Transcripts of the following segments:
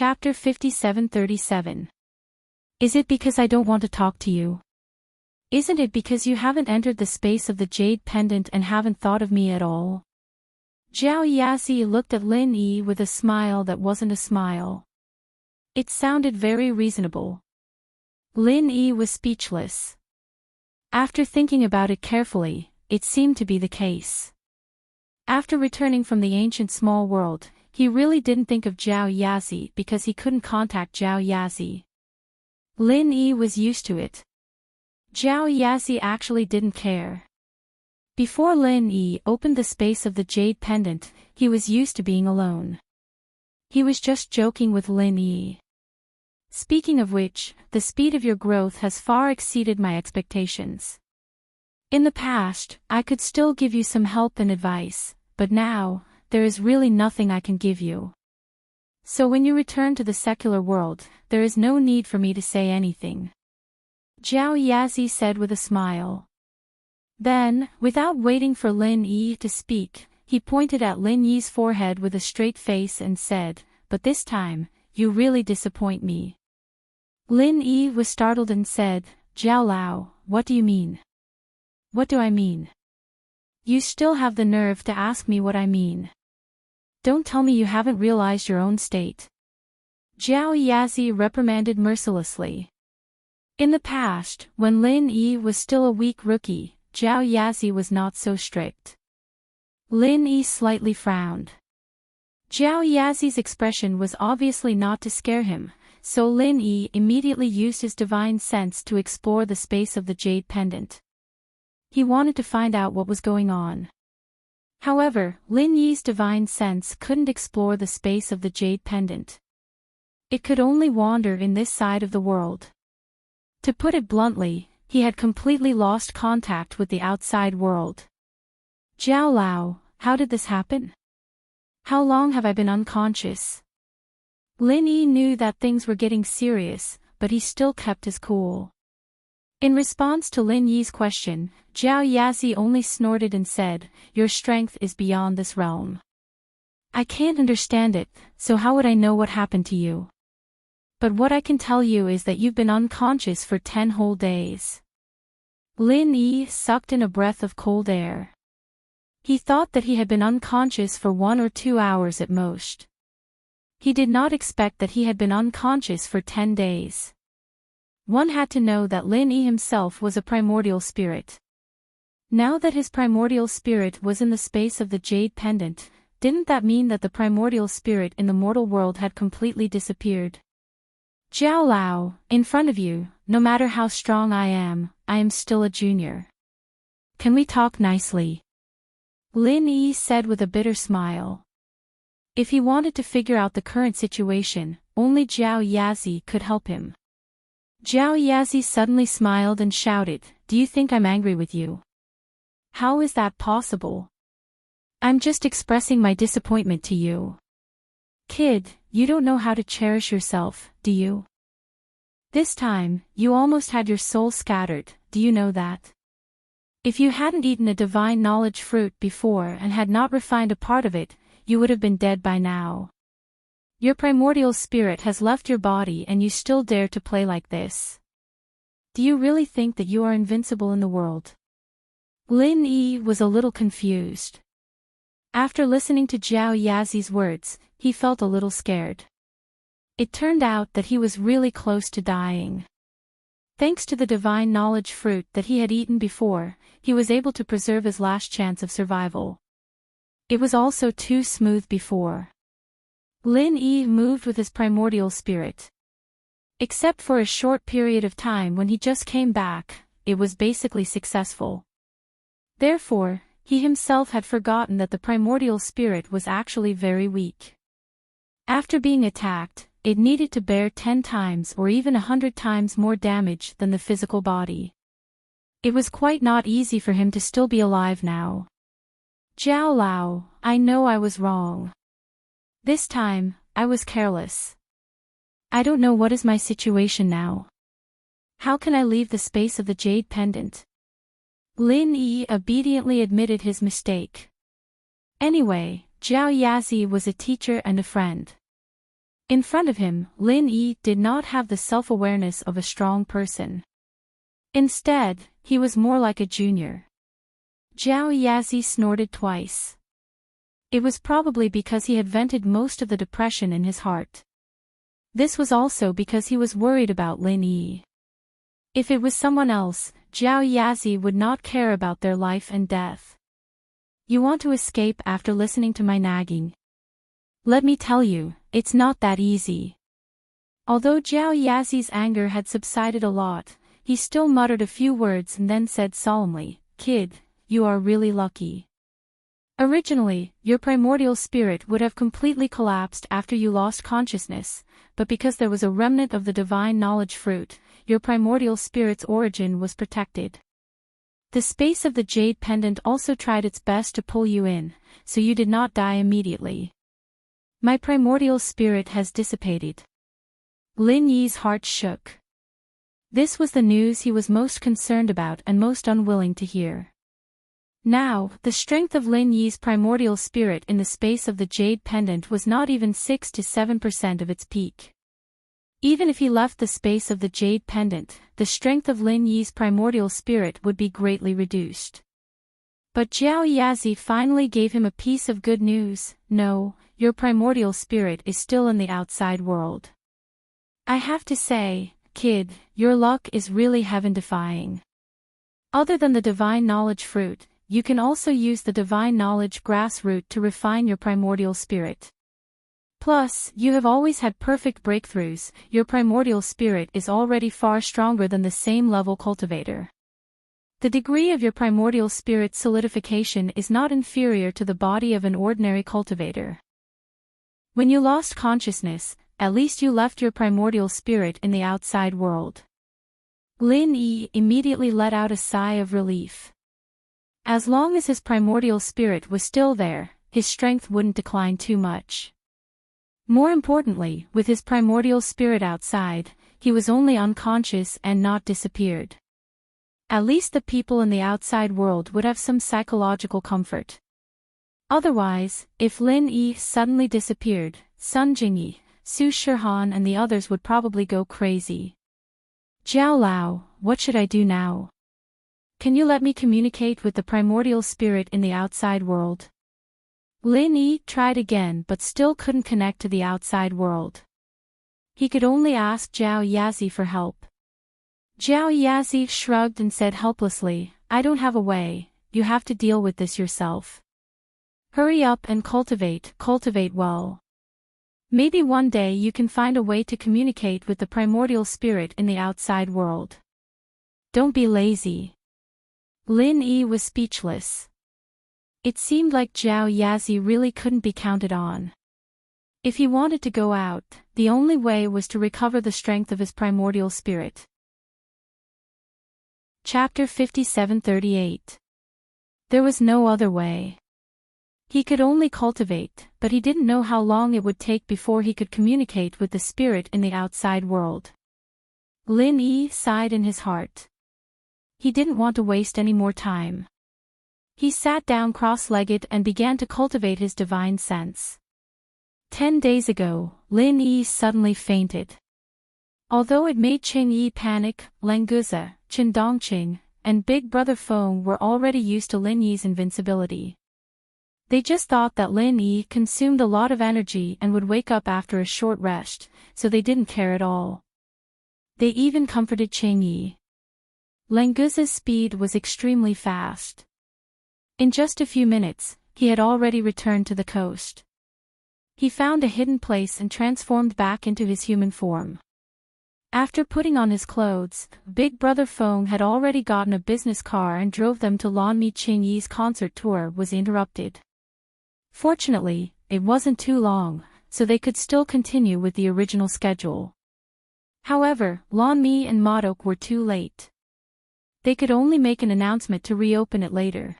Chapter 57:37. Is it because I don't want to talk to you? Isn't it because you haven't entered the space of the jade pendant and haven't thought of me at all? Zhao Yazi looked at Lin Yi with a smile that wasn't a smile. It sounded very reasonable. Lin Yi was speechless. After thinking about it carefully, it seemed to be the case. After returning from the ancient small world, he really didn't think of Zhao Yazi because he couldn't contact Zhao Yazi. Lin Yi was used to it. Zhao Yazi actually didn't care. Before Lin Yi opened the space of the jade pendant, he was used to being alone. He was just joking with Lin Yi. Speaking of which, the speed of your growth has far exceeded my expectations. In the past, I could still give you some help and advice, but now, there is really nothing I can give you. So when you return to the secular world, there is no need for me to say anything. Zhao Yazi said with a smile. Then, without waiting for Lin Yi to speak, he pointed at Lin Yi's forehead with a straight face and said, "But this time, you really disappoint me." Lin Yi was startled and said, "Zhao Lao, what do you mean?" "What do I mean?" "You still have the nerve to ask me what I mean. Don't tell me you haven't realized your own state." Zhao Yazi reprimanded mercilessly. In the past, when Lin Yi was still a weak rookie, Zhao Yazi was not so strict. Lin Yi slightly frowned. Zhao Yazi's expression was obviously not to scare him, so Lin Yi immediately used his divine sense to explore the space of the jade pendant. He wanted to find out what was going on. However, Lin Yi's divine sense couldn't explore the space of the jade pendant. It could only wander in this side of the world. To put it bluntly, he had completely lost contact with the outside world. "Zhao Lao, how did this happen? How long have I been unconscious?" Lin Yi knew that things were getting serious, but he still kept his cool. In response to Lin Yi's question, Zhao Yazi only snorted and said, "Your strength is beyond this realm. I can't understand it, so how would I know what happened to you? But what I can tell you is that you've been unconscious for 10 whole days." Lin Yi sucked in a breath of cold air. He thought that he had been unconscious for 1 or 2 hours at most. He did not expect that he had been unconscious for 10 days. One had to know that Lin Yi himself was a primordial spirit. Now that his primordial spirit was in the space of the jade pendant, didn't that mean that the primordial spirit in the mortal world had completely disappeared? "Zhao Lao, in front of you, no matter how strong I am still a junior. Can we talk nicely?" Lin Yi said with a bitter smile. If he wanted to figure out the current situation, only Zhao Yazi could help him. Zhao Yazi suddenly smiled and shouted, "Do you think I'm angry with you? How is that possible? I'm just expressing my disappointment to you. Kid, you don't know how to cherish yourself, do you? This time, you almost had your soul scattered, do you know that? If you hadn't eaten a divine knowledge fruit before and had not refined a part of it, you would have been dead by now. Your primordial spirit has left your body and you still dare to play like this. Do you really think that you are invincible in the world?" Lin Yi was a little confused. After listening to Zhao Yazi's words, he felt a little scared. It turned out that he was really close to dying. Thanks to the divine knowledge fruit that he had eaten before, he was able to preserve his last chance of survival. It was also too smooth before. Lin Yi moved with his primordial spirit. Except for a short period of time when he just came back, it was basically successful. Therefore, he himself had forgotten that the primordial spirit was actually very weak. After being attacked, it needed to bear 10 times or even 100 times more damage than the physical body. It was quite not easy for him to still be alive now. "Zhao Lao, I know I was wrong. This time, I was careless. I don't know what is my situation now. How can I leave the space of the jade pendant?" Lin Yi obediently admitted his mistake. Anyway, Zhao Yazi was a teacher and a friend. In front of him, Lin Yi did not have the self-awareness of a strong person. Instead, he was more like a junior. Zhao Yazi snorted twice. It was probably because he had vented most of the depression in his heart. This was also because he was worried about Lin Yi. If it was someone else, Zhao Yazi would not care about their life and death. You want to escape after listening to my nagging? Let me tell you, it's not that easy. Although Zhao Yazi's anger had subsided a lot, he still muttered a few words and then said solemnly, "Kid, you are really lucky. Originally, your primordial spirit would have completely collapsed after you lost consciousness, but because there was a remnant of the divine knowledge fruit, your primordial spirit's origin was protected. The space of the jade pendant also tried its best to pull you in, so you did not die immediately. My primordial spirit has dissipated." Lin Yi's heart shook. This was the news he was most concerned about and most unwilling to hear. Now, the strength of Lin Yi's primordial spirit in the space of the jade pendant was not even 6 to 7% of its peak. Even if he left the space of the jade pendant, the strength of Lin Yi's primordial spirit would be greatly reduced. But Zhao Yazi finally gave him a piece of good news. "No, your primordial spirit is still in the outside world. I have to say, kid, your luck is really heaven-defying. Other than the divine knowledge fruit, you can also use the divine knowledge grass root to refine your primordial spirit. Plus, you have always had perfect breakthroughs. Your primordial spirit is already far stronger than the same level cultivator. The degree of your primordial spirit's solidification is not inferior to the body of an ordinary cultivator. When you lost consciousness, at least you left your primordial spirit in the outside world." Lin Yi immediately let out a sigh of relief. As long as his primordial spirit was still there, his strength wouldn't decline too much. More importantly, with his primordial spirit outside, he was only unconscious and not disappeared. At least the people in the outside world would have some psychological comfort. Otherwise, if Lin Yi suddenly disappeared, Sun Jingyi, Su Shihan and the others would probably go crazy. "Zhao Lao, what should I do now? Can you let me communicate with the primordial spirit in the outside world?" Lin Yi tried again but still couldn't connect to the outside world. He could only ask Zhao Yazi for help. Zhao Yazi shrugged and said helplessly, "I don't have a way, you have to deal with this yourself. Hurry up and cultivate well. Maybe one day you can find a way to communicate with the primordial spirit in the outside world. Don't be lazy." Lin Yi was speechless. It seemed like Zhao Yazi really couldn't be counted on. If he wanted to go out, the only way was to recover the strength of his primordial spirit. Chapter 5738. There was no other way. He could only cultivate, but he didn't know how long it would take before he could communicate with the spirit in the outside world. Lin Yi sighed in his heart. He didn't want to waste any more time. He sat down cross-legged and began to cultivate his divine sense. 10 days ago, Lin Yi suddenly fainted. Although it made Qing Yi panic, Languze, Chen Dongqing, and Big Brother Feng were already used to Lin Yi's invincibility. They just thought that Lin Yi consumed a lot of energy and would wake up after a short rest, so they didn't care at all. They even comforted Qing Yi. Languze's speed was extremely fast. In just a few minutes, he had already returned to the coast. He found a hidden place and transformed back into his human form. After putting on his clothes, Big Brother Feng had already gotten a business car and drove them to Lanmi. Qing Yi's concert tour was interrupted. Fortunately, it wasn't too long, so they could still continue with the original schedule. However, Lanmi and Modok were too late. They could only make an announcement to reopen it later.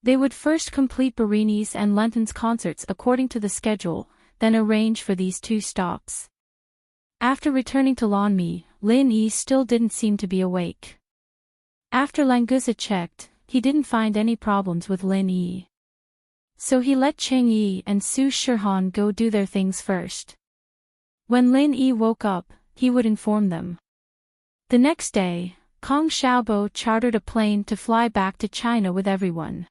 They would first complete Barini's and Lenton's concerts according to the schedule, then arrange for these 2 stops. After returning to Lanmi, Lin Yi still didn't seem to be awake. After Languze checked, he didn't find any problems with Lin Yi. So he let Qing Yi and Su Shihan go do their things first. When Lin Yi woke up, he would inform them. The next day, Kong Xiaobo chartered a plane to fly back to China with everyone.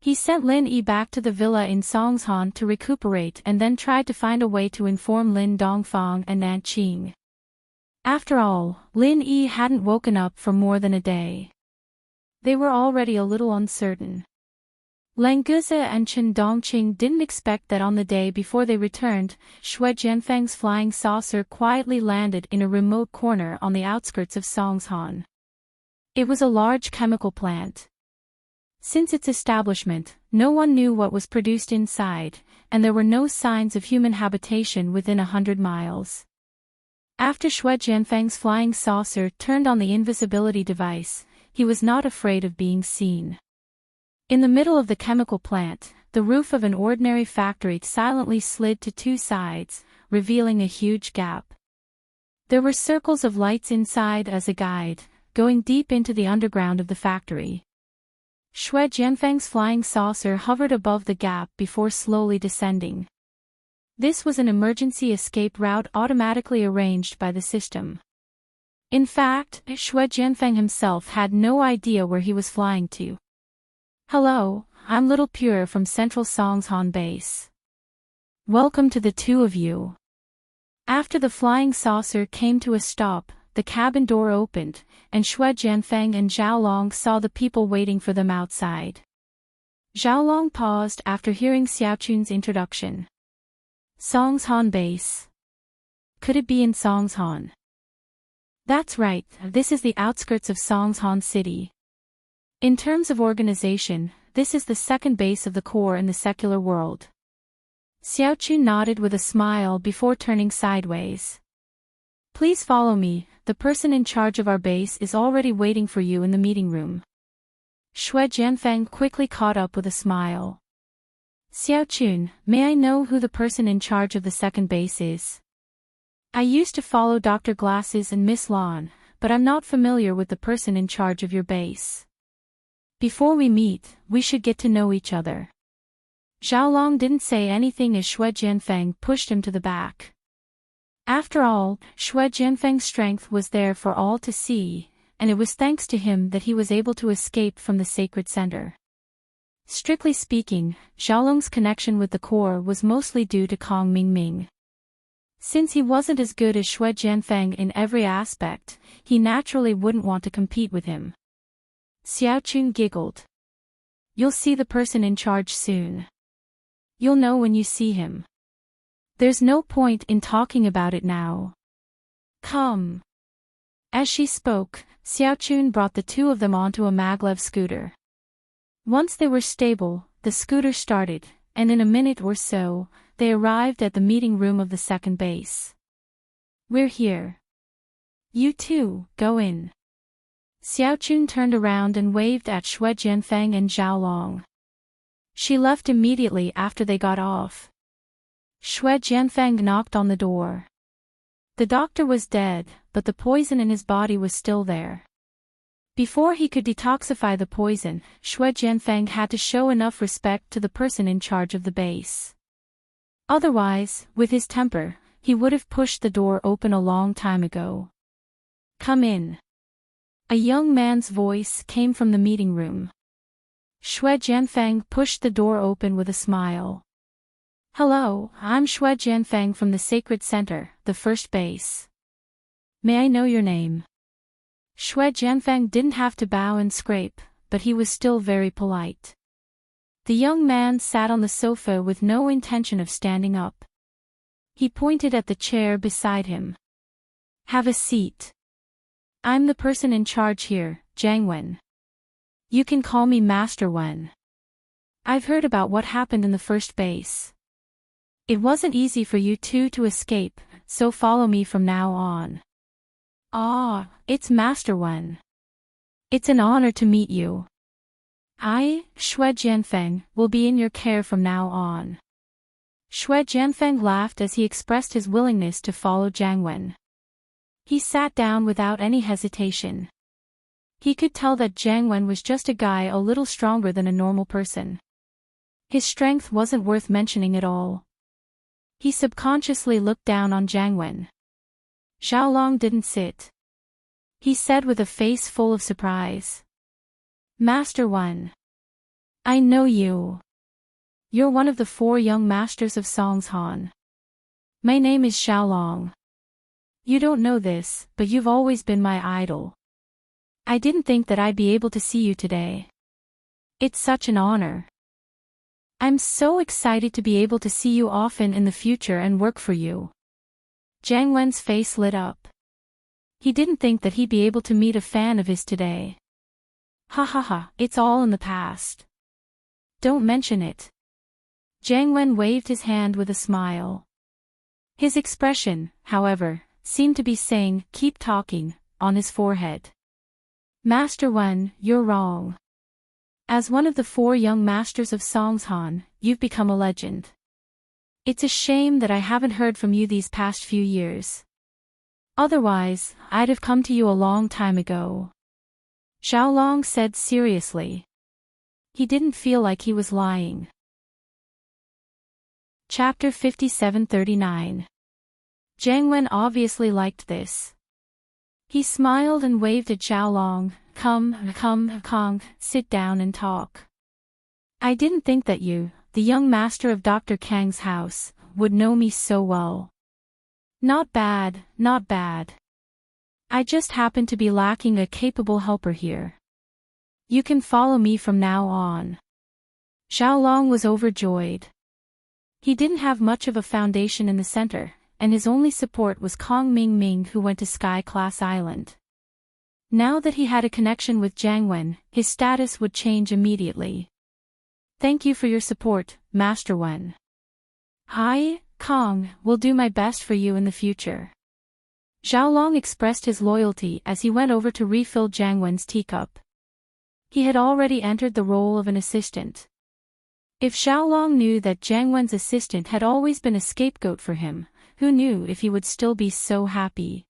He sent Lin Yi back to the villa in Songshan to recuperate and then tried to find a way to inform Lin Dongfang and Nanqing. After all, Lin Yi hadn't woken up for more than a day. They were already a little uncertain. Lang Guze and Chen Dongqing didn't expect that on the day before they returned, Shui Jianfeng's flying saucer quietly landed in a remote corner on the outskirts of Songshan. It was a large chemical plant. Since its establishment, no one knew what was produced inside, and there were no signs of human habitation within 100 miles. After Shui Jianfeng's flying saucer turned on the invisibility device, he was not afraid of being seen. In the middle of the chemical plant, the roof of an ordinary factory silently slid to two sides, revealing a huge gap. There were circles of lights inside as a guide, going deep into the underground of the factory. Shui Jianfeng's flying saucer hovered above the gap before slowly descending. This was an emergency escape route automatically arranged by the system. In fact, Shui Jianfeng himself had no idea where he was flying to. Hello, I'm Little Pure from Central Songshan Base. Welcome to the two of you. After the flying saucer came to a stop, the cabin door opened, and Shui Jianfeng and Zhaolong saw the people waiting for them outside. Zhaolong paused after hearing Xiaochun's introduction. Songshan Base. Could it be in Songshan? That's right, this is the outskirts of Songshan City. In terms of organization, this is the second base of the core in the secular world. Xiaochun nodded with a smile before turning sideways. Please follow me, the person in charge of our base is already waiting for you in the meeting room. Shui Jianfeng quickly caught up with a smile. Xiaochun, may I know who the person in charge of the second base is? I used to follow Dr. Glasses and Miss Lan, but I'm not familiar with the person in charge of your base. Before we meet, we should get to know each other. Zhaolong didn't say anything as Shui Jianfeng pushed him to the back. After all, Shui Jianfeng's strength was there for all to see, and it was thanks to him that he was able to escape from the sacred center. Strictly speaking, Zhaolong's connection with the core was mostly due to Kong Mingming. Since he wasn't as good as Shui Jianfeng in every aspect, he naturally wouldn't want to compete with him. Xiaochun giggled. You'll see the person in charge soon. You'll know when you see him. There's no point in talking about it now. Come. As she spoke, Xiaochun brought the two of them onto a maglev scooter. Once they were stable, the scooter started, and in a minute or so, they arrived at the meeting room of the second base. We're here. You two, go in. Xiaochun turned around and waved at Shui Jianfeng and Zhaolong. She left immediately after they got off. Shui Jianfeng knocked on the door. The doctor was dead, but the poison in his body was still there. Before he could detoxify the poison, Shui Jianfeng had to show enough respect to the person in charge of the base. Otherwise, with his temper, he would have pushed the door open a long time ago. Come in. A young man's voice came from the meeting room. Shui Jianfeng pushed the door open with a smile. Hello, I'm Shui Jianfeng from the Sacred Center, the first base. May I know your name? Shui Jianfeng didn't have to bow and scrape, but he was still very polite. The young man sat on the sofa with no intention of standing up. He pointed at the chair beside him. Have a seat. I'm the person in charge here, Zhang Wen. You can call me Master Wen. I've heard about what happened in the first base. It wasn't easy for you two to escape, so follow me from now on. Ah, it's Master Wen. It's an honor to meet you. I, Shui Jianfeng, will be in your care from now on. Shui Jianfeng laughed as he expressed his willingness to follow Zhang Wen. He sat down without any hesitation. He could tell that Zhang Wen was just a guy a little stronger than a normal person. His strength wasn't worth mentioning at all. He subconsciously looked down on Jiangwen. Xiaolong didn't sit. He said with a face full of surprise. Master One. I know you. You're one of the 4 young masters of Songshan. My name is Xiaolong. You don't know this, but you've always been my idol. I didn't think that I'd be able to see you today. It's such an honor. I'm so excited to be able to see you often in the future and work for you. Jiang Wen's face lit up. He didn't think that he'd be able to meet a fan of his today. Ha ha ha, it's all in the past. Don't mention it. Jiang Wen waved his hand with a smile. His expression, however, seemed to be saying, keep talking, on his forehead. Master Wen, you're wrong. As one of the 4 young masters of Songshan, you've become a legend. It's a shame that I haven't heard from you these past few years. Otherwise, I'd have come to you a long time ago. Xiaolong said seriously. He didn't feel like he was lying. Chapter 5739. Jiang Wen obviously liked this. He smiled and waved at Xiaolong. Come, Kong, sit down and talk. I didn't think that you, the young master of Dr. Kang's house, would know me so well. Not bad, not bad. I just happen to be lacking a capable helper here. You can follow me from now on. Xiaolong was overjoyed. He didn't have much of a foundation in the center, and his only support was Kong Ming, who went to Sky Class Island. Now that he had a connection with Jiang Wen, his status would change immediately. Thank you for your support, Master Wen. Hi, Kong, will do my best for you in the future. Xiaolong expressed his loyalty as he went over to refill Jiang Wen's teacup. He had already entered the role of an assistant. If Xiaolong knew that Jiang Wen's assistant had always been a scapegoat for him, who knew if he would still be so happy?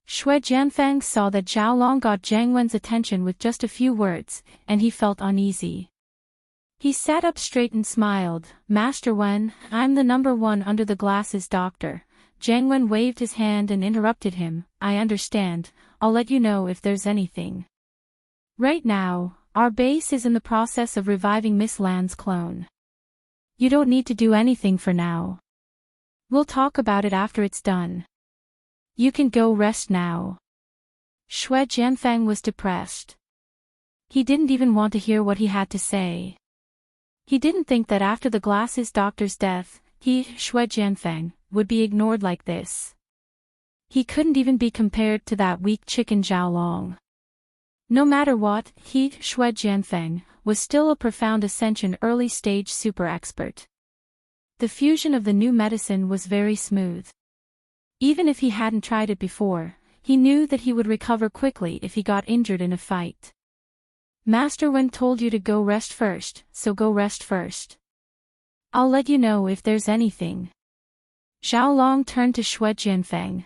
Xue Jianfang saw that Xiaolong got Jiang Wen's attention with just a few words, and he felt uneasy. He sat up straight and smiled. Master Wen, I'm the number 1 under the glasses doctor. Jiang Wen waved his hand and interrupted him. I understand, I'll let you know if there's anything. Right now, our base is in the process of reviving Miss Lan's clone. You don't need to do anything for now. We'll talk about it after it's done. You can go rest now. Xue Jianfang was depressed. He didn't even want to hear what he had to say. He didn't think that after the glasses doctor's death, he, Xue Jianfang, would be ignored like this. He couldn't even be compared to that weak chicken Xiaolong. No matter what, he, Xue Jianfang, was still a profound ascension early-stage super expert. The fusion of the new medicine was very smooth. Even if he hadn't tried it before, he knew that he would recover quickly if he got injured in a fight. Master Wen told you to go rest first, so go rest first. I'll let you know if there's anything. Xiaolong turned to Xue Jianfang.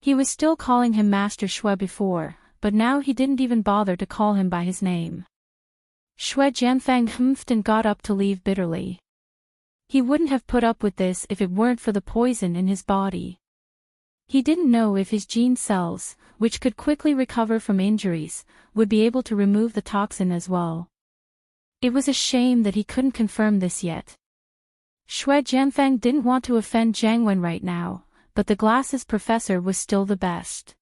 He was still calling him Master Xue before, but now he didn't even bother to call him by his name. Xue Jianfang humphed and got up to leave bitterly. He wouldn't have put up with this if it weren't for the poison in his body. He didn't know if his gene cells, which could quickly recover from injuries, would be able to remove the toxin as well. It was a shame that he couldn't confirm this yet. Xue Jianfang didn't want to offend Jiang Wen right now, but the glasses professor was still the best.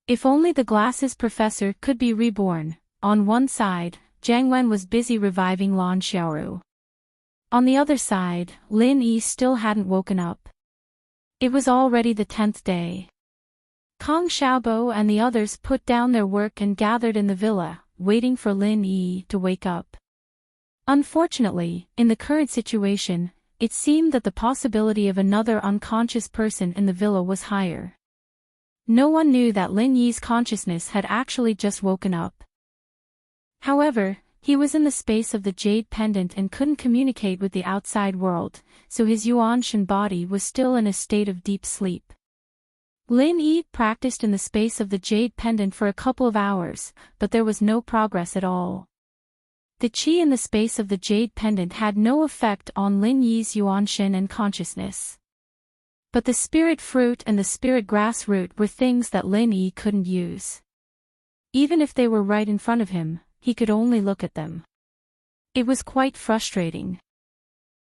If only the glasses professor could be reborn. On one side, Jiang Wen was busy reviving Lan Xiaoru. On the other side, Lin Yi still hadn't woken up. It was already the 10th day. Kong Xiaobo and the others put down their work and gathered in the villa, waiting for Lin Yi to wake up. Unfortunately, in the current situation, it seemed that the possibility of another unconscious person in the villa was higher. No one knew that Lin Yi's consciousness had actually just woken up. However, he was in the space of the jade pendant and couldn't communicate with the outside world, so his Yuanshan body was still in a state of deep sleep. Lin Yi practiced in the space of the jade pendant for a couple of hours, but there was no progress at all. The qi in the space of the jade pendant had no effect on Lin Yi's yuanshin and consciousness. But the spirit fruit and the spirit grass root were things that Lin Yi couldn't use. Even if they were right in front of him, he could only look at them. It was quite frustrating.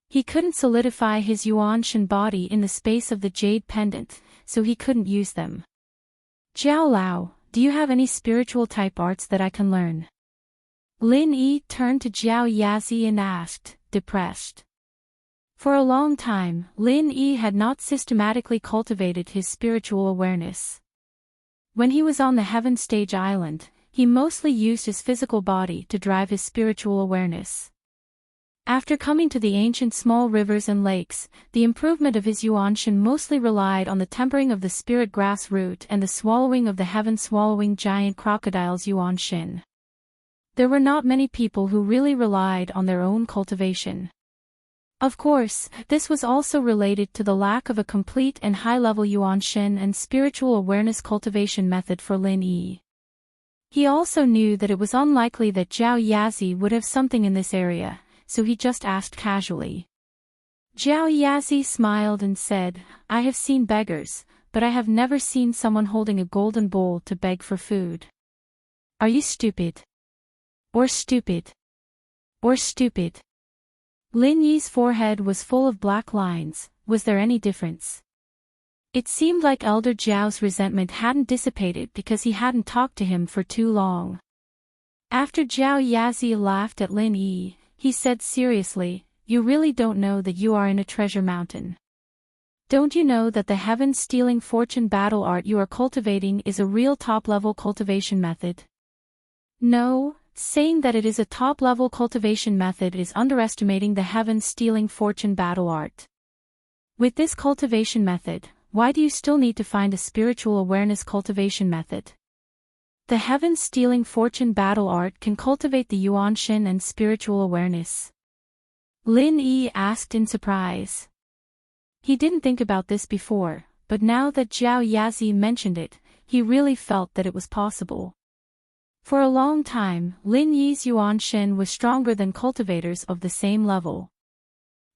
He couldn't solidify his yuanshin body in the space of the jade pendant, so he couldn't use them. Jiao Lao, do you have any spiritual type arts that I can learn? Lin Yi turned to Jiao Yazi and asked, depressed. For a long time, Lin Yi had not systematically cultivated his spiritual awareness. When he was on the Heaven Stage Island, he mostly used his physical body to drive his spiritual awareness. After coming to the ancient small rivers and lakes, the improvement of his yuanshin mostly relied on the tempering of the spirit grass root and the swallowing of the heaven-swallowing giant crocodile's yuanshin. There were not many people who really relied on their own cultivation. Of course, this was also related to the lack of a complete and high-level yuanshin and spiritual awareness cultivation method for Lin Yi. He also knew that it was unlikely that Jiao Yazi would have something in this area, so he just asked casually. Jiao Yazi smiled and said, I have seen beggars, but I have never seen someone holding a golden bowl to beg for food. Are you stupid? Or stupid? Or stupid? Lin Yi's forehead was full of black lines. Was there any difference? It seemed like Elder Jiao's resentment hadn't dissipated because he hadn't talked to him for too long. After Jiao Yazi laughed at Lin Yi, he said seriously, you really don't know that you are in a treasure mountain. Don't you know that the heaven-stealing fortune battle art you are cultivating is a real top-level cultivation method? No. Saying that it is a top-level cultivation method is underestimating the heaven-stealing fortune battle art. With this cultivation method, why do you still need to find a spiritual awareness cultivation method? The heaven-stealing fortune battle art can cultivate the yuanshin and spiritual awareness. Lin Yi asked in surprise. He didn't think about this before, but now that Jiao Yazi mentioned it, he really felt that it was possible. For a long time, Lin Yi's yuanshin was stronger than cultivators of the same level.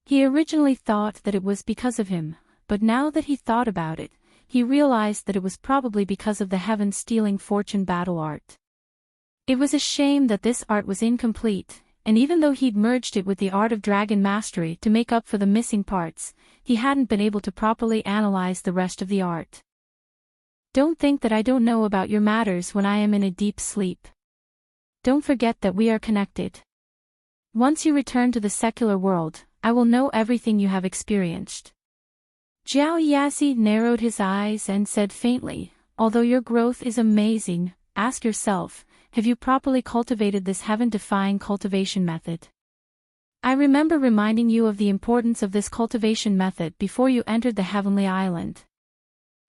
He originally thought that it was because of him, but now that he thought about it, he realized that it was probably because of the heaven-stealing fortune battle art. It was a shame that this art was incomplete, and even though he'd merged it with the art of dragon mastery to make up for the missing parts, he hadn't been able to properly analyze the rest of the art. Don't think that I don't know about your matters when I am in a deep sleep. Don't forget that we are connected. Once you return to the secular world, I will know everything you have experienced. Jiao Yazi narrowed his eyes and said faintly, although your growth is amazing, ask yourself, have you properly cultivated this heaven-defying cultivation method? I remember reminding you of the importance of this cultivation method before you entered the heavenly island.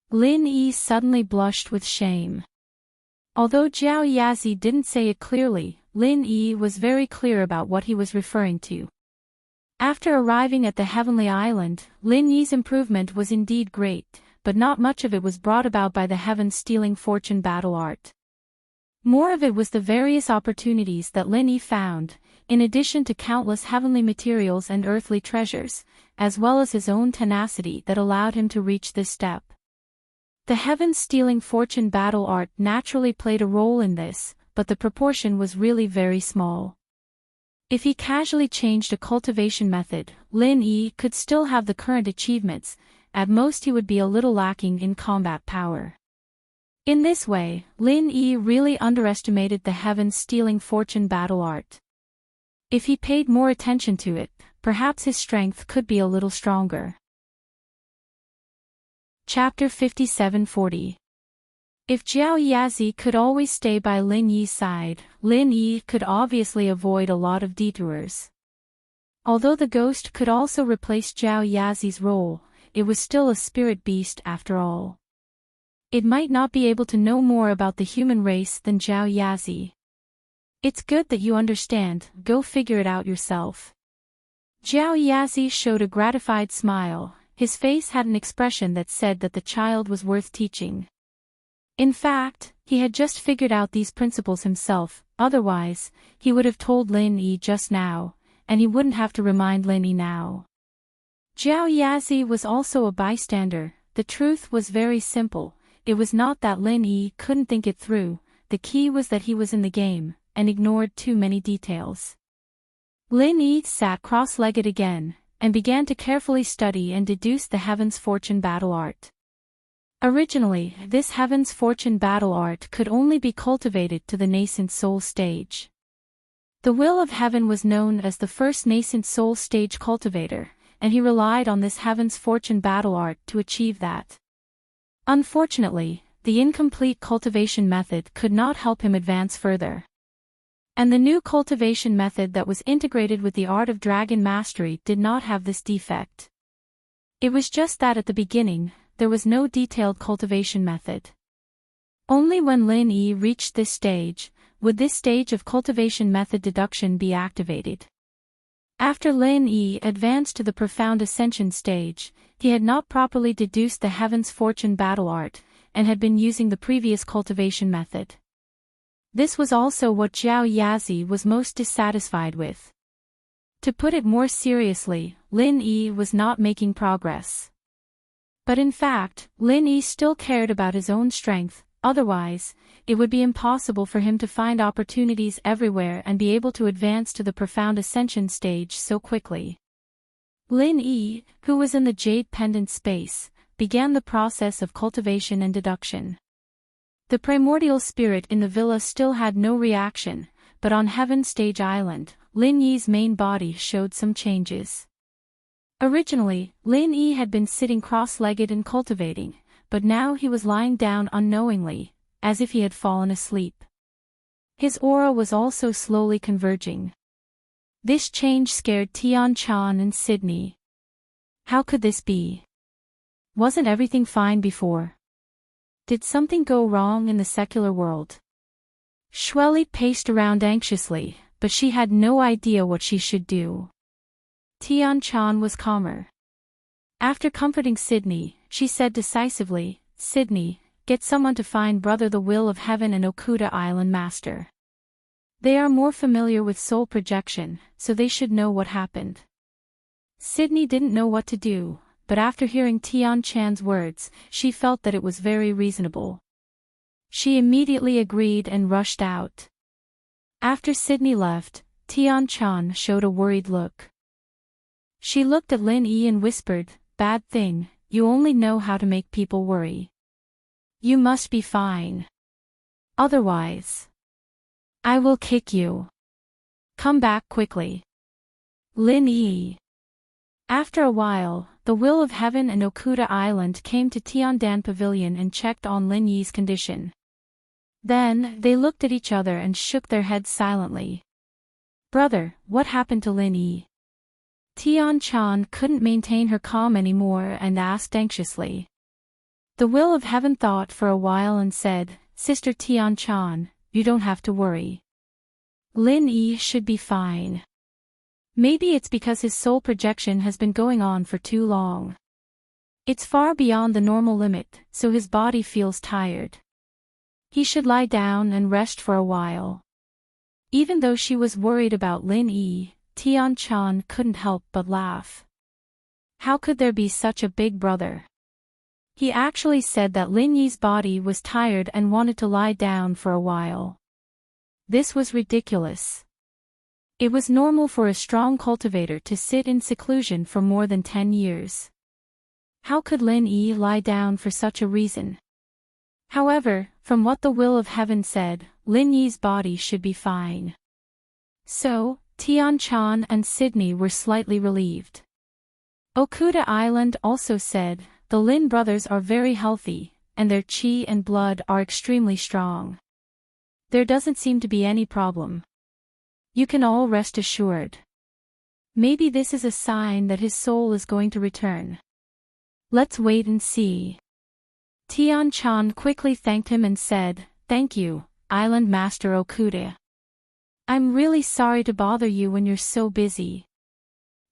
Lin Yi suddenly blushed with shame. Although Jiao Yazi didn't say it clearly, Lin Yi was very clear about what he was referring to. After arriving at the heavenly island, Lin Yi's improvement was indeed great, but not much of it was brought about by the heaven-stealing fortune battle art. More of it was the various opportunities that Lin Yi found, in addition to countless heavenly materials and earthly treasures, as well as his own tenacity that allowed him to reach this step. The heaven-stealing fortune battle art naturally played a role in this, but the proportion was really very small. If he casually changed a cultivation method, Lin Yi could still have the current achievements, at most he would be a little lacking in combat power. In this way, Lin Yi really underestimated the heaven-stealing fortune battle art. If he paid more attention to it, perhaps his strength could be a little stronger. Chapter 5740. If Jiao Yazi could always stay by Lin Yi's side, Lin Yi could obviously avoid a lot of detours. Although the ghost could also replace Jiao Yazi's role, it was still a spirit beast after all. It might not be able to know more about the human race than Jiao Yazi. It's good that you understand, go figure it out yourself. Jiao Yazi showed a gratified smile. His face had an expression that said that the child was worth teaching. In fact, he had just figured out these principles himself, otherwise, he would have told Lin Yi just now, and he wouldn't have to remind Lin Yi now. Zhao Yazi was also a bystander. The truth was very simple. It was not that Lin Yi couldn't think it through, the key was that he was in the game, and ignored too many details. Lin Yi sat cross-legged again, and began to carefully study and deduce the Heaven's Fortune battle art. Originally, this Heaven's Fortune battle art could only be cultivated to the nascent soul stage. The Will of Heaven was known as the first nascent soul stage cultivator, and he relied on this Heaven's Fortune battle art to achieve that. Unfortunately, the incomplete cultivation method could not help him advance further. And the new cultivation method that was integrated with the art of dragon mastery did not have this defect. It was just that at the beginning, there was no detailed cultivation method. Only when Lin Yi reached this stage, would this stage of cultivation method deduction be activated. After Lin Yi advanced to the profound ascension stage, he had not properly deduced the Heaven's Fortune battle art, and had been using the previous cultivation method. This was also what Zhao Yazi was most dissatisfied with. To put it more seriously, Lin Yi was not making progress. But in fact, Lin Yi still cared about his own strength, otherwise, it would be impossible for him to find opportunities everywhere and be able to advance to the profound ascension stage so quickly. Lin Yi, who was in the jade pendant space, began the process of cultivation and deduction. The primordial spirit in the villa still had no reaction, but on Heaven Stage Island, Lin Yi's main body showed some changes. Originally, Lin Yi had been sitting cross-legged and cultivating, but now he was lying down unknowingly, as if he had fallen asleep. His aura was also slowly converging. This change scared Tian Chan and Sydney. How could this be? Wasn't everything fine before? Did something go wrong in the secular world? Shueli paced around anxiously, but she had no idea what she should do. Tian Chan was calmer. After comforting Sydney, she said decisively, "Sydney, get someone to find Brother the Will of Heaven and Okuda Island Master. They are more familiar with soul projection, so they should know what happened." Sydney didn't know what to do, but after hearing Tian Chan's words, she felt that it was very reasonable. She immediately agreed and rushed out. After Sydney left, Tian Chan showed a worried look. She looked at Lin Yi and whispered, "Bad thing, you only know how to make people worry. You must be fine. Otherwise, I will kick you. Come back quickly." Lin Yi. After a while, the Will of Heaven and Okuda Island came to Tiandan Pavilion and checked on Lin Yi's condition. Then, they looked at each other and shook their heads silently. "Brother, what happened to Lin Yi?" Tian Chan couldn't maintain her calm anymore and asked anxiously. The Will of Heaven thought for a while and said, "Sister Tian Chan, you don't have to worry. Lin Yi should be fine. Maybe it's because his soul projection has been going on for too long. It's far beyond the normal limit, so his body feels tired. He should lie down and rest for a while." Even though she was worried about Lin Yi, Tian Chan couldn't help but laugh. How could there be such a big brother? He actually said that Lin Yi's body was tired and wanted to lie down for a while. This was ridiculous. It was normal for a strong cultivator to sit in seclusion for more than 10 years. How could Lin Yi lie down for such a reason? However, from what the Will of Heaven said, Lin Yi's body should be fine. So, Tian Chan and Sydney were slightly relieved. Okuda Island also said, "The Lin brothers are very healthy, and their qi and blood are extremely strong. There doesn't seem to be any problem. You can all rest assured. Maybe this is a sign that his soul is going to return. Let's wait and see." Tian Chan quickly thanked him and said, "Thank you, Island Master Okuda. I'm really sorry to bother you when you're so busy."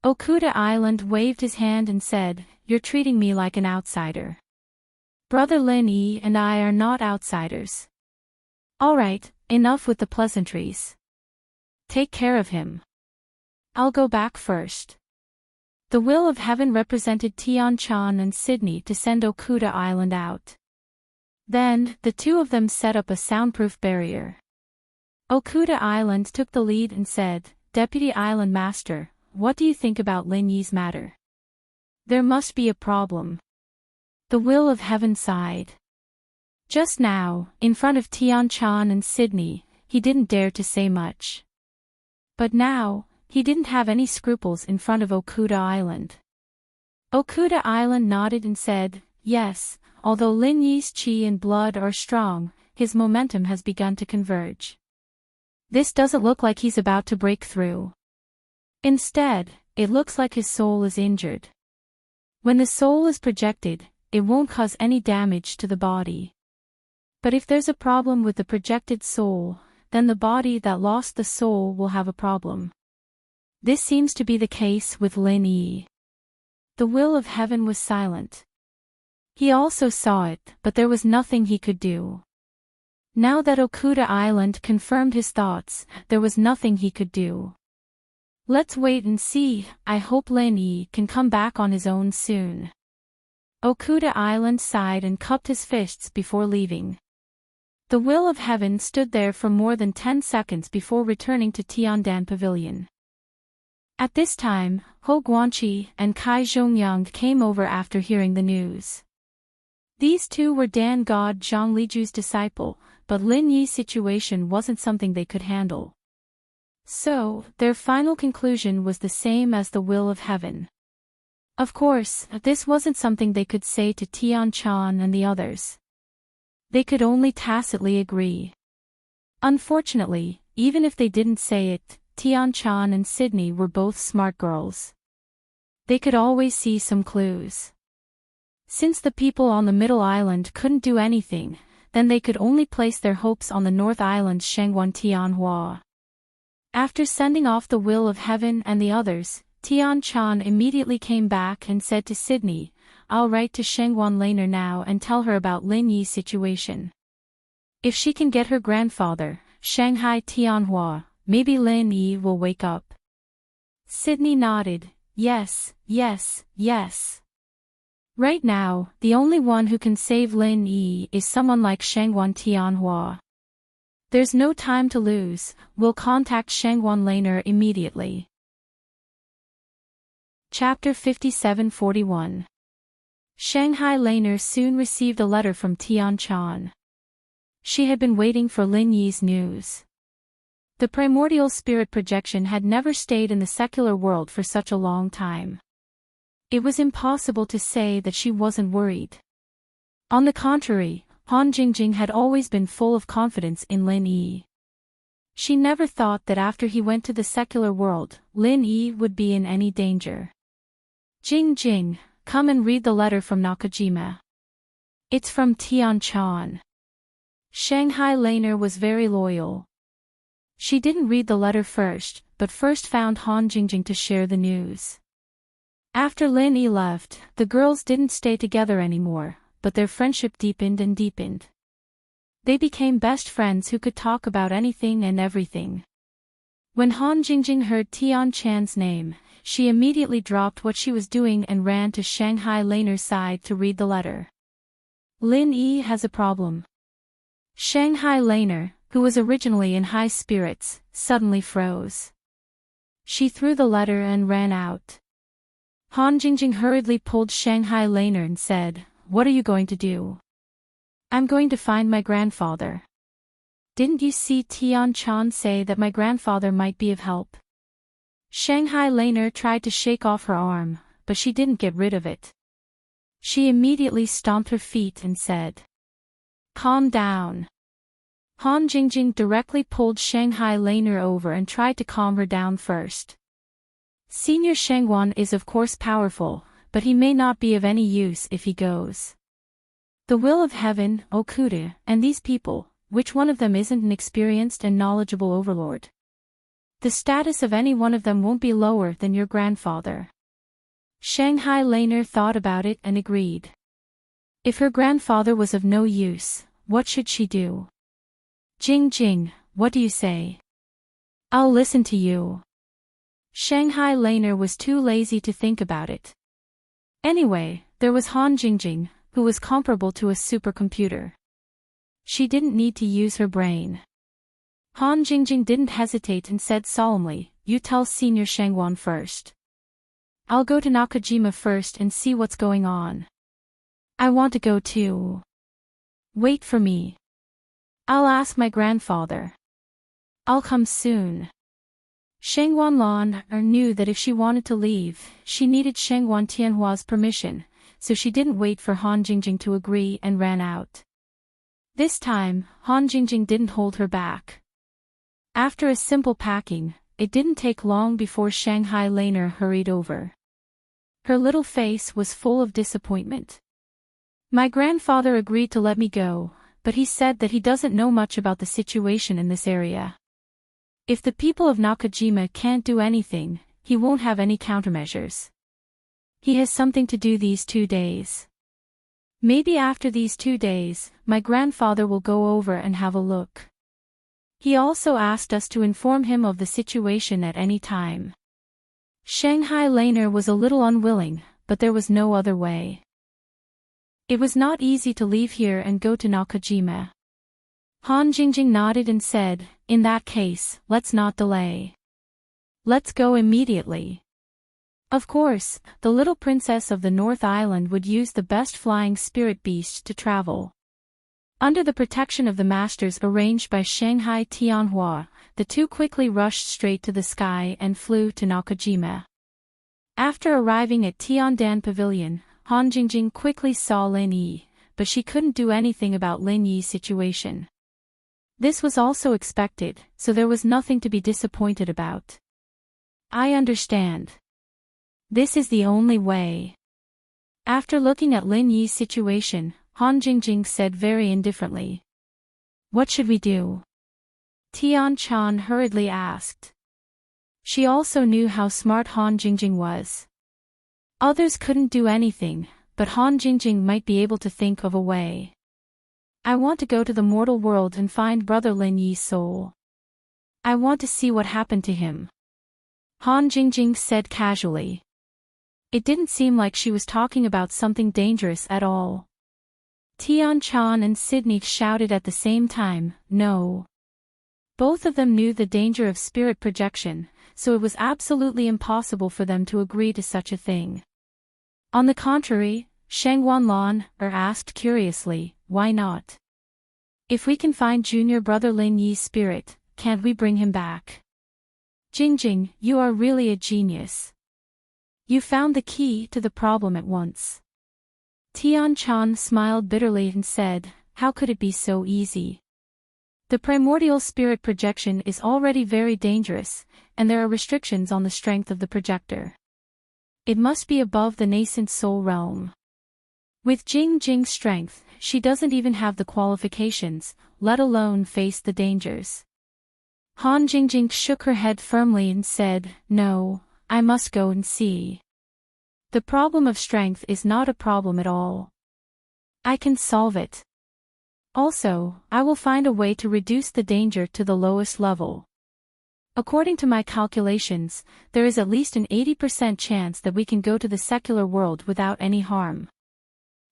Okuda Island waved his hand and said, "You're treating me like an outsider. Brother Lin Yi and I are not outsiders. Alright, enough with the pleasantries. Take care of him. I'll go back first. The will of heaven represented Tian-chan and Sydney to send Okuda Island out. Then, the two of them set up a soundproof barrier. Okuda Island took the lead and said, Deputy Island Master, what do you think about Lin Yi's matter? There must be a problem. The will of heaven sighed. Just now, in front of Tian-chan and Sydney, he didn't dare to say much. But now, he didn't have any scruples in front of Okuda Island. Okuda Island nodded and said, yes, although Lin Yi's chi and blood are strong, his momentum has begun to converge. This doesn't look like he's about to break through. Instead, it looks like his soul is injured. When the soul is projected, it won't cause any damage to the body. But if there's a problem with the projected soul, then the body that lost the soul will have a problem. This seems to be the case with Lin Yi. The will of heaven was silent. He also saw it, but there was nothing he could do. Now that Okuda Island confirmed his thoughts, there was nothing he could do. Let's wait and see. I hope Lin Yi can come back on his own soon. Okuda Island sighed and cupped his fists before leaving. The will of heaven stood there for more than 10 seconds before returning to Tiandan Pavilion. At this time, Ho Guanqi and Kai Zhongyang came over after hearing the news. These two were Dan God Zhang Liju's disciple, but Lin Yi's situation wasn't something they could handle. So, their final conclusion was the same as the will of heaven. Of course, this wasn't something they could say to Tian-chan and the others. They could only tacitly agree. Unfortunately, even if they didn't say it, Tian-chan and Sydney were both smart girls. They could always see some clues. Since the people on the middle island couldn't do anything, then they could only place their hopes on the North Island's Shengguan Tianhua. After sending off the will of heaven and the others, Tian-chan immediately came back and said to Sydney, I'll write to Shengguan Laner now and tell her about Lin Yi's situation. If she can get her grandfather, Shanghai Tianhua, maybe Lin Yi will wake up. Sydney nodded, yes, yes, yes. Right now, the only one who can save Lin Yi is someone like Shengguan Tianhua. There's no time to lose, we'll contact Shengguan Laner immediately. Chapter 5741. Shanghai Laner soon received a letter from Tian-chan. She had been waiting for Lin Yi's news. The primordial spirit projection had never stayed in the secular world for such a long time. It was impossible to say that she wasn't worried. On the contrary, Han Jingjing had always been full of confidence in Lin Yi. She never thought that after he went to the secular world, Lin Yi would be in any danger. Jing, come and read the letter from Nakajima. It's from Tian-chan. Shanghai Laner was very loyal. She didn't read the letter first, but first found Han Jingjing to share the news. After Lin Yi left, the girls didn't stay together anymore, but their friendship deepened and deepened. They became best friends who could talk about anything and everything. When Han Jingjing heard Tian-chan's name, she immediately dropped what she was doing and ran to Shanghai Laner's side to read the letter. Lin Yi has a problem. Shanghai Laner, who was originally in high spirits, suddenly froze. She threw the letter and ran out. Han Jingjing hurriedly pulled Shanghai Laner and said, What are you going to do? I'm going to find my grandfather. Didn't you see Tian-chan say that my grandfather might be of help? Shanghai Laner tried to shake off her arm, but she didn't get rid of it. She immediately stomped her feet and said, Calm down. Han Jingjing directly pulled Shanghai Laner over and tried to calm her down first. Senior Shengguan is of course powerful, but he may not be of any use if he goes. The will of heaven, Okuda, and these people, which one of them isn't an experienced and knowledgeable overlord? The status of any one of them won't be lower than your grandfather. Shanghai Laner thought about it and agreed. If her grandfather was of no use, what should she do? Jing Jing, what do you say? I'll listen to you. Shanghai Laner was too lazy to think about it. Anyway, there was Han Jingjing, who was comparable to a supercomputer. She didn't need to use her brain. Han Jingjing didn't hesitate and said solemnly, "You tell Senior Shangwan first. I'll go to Nakajima first and see what's going on. I want to go too. Wait for me. I'll ask my grandfather. I'll come soon." Shangwan Lan knew that if she wanted to leave, she needed Shangwan Tianhua's permission, so she didn't wait for Han Jingjing to agree and ran out. This time, Han Jingjing didn't hold her back. After a simple packing, it didn't take long before Shanghai Laner hurried over. Her little face was full of disappointment. "My grandfather agreed to let me go, but he said that he doesn't know much about the situation in this area. If the people of Nakajima can't do anything, he won't have any countermeasures. He has something to do these 2 days. Maybe after these 2 days, my grandfather will go over and have a look. He also asked us to inform him of the situation at any time." Shanghai Laner was a little unwilling, but there was no other way. It was not easy to leave here and go to Nakajima. Han Jingjing nodded and said, "In that case, let's not delay. Let's go immediately." Of course, the little princess of the North Island would use the best flying spirit beast to travel. Under the protection of the masters arranged by Shanghai Tianhua, the two quickly rushed straight to the sky and flew to Nakajima. After arriving at Tiandan Pavilion, Han Jingjing quickly saw Lin Yi, but she couldn't do anything about Lin Yi's situation. This was also expected, so there was nothing to be disappointed about. "I understand. This is the only way." After looking at Lin Yi's situation, Han Jingjing said very indifferently, "What should we do?" Tian Chan hurriedly asked. She also knew how smart Han Jingjing was. Others couldn't do anything, but Han Jingjing might be able to think of a way. "I want to go to the mortal world and find Brother Lin Yi's soul. I want to see what happened to him," Han Jingjing said casually. It didn't seem like she was talking about something dangerous at all. Tian Chan and Sydney shouted at the same time, "No." Both of them knew the danger of spirit projection, so it was absolutely impossible for them to agree to such a thing. On the contrary, Shangwan Lan asked curiously, "Why not? If we can find junior brother Lin Yi's spirit, can't we bring him back?" "Jingjing, you are really a genius. You found the key to the problem at once." Tian Chan smiled bitterly and said, "How could it be so easy? The primordial spirit projection is already very dangerous, and there are restrictions on the strength of the projector. It must be above the nascent soul realm. With Jing Jing's strength, she doesn't even have the qualifications, let alone face the dangers." Han Jingjing shook her head firmly and said, "No, I must go and see. The problem of strength is not a problem at all. I can solve it. Also, I will find a way to reduce the danger to the lowest level. According to my calculations, there is at least an 80% chance that we can go to the secular world without any harm."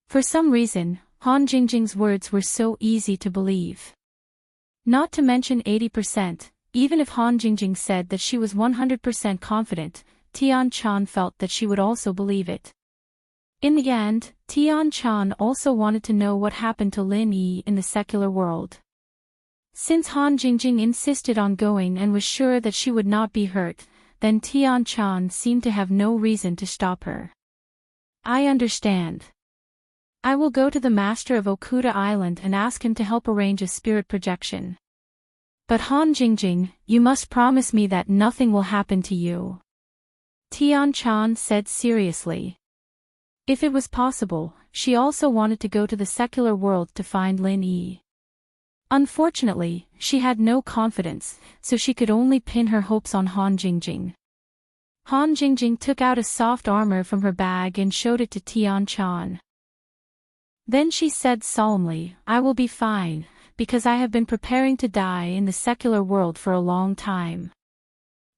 For some reason, Han Jingjing's words were so easy to believe. Not to mention 80%, even if Han Jingjing said that she was 100% confident, Tian Chan felt that she would also believe it. In the end, Tian Chan also wanted to know what happened to Lin Yi in the secular world. Since Han Jingjing insisted on going and was sure that she would not be hurt, then Tian Chan seemed to have no reason to stop her. "I understand. I will go to the master of Okuda Island and ask him to help arrange a spirit projection. But Han Jingjing, you must promise me that nothing will happen to you," Tian Chan said seriously. If it was possible, she also wanted to go to the secular world to find Lin Yi. Unfortunately, she had no confidence, so she could only pin her hopes on Han Jingjing. Han Jingjing took out a soft armor from her bag and showed it to Tian Chan. Then she said solemnly, I will be fine, because I have been preparing to die in the secular world for a long time.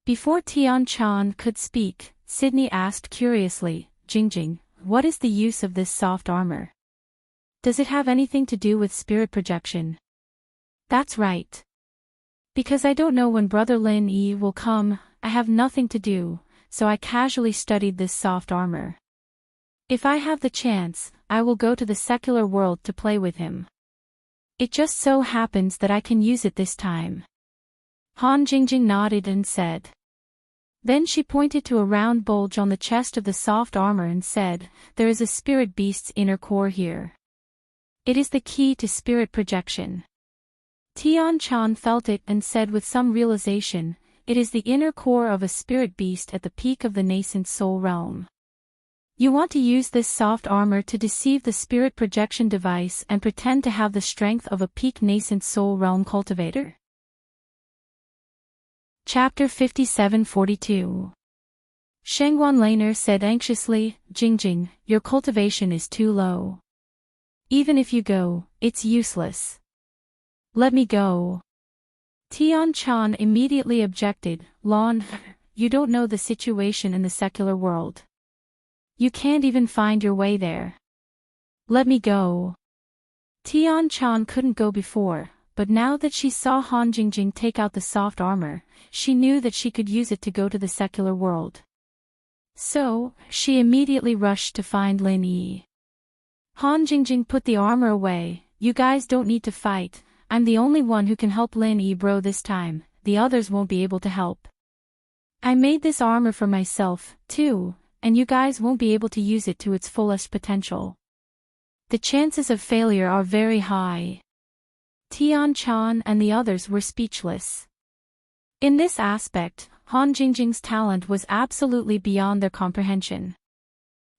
Before Tian-chan could speak, Sydney asked curiously, Jingjing, what is the use of this soft armor? Does it have anything to do with spirit projection? That's right. Because I don't know when Brother Lin Yi will come, I have nothing to do, so I casually studied this soft armor. If I have the chance, I will go to the secular world to play with him. It just so happens that I can use it this time. Han Jingjing nodded and said. Then she pointed to a round bulge on the chest of the soft armor and said, there is a spirit beast's inner core here. It is the key to spirit projection. Tian-chan felt it and said with some realization, it is the inner core of a spirit beast at the peak of the nascent soul realm. You want to use this soft armor to deceive the spirit projection device and pretend to have the strength of a peak nascent soul realm cultivator? Chapter 57-42. Shengguan Laner said anxiously, Jingjing, your cultivation is too low. Even if you go, it's useless. Let me go. Tian-chan immediately objected, Lon, you don't know the situation in the secular world. You can't even find your way there. Let me go. Tian-chan couldn't go before, but now that she saw Han Jingjing take out the soft armor, she knew that she could use it to go to the secular world. So, she immediately rushed to find Lin Yi. Han Jingjing put the armor away, you guys don't need to fight, I'm the only one who can help Lin Yi bro this time, the others won't be able to help. I made this armor for myself, too, and you guys won't be able to use it to its fullest potential. The chances of failure are very high. Tian-chan and the others were speechless. In this aspect, Han Jingjing's talent was absolutely beyond their comprehension.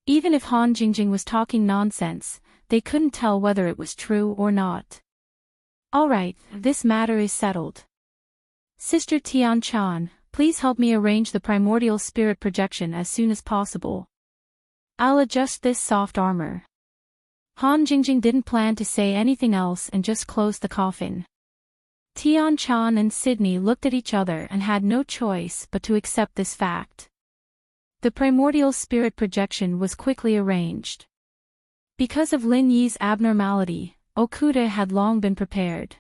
Even if Han Jingjing was talking nonsense, they couldn't tell whether it was true or not. Alright, this matter is settled. Sister Tian-chan, please help me arrange the primordial spirit projection as soon as possible. I'll adjust this soft armor. Han Jingjing didn't plan to say anything else and just closed the coffin. Tian-chan and Sydney looked at each other and had no choice but to accept this fact. The primordial spirit projection was quickly arranged. Because of Lin Yi's abnormality, Okuda had long been prepared.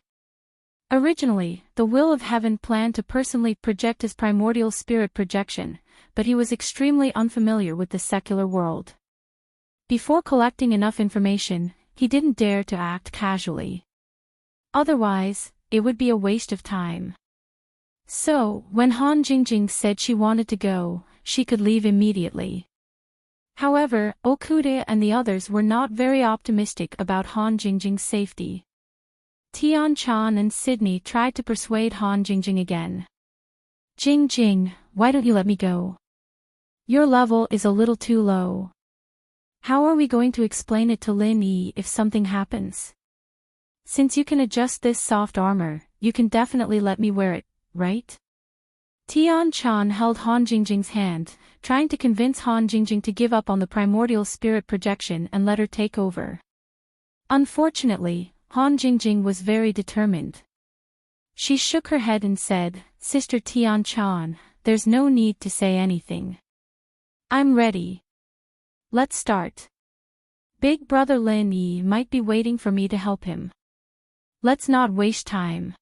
Originally, the Will of Heaven planned to personally project his primordial spirit projection, but he was extremely unfamiliar with the secular world. Before collecting enough information, he didn't dare to act casually. Otherwise, it would be a waste of time. So, when Han Jingjing said she wanted to go, she could leave immediately. However, Okuda and the others were not very optimistic about Han Jingjing's safety. Tian-chan and Sydney tried to persuade Han Jingjing again. Jingjing, why don't you let me go? Your level is a little too low. How are we going to explain it to Lin Yi if something happens? Since you can adjust this soft armor, you can definitely let me wear it, right? Tian-chan held Han Jingjing's hand, trying to convince Han Jingjing to give up on the primordial spirit projection and let her take over. Unfortunately, Han Jingjing was very determined. She shook her head and said, Sister Tian-chan, there's no need to say anything. I'm ready. Let's start. Big brother Lin Yi might be waiting for me to help him. Let's not waste time.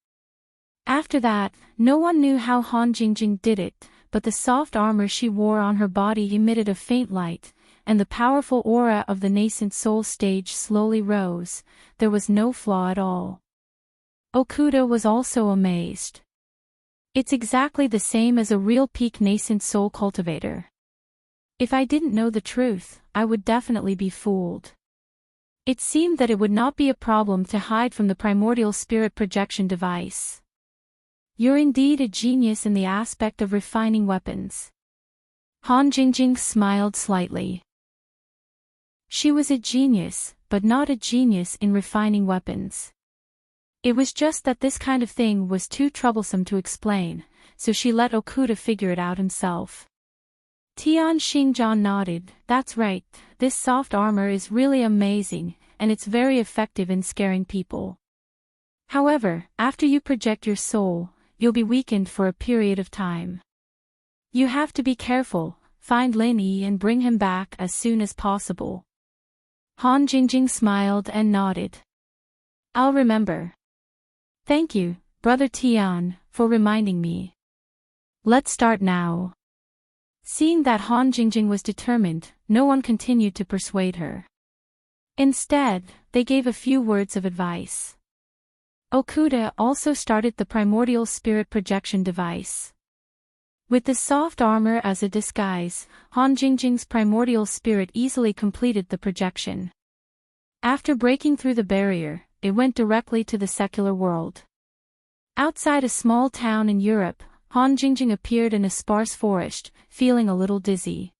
After that, no one knew how Han Jingjing did it, but the soft armor she wore on her body emitted a faint light, and the powerful aura of the nascent soul stage slowly rose. There was no flaw at all. Okuda was also amazed. It's exactly the same as a real peak nascent soul cultivator. If I didn't know the truth, I would definitely be fooled. It seemed that it would not be a problem to hide from the primordial spirit projection device. You're indeed a genius in the aspect of refining weapons. Han Jingjing smiled slightly. She was a genius, but not a genius in refining weapons. It was just that this kind of thing was too troublesome to explain, so she let Okuda figure it out himself. Tian Xingjian nodded, that's right, this soft armor is really amazing, and it's very effective in scaring people. However, after you project your soul, you'll be weakened for a period of time. You have to be careful, find Lin Yi and bring him back as soon as possible. Han Jingjing smiled and nodded. I'll remember. Thank you, Brother Tian, for reminding me. Let's start now. Seeing that Han Jingjing was determined, no one continued to persuade her. Instead, they gave a few words of advice. Okuda also started the primordial spirit projection device. With the soft armor as a disguise, Han Jingjing's primordial spirit easily completed the projection. After breaking through the barrier, it went directly to the secular world. Outside a small town in Europe, Han Jingjing appeared in a sparse forest, feeling a little dizzy.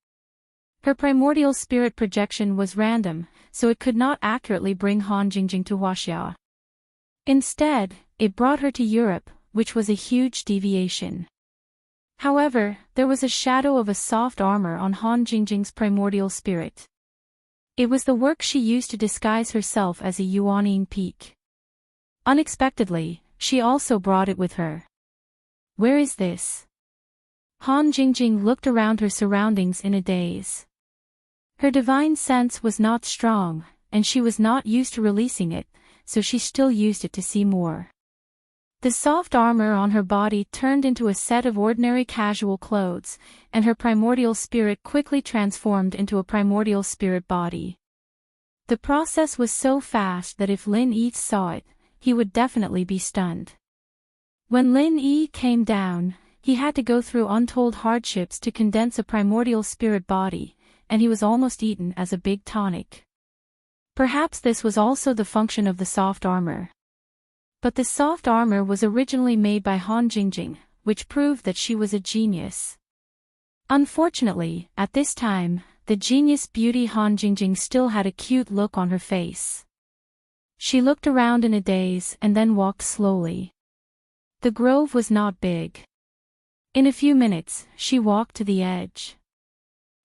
Her primordial spirit projection was random, so it could not accurately bring Han Jingjing to Huaxia. Instead, it brought her to Europe, which was a huge deviation. However, there was a shadow of a soft armor on Han Jingjing's primordial spirit. It was the work she used to disguise herself as a Yuanning peak. Unexpectedly, she also brought it with her. Where is this? Han Jingjing looked around her surroundings in a daze. Her divine sense was not strong, and she was not used to releasing it, so she still used it to see more. The soft armor on her body turned into a set of ordinary casual clothes, and her primordial spirit quickly transformed into a primordial spirit body. The process was so fast that if Lin Yi saw it, he would definitely be stunned. When Lin Yi came down, he had to go through untold hardships to condense a primordial spirit body, and he was almost eaten as a big tonic. Perhaps this was also the function of the soft armor. But the soft armor was originally made by Han Jingjing, which proved that she was a genius. Unfortunately, at this time, the genius beauty Han Jingjing still had a cute look on her face. She looked around in a daze and then walked slowly. The grove was not big. In a few minutes, she walked to the edge.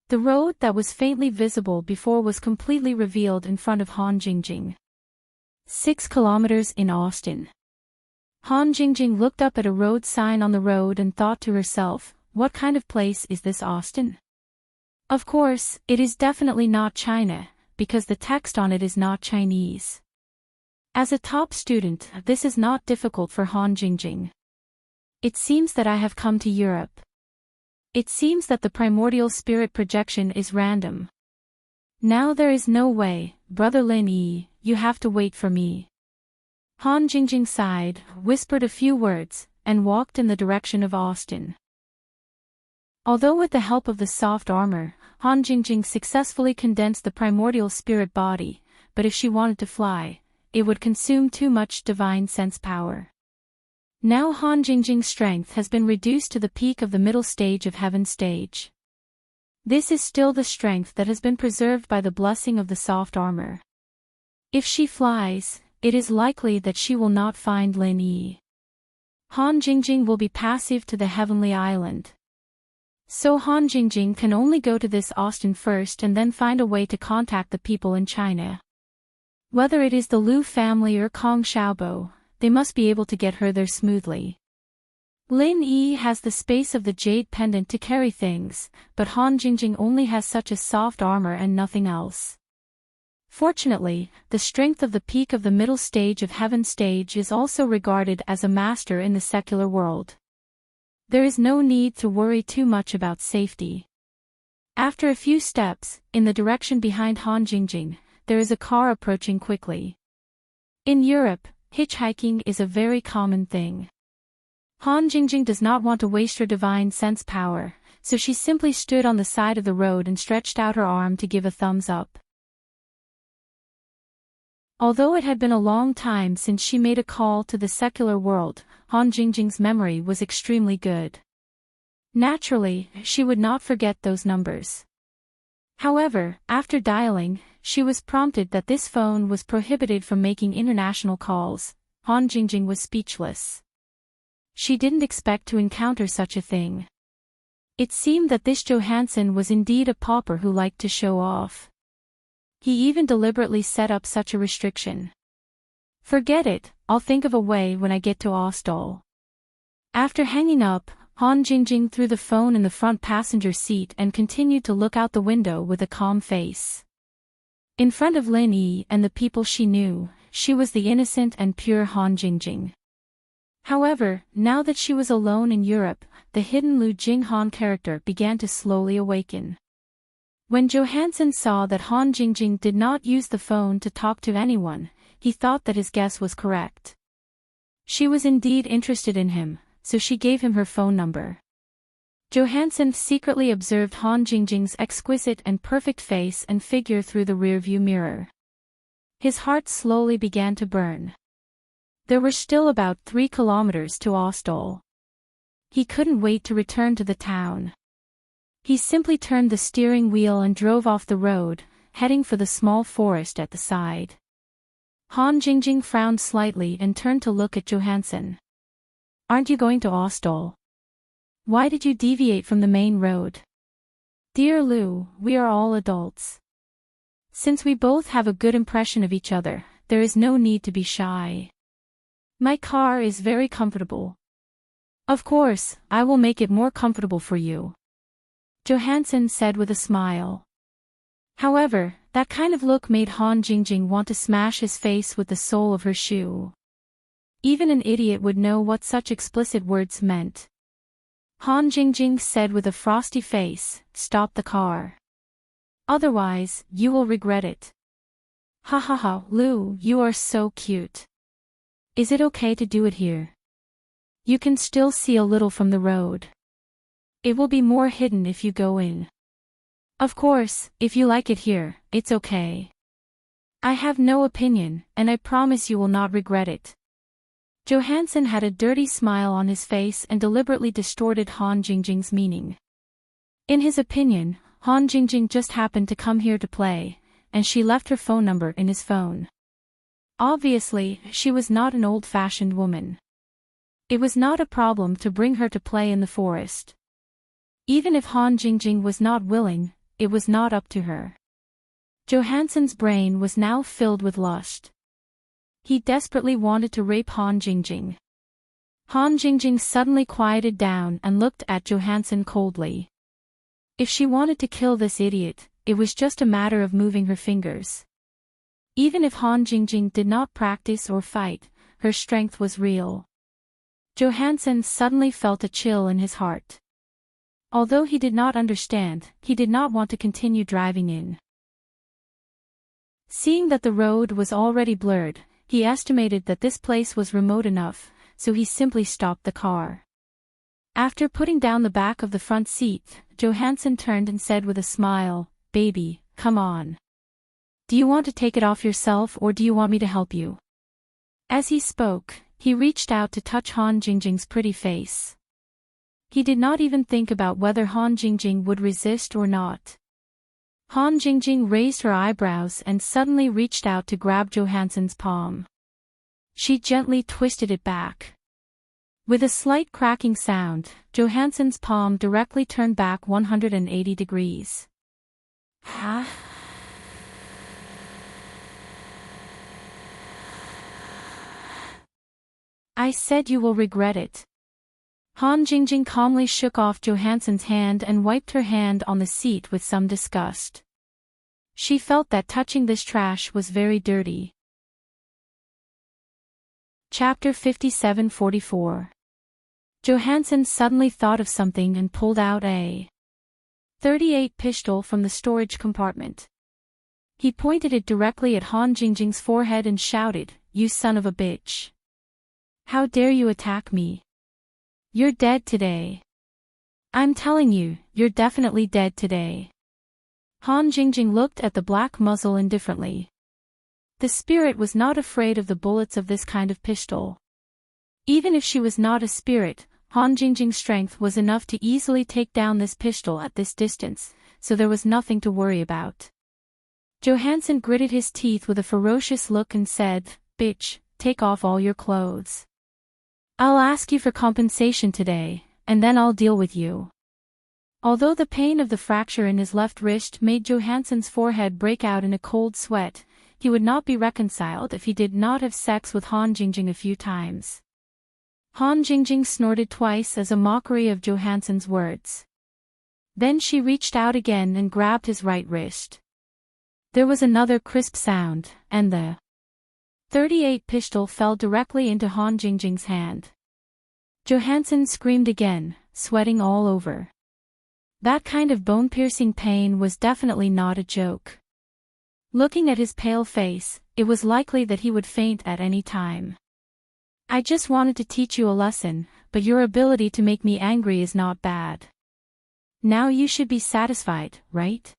The road that was faintly visible before was completely revealed in front of Han Jingjing. 6 kilometers in Austin. Han Jingjing looked up at a road sign on the road and thought to herself, what kind of place is this Austin? Of course, it is definitely not China, because the text on it is not Chinese. As a top student, this is not difficult for Han Jingjing. It seems that I have come to Europe. It seems that the primordial spirit projection is random. Now there is no way, Brother Lin Yi, you have to wait for me. Han Jingjing sighed, whispered a few words, and walked in the direction of Austin. Although with the help of the soft armor, Han Jingjing successfully condensed the primordial spirit body, but if she wanted to fly, it would consume too much divine sense power. Now Han Jingjing's strength has been reduced to the peak of the middle stage of heaven stage. This is still the strength that has been preserved by the blessing of the soft armor. If she flies, it is likely that she will not find Lin Yi. Han Jingjing will be passive to the heavenly island. So Han Jingjing can only go to this Austin first and then find a way to contact the people in China. Whether it is the Liu family or Kong Xiaobo, they must be able to get her there smoothly. Lin Yi has the space of the jade pendant to carry things, but Han Jingjing only has such a soft armor and nothing else. Fortunately, the strength of the peak of the middle stage of heaven stage is also regarded as a master in the secular world. There is no need to worry too much about safety. After a few steps, in the direction behind Han Jingjing, there is a car approaching quickly. In Europe, hitchhiking is a very common thing. Han Jingjing does not want to waste her divine sense power, so she simply stood on the side of the road and stretched out her arm to give a thumbs up. Although it had been a long time since she made a call to the secular world, Han Jingjing's memory was extremely good. Naturally, she would not forget those numbers. However, after dialing, she was prompted that this phone was prohibited from making international calls. Han Jingjing was speechless. She didn't expect to encounter such a thing. It seemed that this Johansson was indeed a pauper who liked to show off. He even deliberately set up such a restriction. Forget it, I'll think of a way when I get to Ostal. After hanging up, Han Jingjing threw the phone in the front passenger seat and continued to look out the window with a calm face. In front of Lin Yi and the people she knew, she was the innocent and pure Han Jingjing. However, now that she was alone in Europe, the hidden Lu Jinghan character began to slowly awaken. When Johansson saw that Han Jingjing did not use the phone to talk to anyone, he thought that his guess was correct. She was indeed interested in him, so she gave him her phone number. Johansson secretly observed Han Jingjing's exquisite and perfect face and figure through the rearview mirror. His heart slowly began to burn. There were still about 3 kilometers to Ostal. He couldn't wait to return to the town. He simply turned the steering wheel and drove off the road, heading for the small forest at the side. Han Jingjing frowned slightly and turned to look at Johansson. Aren't you going to Ostal? Why did you deviate from the main road? Dear Lu, we are all adults. Since we both have a good impression of each other, there is no need to be shy. My car is very comfortable. Of course, I will make it more comfortable for you, Johansson said with a smile. However, that kind of look made Han Jingjing want to smash his face with the sole of her shoe. Even an idiot would know what such explicit words meant. Han Jingjing said with a frosty face, "Stop the car. Otherwise, you will regret it." Ha ha ha, Lu, you are so cute. Is it okay to do it here? You can still see a little from the road. It will be more hidden if you go in. Of course, if you like it here, it's okay. I have no opinion, and I promise you will not regret it. Johansson had a dirty smile on his face and deliberately distorted Han Jingjing's meaning. In his opinion, Han Jingjing just happened to come here to play, and she left her phone number in his phone. Obviously, she was not an old-fashioned woman. It was not a problem to bring her to play in the forest. Even if Han Jingjing was not willing, it was not up to her. Johansson's brain was now filled with lust. He desperately wanted to rape Han Jingjing. Han Jingjing suddenly quieted down and looked at Johansson coldly. If she wanted to kill this idiot, it was just a matter of moving her fingers. Even if Han Jingjing did not practice or fight, her strength was real. Johansson suddenly felt a chill in his heart. Although he did not understand, he did not want to continue driving in. Seeing that the road was already blurred, he estimated that this place was remote enough, so he simply stopped the car. After putting down the back of the front seat, Johansson turned and said with a smile, "Baby, come on. Do you want to take it off yourself or do you want me to help you?" As he spoke, he reached out to touch Han Jingjing's pretty face. He did not even think about whether Han Jingjing would resist or not. Han Jingjing raised her eyebrows and suddenly reached out to grab Johansson's palm. She gently twisted it back. With a slight cracking sound, Johansson's palm directly turned back 180 degrees. "Ah." "I said you will regret it." Han Jingjing calmly shook off Johansson's hand and wiped her hand on the seat with some disgust. She felt that touching this trash was very dirty. Chapter 57-44. Johansson suddenly thought of something and pulled out a .38 pistol from the storage compartment. He pointed it directly at Han Jingjing's forehead and shouted, "You son of a bitch. How dare you attack me? You're dead today. I'm telling you, you're definitely dead today." Han Jingjing looked at the black muzzle indifferently. The spirit was not afraid of the bullets of this kind of pistol. Even if she was not a spirit, Han Jingjing's strength was enough to easily take down this pistol at this distance, so there was nothing to worry about. Johansson gritted his teeth with a ferocious look and said, "Bitch, take off all your clothes. I'll ask you for compensation today, and then I'll deal with you." Although the pain of the fracture in his left wrist made Johansson's forehead break out in a cold sweat, he would not be reconciled if he did not have sex with Han Jingjing a few times. Han Jingjing snorted twice as a mockery of Johansson's words. Then she reached out again and grabbed his right wrist. There was another crisp sound, and the .38 pistol fell directly into Han Jingjing's hand. Johansson screamed again, sweating all over. That kind of bone-piercing pain was definitely not a joke. Looking at his pale face, it was likely that he would faint at any time. I just wanted to teach you a lesson, but your ability to make me angry is not bad. Now you should be satisfied, right?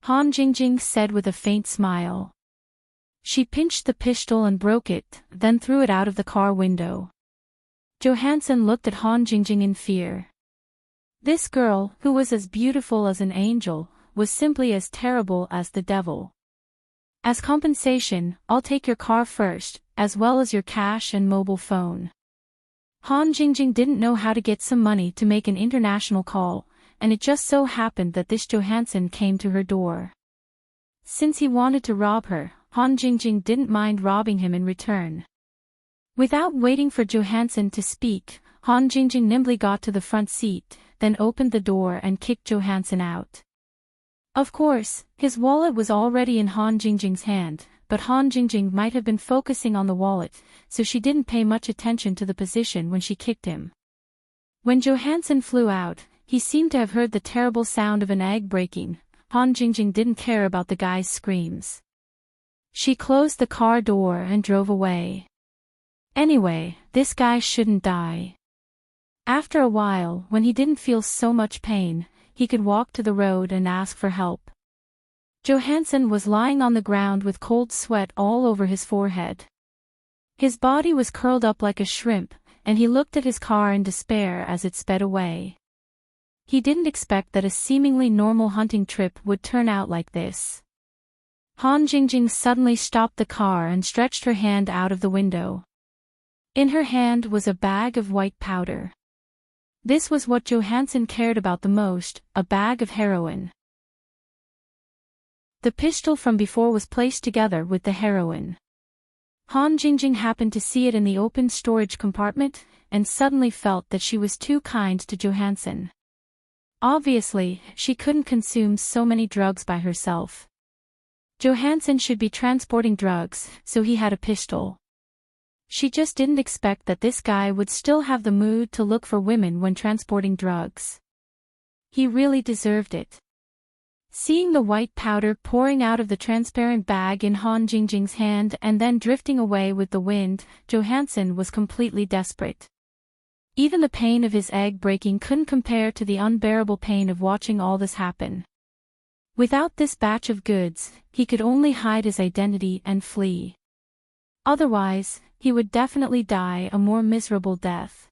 Han Jingjing said with a faint smile. She pinched the pistol and broke it, then threw it out of the car window. Johansson looked at Han Jingjing in fear. This girl, who was as beautiful as an angel, was simply as terrible as the devil. As compensation, I'll take your car first, as well as your cash and mobile phone. Han Jingjing didn't know how to get some money to make an international call, and it just so happened that this Johansson came to her door. Since he wanted to rob her, Han Jingjing didn't mind robbing him in return. Without waiting for Johansson to speak, Han Jingjing nimbly got to the front seat, then opened the door and kicked Johansson out. Of course, his wallet was already in Han Jingjing's hand, but Han Jingjing might have been focusing on the wallet, so she didn't pay much attention to the position when she kicked him. When Johansson flew out, he seemed to have heard the terrible sound of an egg breaking. Han Jingjing didn't care about the guy's screams. She closed the car door and drove away. Anyway, this guy shouldn't die. After a while, when he didn't feel so much pain, he could walk to the road and ask for help. Johansson was lying on the ground with cold sweat all over his forehead. His body was curled up like a shrimp, and he looked at his car in despair as it sped away. He didn't expect that a seemingly normal hunting trip would turn out like this. Han Jingjing suddenly stopped the car and stretched her hand out of the window. In her hand was a bag of white powder. This was what Johansson cared about the most, a bag of heroin. The pistol from before was placed together with the heroin. Han Jingjing happened to see it in the open storage compartment, and suddenly felt that she was too kind to Johansson. Obviously, she couldn't consume so many drugs by herself. Johansson should be transporting drugs, so he had a pistol. She just didn't expect that this guy would still have the mood to look for women when transporting drugs. He really deserved it. Seeing the white powder pouring out of the transparent bag in Han Jingjing's hand and then drifting away with the wind, Johansson was completely desperate. Even the pain of his egg breaking couldn't compare to the unbearable pain of watching all this happen. Without this batch of goods, he could only hide his identity and flee. Otherwise, he would definitely die a more miserable death.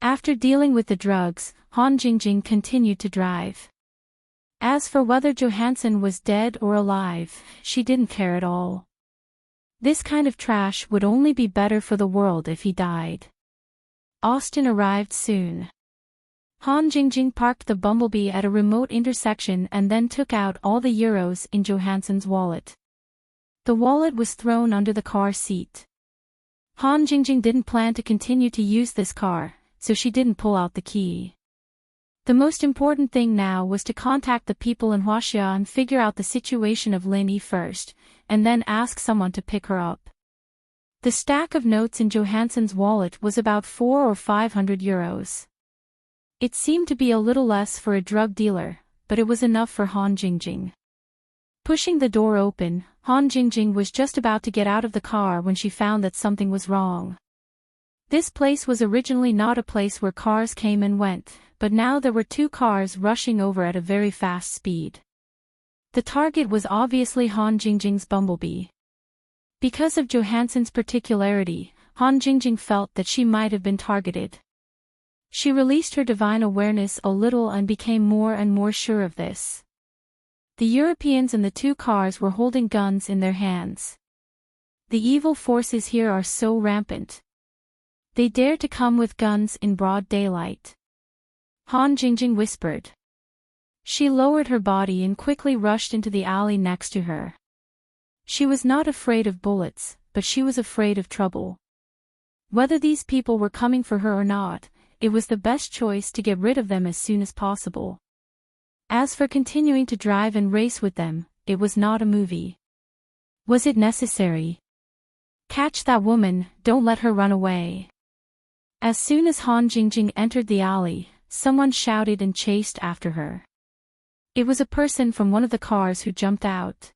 After dealing with the drugs, Han Jingjing continued to drive. As for whether Johansson was dead or alive, she didn't care at all. This kind of trash would only be better for the world if he died. Austin arrived soon. Han Jingjing parked the bumblebee at a remote intersection and then took out all the euros in Johansson's wallet. The wallet was thrown under the car seat. Han Jingjing didn't plan to continue to use this car, so she didn't pull out the key. The most important thing now was to contact the people in Huaxia and figure out the situation of Lin Yi first, and then ask someone to pick her up. The stack of notes in Johansson's wallet was about 400 or 500 euros. It seemed to be a little less for a drug dealer, but it was enough for Han Jingjing. Pushing the door open, Han Jingjing was just about to get out of the car when she found that something was wrong. This place was originally not a place where cars came and went, but now there were two cars rushing over at a very fast speed. The target was obviously Han Jingjing's bumblebee. Because of Johansson's particularity, Han Jingjing felt that she might have been targeted. She released her divine awareness a little and became more and more sure of this. The Europeans in the two cars were holding guns in their hands. The evil forces here are so rampant. They dare to come with guns in broad daylight. Han Jingjing whispered. She lowered her body and quickly rushed into the alley next to her. She was not afraid of bullets, but she was afraid of trouble. Whether these people were coming for her or not, it was the best choice to get rid of them as soon as possible. As for continuing to drive and race with them, it was not a movie. Was it necessary? Catch that woman, don't let her run away. As soon as Han Jingjing entered the alley, someone shouted and chased after her. It was a person from one of the cars who jumped out.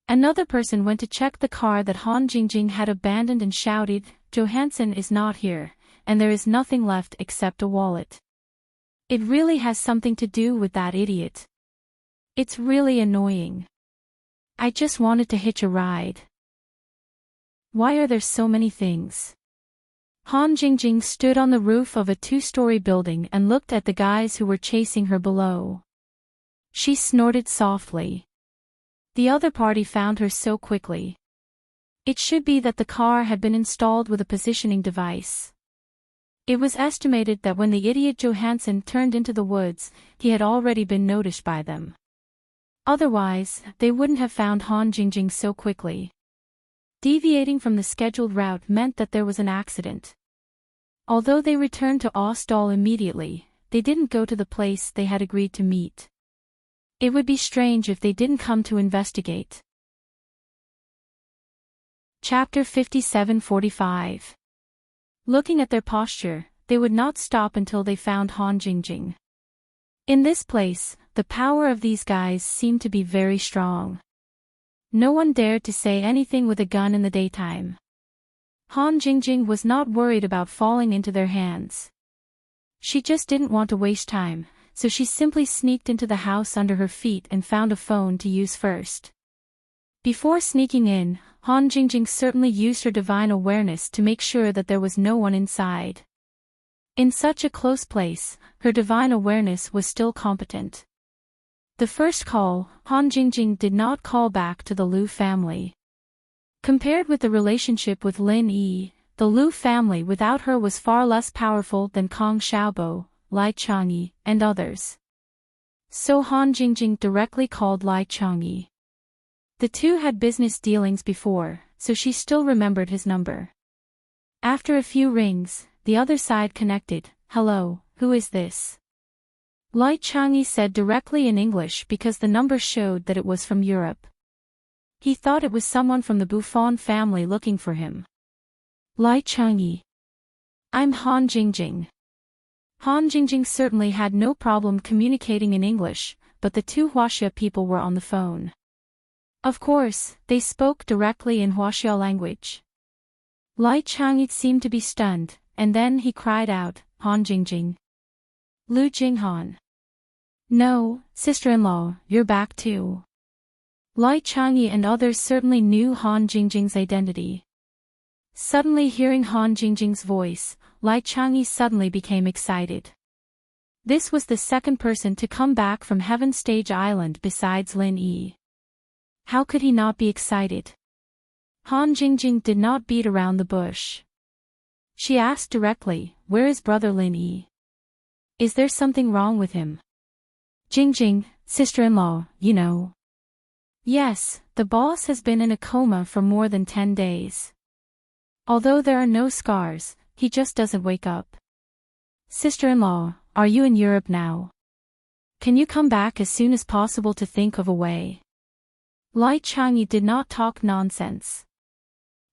Another person went to check the car that Han Jingjing had abandoned and shouted, "Johansson is not here, and there is nothing left except a wallet. It really has something to do with that idiot. It's really annoying. I just wanted to hitch a ride. Why are there so many things?" Han Jingjing stood on the roof of a 2-story building and looked at the guys who were chasing her below. She snorted softly. The other party found her so quickly. It should be that the car had been installed with a positioning device. It was estimated that when the idiot Johansson turned into the woods, he had already been noticed by them. Otherwise, they wouldn't have found Han Jingjing so quickly. Deviating from the scheduled route meant that there was an accident. Although they returned to Ostall immediately, they didn't go to the place they had agreed to meet. It would be strange if they didn't come to investigate. Chapter 57:45. Looking at their posture, they would not stop until they found Han Jingjing. In this place, the power of these guys seemed to be very strong. No one dared to say anything with a gun in the daytime. Han Jingjing was not worried about falling into their hands. She just didn't want to waste time, so she simply sneaked into the house under her feet and found a phone to use first. Before sneaking in, Han Jingjing certainly used her divine awareness to make sure that there was no one inside. In such a close place, her divine awareness was still competent. The first call, Han Jingjing did not call back to the Liu family. Compared with the relationship with Lin Yi, the Liu family without her was far less powerful than Kong Xiaobo, Lai Changyi, and others. So Han Jingjing directly called Lai Changyi. The two had business dealings before, so she still remembered his number. After a few rings, the other side connected. "Hello, who is this?" Lai Changyi said directly in English because the number showed that it was from Europe. He thought it was someone from the Buffon family looking for him. "Lai Changyi. I'm Han Jingjing." Han Jingjing certainly had no problem communicating in English, but the two Huaxia people were on the phone. Of course, they spoke directly in Huaxia language. Lai Changyi seemed to be stunned, and then he cried out, "Han Jingjing. Liu Jinghan. No, sister-in-law, you're back too." Lai Changyi and others certainly knew Han Jingjing's identity. Suddenly hearing Han Jingjing's voice, Lai Changyi suddenly became excited. This was the second person to come back from Heaven Stage Island besides Lin Yi. How could he not be excited? Han Jingjing did not beat around the bush. She asked directly, "Where is brother Lin Yi? Is there something wrong with him?" "Jingjing, sister-in-law, you know." "Yes, the boss has been in a coma for more than 10 days. Although there are no scars, he just doesn't wake up." "Sister-in-law, are you in Europe now? Can you come back as soon as possible to think of a way?" Lai Changyi did not talk nonsense.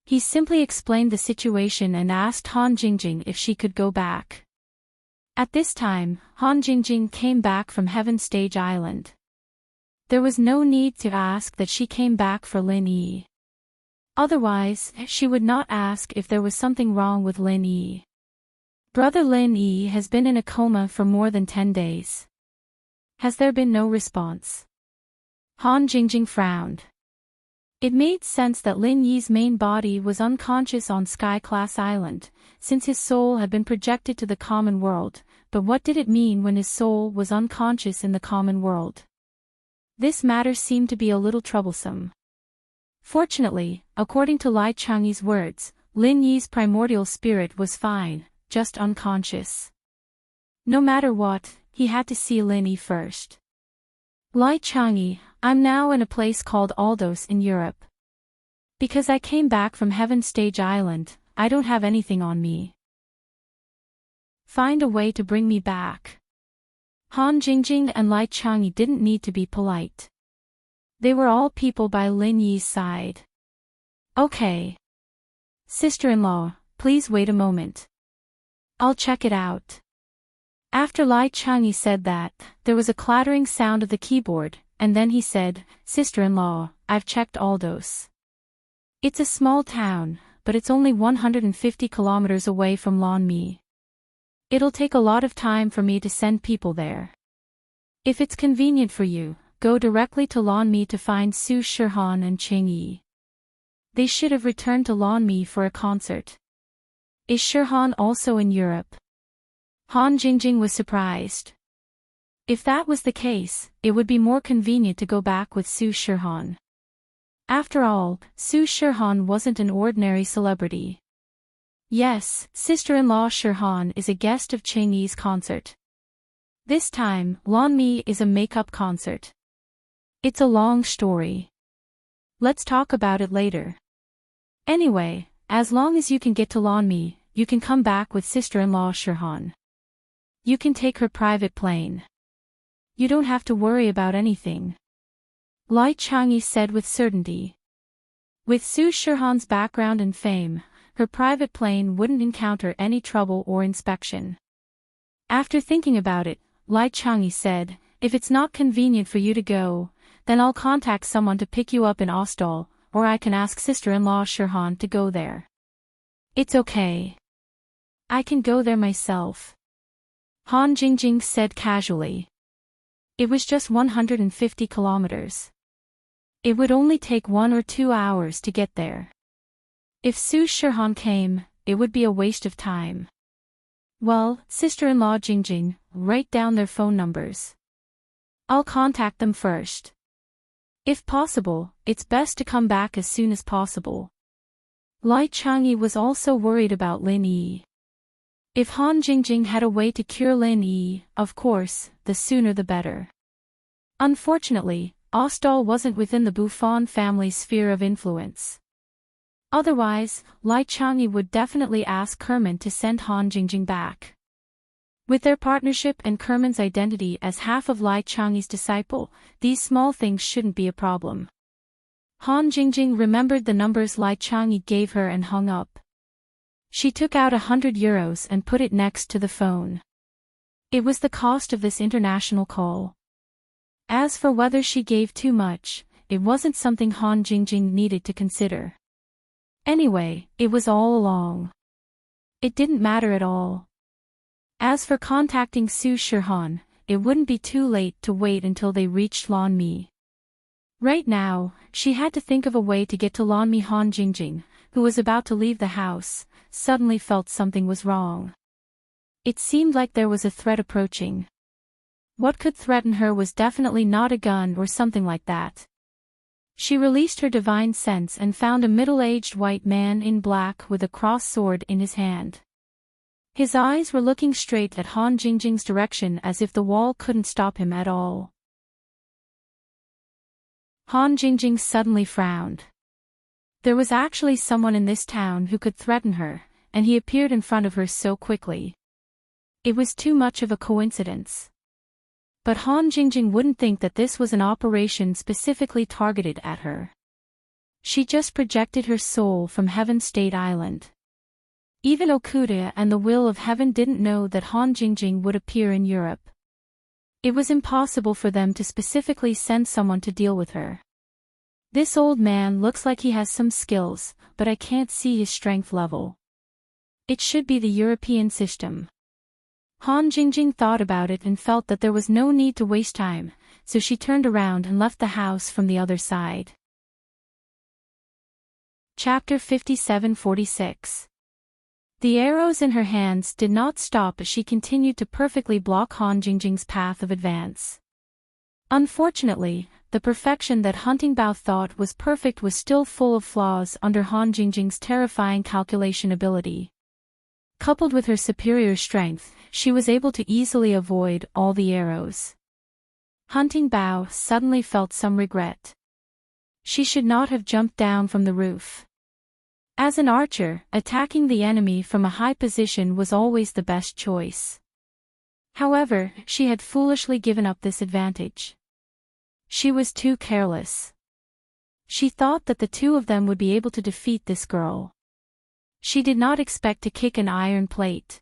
He simply explained the situation and asked Han Jingjing if she could go back. At this time, Han Jingjing came back from Heaven Stage Island. There was no need to ask that she came back for Lin Yi. Otherwise, she would not ask if there was something wrong with Lin Yi. Brother Lin Yi has been in a coma for more than 10 days. Has there been no response? Han Jingjing frowned. It made sense that Lin Yi's main body was unconscious on Sky Class Island, since his soul had been projected to the common world, but what did it mean when his soul was unconscious in the common world? This matter seemed to be a little troublesome. Fortunately, according to Lai Changyi's words, Lin Yi's primordial spirit was fine, just unconscious. No matter what, he had to see Lin Yi first. Lai Chang'e, I'm now in a place called Aldos in Europe. Because I came back from Heaven Stage Island, I don't have anything on me. Find a way to bring me back. Han Jingjing and Lai Chang'e didn't need to be polite. They were all people by Lin Yi's side. Okay. Sister-in-law, please wait a moment. I'll check it out. After Lai Chang'e said that, there was a clattering sound of the keyboard, and then he said, Sister-in-law, I've checked Aldos. It's a small town, but it's only 150 kilometers away from Lanmi. It'll take a lot of time for me to send people there. If it's convenient for you, go directly to Lanmi to find Su Shihan and Ching Yi. They should have returned to Lanmi for a concert. Is Shihan also in Europe? Han Jingjing was surprised. If that was the case, it would be more convenient to go back with Su Shihan. After all, Su Shihan wasn't an ordinary celebrity. Yes, sister-in-law Shihan is a guest of Ching Yi's concert. This time, Lanmi is a makeup concert. It's a long story. Let's talk about it later. Anyway, as long as you can get to Lanmi, you can come back with sister-in-law Shihan. You can take her private plane. You don't have to worry about anything. Lai Chang'e said with certainty. With Su Shihan's background and fame, her private plane wouldn't encounter any trouble or inspection. After thinking about it, Lai Chang'e said, if it's not convenient for you to go, then I'll contact someone to pick you up in Ostal, or I can ask sister-in-law Shihan to go there. It's okay. I can go there myself. Han Jingjing said casually. It was just 150 kilometers. It would only take 1 or 2 hours to get there. If Su Shihan came, it would be a waste of time. Well, sister-in-law Jingjing, write down their phone numbers. I'll contact them first. If possible, it's best to come back as soon as possible. Lai Chang'e was also worried about Lin Yi. If Han Jingjing had a way to cure Lin Yi, of course, the sooner the better. Unfortunately, Ostal wasn't within the Buffon family's sphere of influence. Otherwise, Lai Chang'e would definitely ask Kerman to send Han Jingjing back. With their partnership and Kerman's identity as half of Lai Chang'e's disciple, these small things shouldn't be a problem. Han Jingjing remembered the numbers Lai Chang'e gave her and hung up. She took out €100 and put it next to the phone. It was the cost of this international call. As for whether she gave too much, it wasn't something Han Jingjing needed to consider. Anyway, it was all along. It didn't matter at all. As for contacting Su Shihan, it wouldn't be too late to wait until they reached Lanmi. Right now, she had to think of a way to get to Lanmi. Han Jingjing, who was about to leave the house, suddenly felt something was wrong. It seemed like there was a threat approaching. What could threaten her was definitely not a gun or something like that. She released her divine sense and found a middle-aged white man in black with a cross sword in his hand. His eyes were looking straight at Han Jingjing's direction as if the wall couldn't stop him at all. Han Jingjing suddenly frowned. There was actually someone in this town who could threaten her, and he appeared in front of her so quickly. It was too much of a coincidence. But Han Jingjing wouldn't think that this was an operation specifically targeted at her. She just projected her soul from Heaven State Island. Even Okuda and the Will of Heaven didn't know that Han Jingjing would appear in Europe. It was impossible for them to specifically send someone to deal with her. This old man looks like he has some skills, but I can't see his strength level. It should be the European system. Han Jingjing thought about it and felt that there was no need to waste time, so she turned around and left the house from the other side. Chapter 57-46. The arrows in her hands did not stop as she continued to perfectly block Han Jingjing's path of advance. Unfortunately, the perfection that Hunting Bao thought was perfect was still full of flaws under Han Jingjing's terrifying calculation ability. Coupled with her superior strength, she was able to easily avoid all the arrows. Hunting Bao suddenly felt some regret. She should not have jumped down from the roof. As an archer, attacking the enemy from a high position was always the best choice. However, she had foolishly given up this advantage. She was too careless. She thought that the two of them would be able to defeat this girl. She did not expect to kick an iron plate.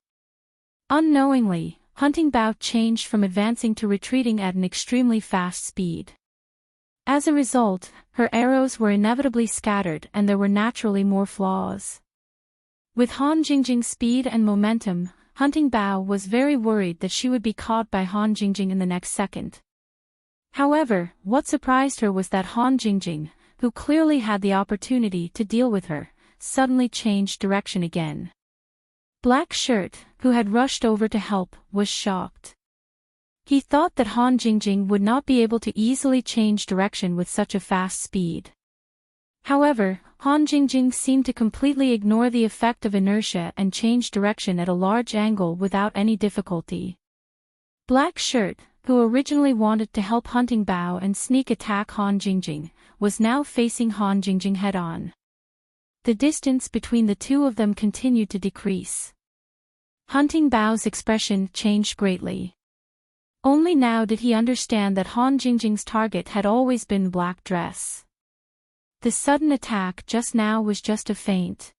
Unknowingly, Hunting Bao changed from advancing to retreating at an extremely fast speed. As a result, her arrows were inevitably scattered and there were naturally more flaws. With Han Jingjing's speed and momentum, Hunting Bao was very worried that she would be caught by Han Jingjing in the next second. However, what surprised her was that Han Jingjing, who clearly had the opportunity to deal with her, suddenly changed direction again. Black Shirt, who had rushed over to help, was shocked. He thought that Han Jingjing would not be able to easily change direction with such a fast speed. However, Han Jingjing seemed to completely ignore the effect of inertia and change direction at a large angle without any difficulty. Black Shirt, who originally wanted to help Hunting Bao and sneak attack Han Jingjing, was now facing Han Jingjing head-on. The distance between the two of them continued to decrease. Hunting Bao's expression changed greatly. Only now did he understand that Han Jingjing's target had always been black dress. The sudden attack just now was just a feint.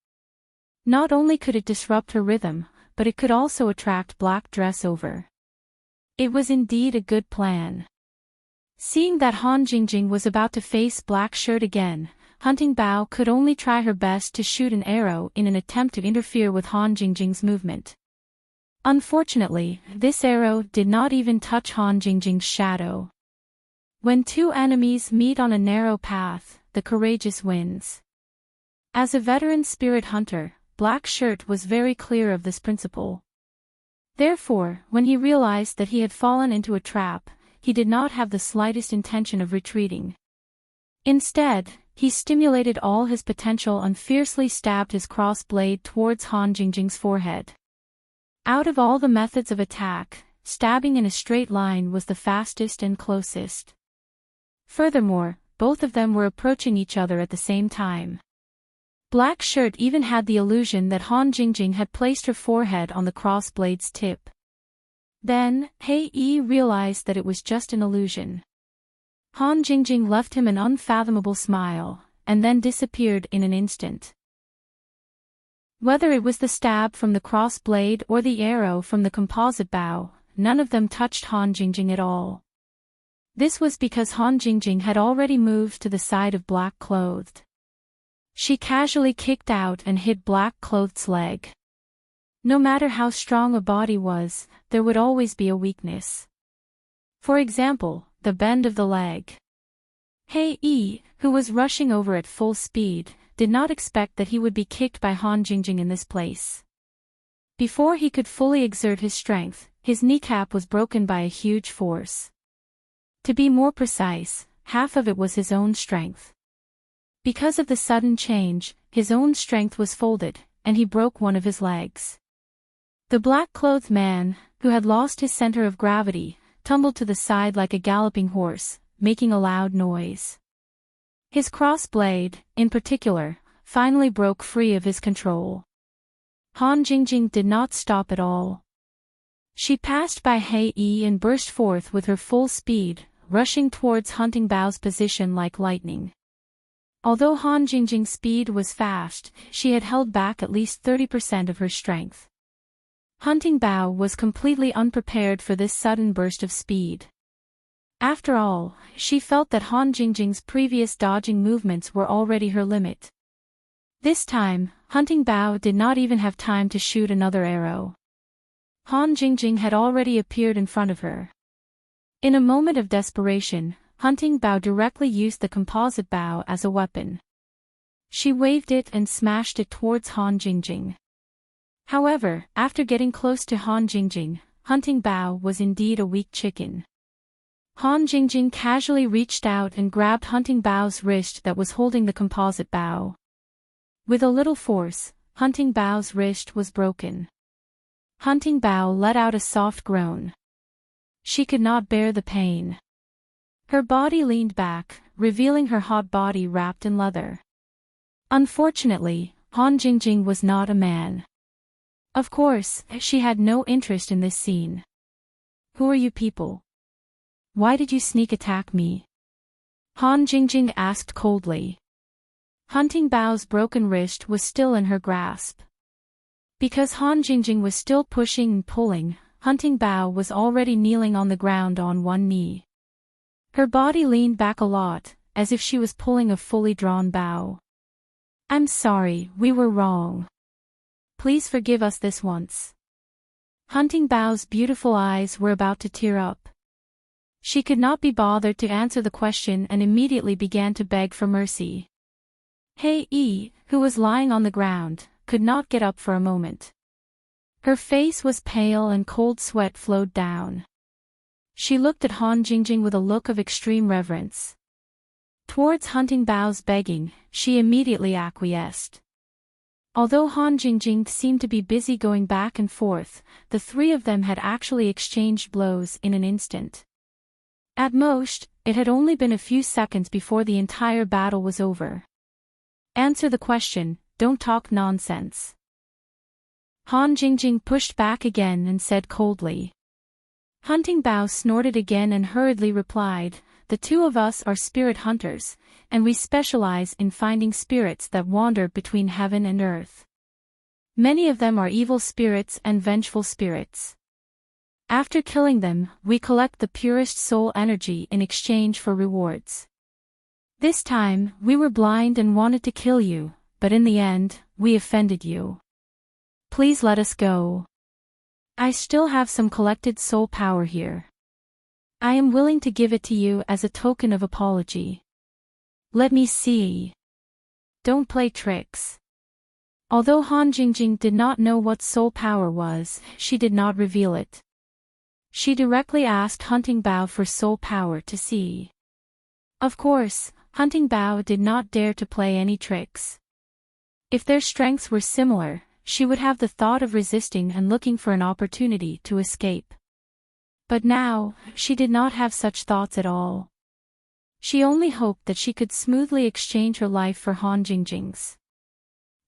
Not only could it disrupt her rhythm, but it could also attract black dress over. It was indeed a good plan. Seeing that Han Jingjing was about to face Black Shirt again, Hunting Bao could only try her best to shoot an arrow in an attempt to interfere with Han Jingjing's movement. Unfortunately, this arrow did not even touch Han Jingjing's shadow. When two enemies meet on a narrow path, the courageous wins. As a veteran spirit hunter, Black Shirt was very clear of this principle. Therefore, when he realized that he had fallen into a trap, he did not have the slightest intention of retreating. Instead, he stimulated all his potential and fiercely stabbed his cross blade towards Han Jingjing's forehead. Out of all the methods of attack, stabbing in a straight line was the fastest and closest. Furthermore, both of them were approaching each other at the same time. Black Shirt even had the illusion that Han Jingjing had placed her forehead on the cross blade's tip. Then, He realized that it was just an illusion. Han Jingjing left him an unfathomable smile, and then disappeared in an instant. Whether it was the stab from the cross blade or the arrow from the composite bow, none of them touched Han Jingjing at all. This was because Han Jingjing had already moved to the side of Black Clothed. She casually kicked out and hit Black Clothed's leg. No matter how strong a body was, there would always be a weakness. For example, the bend of the leg. He, who was rushing over at full speed, did not expect that he would be kicked by Han Jingjing in this place. Before he could fully exert his strength, his kneecap was broken by a huge force. To be more precise, half of it was his own strength. Because of the sudden change, his own strength was folded, and he broke one of his legs. The black-clothed man, who had lost his center of gravity, tumbled to the side like a galloping horse, making a loud noise. His cross blade, in particular, finally broke free of his control. Han Jingjing did not stop at all. She passed by He and burst forth with her full speed, rushing towards Hunting Bao's position like lightning. Although Han Jingjing's speed was fast, she had held back at least 30% of her strength. Hunting Bao was completely unprepared for this sudden burst of speed. After all, she felt that Han Jingjing's previous dodging movements were already her limit. This time, Hunting Bao did not even have time to shoot another arrow. Han Jingjing had already appeared in front of her. In a moment of desperation, Hunting Bao directly used the composite bow as a weapon. She waved it and smashed it towards Han Jingjing. However, after getting close to Han Jingjing, Hunting Bao was indeed a weak chicken. Han Jingjing casually reached out and grabbed Hunting Bao's wrist that was holding the composite bow. With a little force, Hunting Bao's wrist was broken. Hunting Bao let out a soft groan. She could not bear the pain. Her body leaned back, revealing her hot body wrapped in leather. Unfortunately, Han Jingjing was not a man. Of course, she had no interest in this scene. Who are you people? Why did you sneak attack me? Han Jingjing asked coldly. Hunting Bao's broken wrist was still in her grasp. Because Han Jingjing was still pushing and pulling, Hunting Bao was already kneeling on the ground on one knee. Her body leaned back a lot, as if she was pulling a fully drawn bow. I'm sorry, we were wrong. Please forgive us this once. Hunting Bao's beautiful eyes were about to tear up. She could not be bothered to answer the question and immediately began to beg for mercy. Hei Yi, who was lying on the ground, could not get up for a moment. Her face was pale and cold sweat flowed down. She looked at Han Jingjing with a look of extreme reverence. Towards Hunting Bao's begging, she immediately acquiesced. Although Han Jingjing seemed to be busy going back and forth, the three of them had actually exchanged blows in an instant. At most, it had only been a few seconds before the entire battle was over. Answer the question, don't talk nonsense. Han Jingjing pushed back again and said coldly. Hunting Bao snorted again and hurriedly replied, the two of us are spirit hunters, and we specialize in finding spirits that wander between heaven and earth. Many of them are evil spirits and vengeful spirits. After killing them, we collect the purest soul energy in exchange for rewards. This time, we were blind and wanted to kill you, but in the end, we offended you. Please let us go. I still have some collected soul power here. I am willing to give it to you as a token of apology. Let me see. Don't play tricks. Although Han Jingjing did not know what soul power was, she did not reveal it. She directly asked Hunting Bao for soul power to see. Of course, Hunting Bao did not dare to play any tricks. If their strengths were similar, she would have the thought of resisting and looking for an opportunity to escape. But now, she did not have such thoughts at all. She only hoped that she could smoothly exchange her life for Han Jingjing's.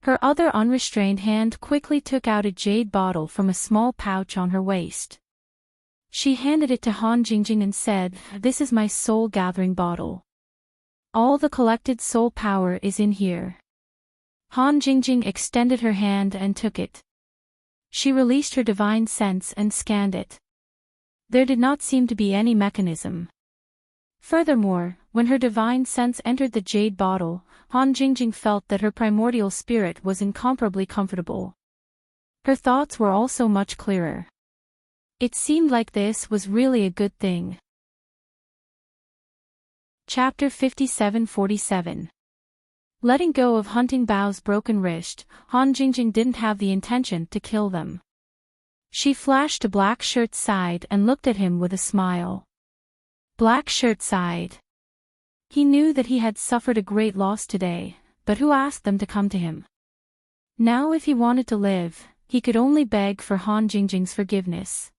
Her other unrestrained hand quickly took out a jade bottle from a small pouch on her waist. She handed it to Han Jingjing and said, "This is my soul-gathering bottle. All the collected soul power is in here." Han Jingjing extended her hand and took it. She released her divine sense and scanned it. There did not seem to be any mechanism. Furthermore, when her divine sense entered the jade bottle, Han Jingjing felt that her primordial spirit was incomparably comfortable. Her thoughts were also much clearer. It seemed like this was really a good thing. Chapter 57-47. Letting go of Hunting Bao's broken wrist, Han Jingjing didn't have the intention to kill them. She flashed to Black Shirt's side and looked at him with a smile. Black Shirt sighed. He knew that he had suffered a great loss today, but who asked them to come to him? Now if he wanted to live, he could only beg for Han Jingjing's forgiveness.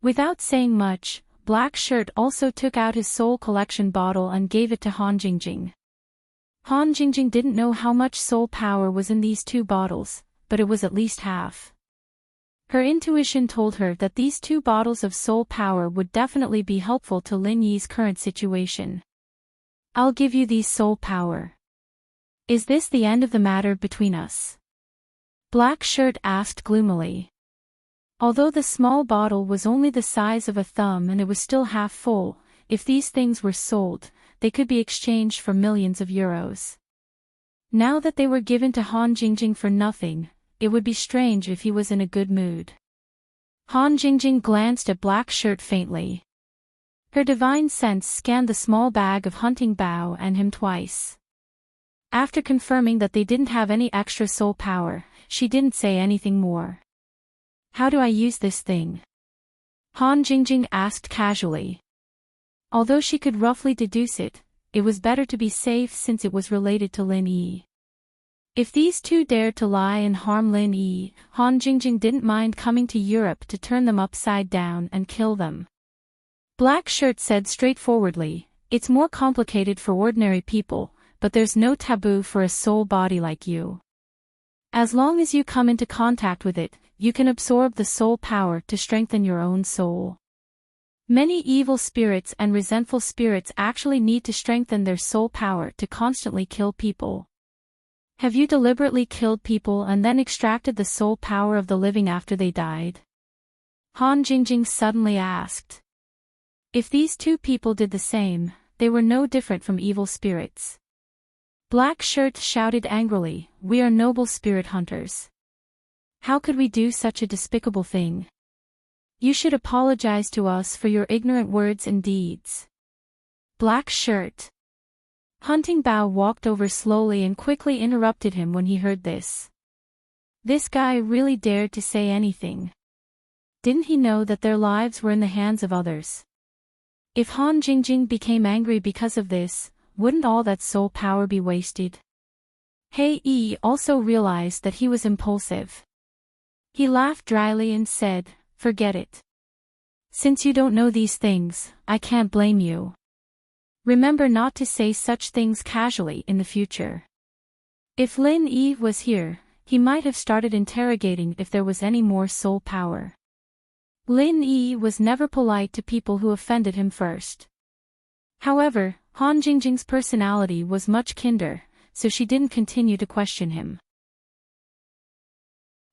Without saying much, Black Shirt also took out his soul collection bottle and gave it to Han Jingjing. Han Jingjing didn't know how much soul power was in these two bottles, but it was at least half. Her intuition told her that these two bottles of soul power would definitely be helpful to Lin Yi's current situation. I'll give you these soul power. Is this the end of the matter between us? Black Shirt asked gloomily. Although the small bottle was only the size of a thumb and it was still half full, if these things were sold, they could be exchanged for millions of euros. Now that they were given to Han Jingjing for nothing, it would be strange if he was in a good mood. Han Jingjing glanced at Black Shirt faintly. Her divine sense scanned the small bag of Hunting Bao and him twice. After confirming that they didn't have any extra soul power, she didn't say anything more. How do I use this thing? Han Jingjing asked casually. Although she could roughly deduce it, it was better to be safe since it was related to Lin Yi. If these two dared to lie and harm Lin Yi, Han Jingjing didn't mind coming to Europe to turn them upside down and kill them. Black Shirt said straightforwardly, "It's more complicated for ordinary people, but there's no taboo for a soul body like you. As long as you come into contact with it, you can absorb the soul power to strengthen your own soul. Many evil spirits and resentful spirits actually need to strengthen their soul power to constantly kill people. Have you deliberately killed people and then extracted the soul power of the living after they died?" Han Jingjing suddenly asked. If these two people did the same, they were no different from evil spirits. Black Shirt shouted angrily, "We are noble spirit hunters. How could we do such a despicable thing? You should apologize to us for your ignorant words and deeds." Black Shirt. Hunting Bao walked over slowly and quickly interrupted him when he heard this. This guy really dared to say anything. Didn't he know that their lives were in the hands of others? If Han Jingjing became angry because of this, wouldn't all that soul power be wasted? Hei Yi also realized that he was impulsive. He laughed dryly and said, "Forget it. Since you don't know these things, I can't blame you. Remember not to say such things casually in the future." If Lin Yi was here, he might have started interrogating if there was any more soul power. Lin Yi was never polite to people who offended him first. However, Han Jingjing's personality was much kinder, so she didn't continue to question him.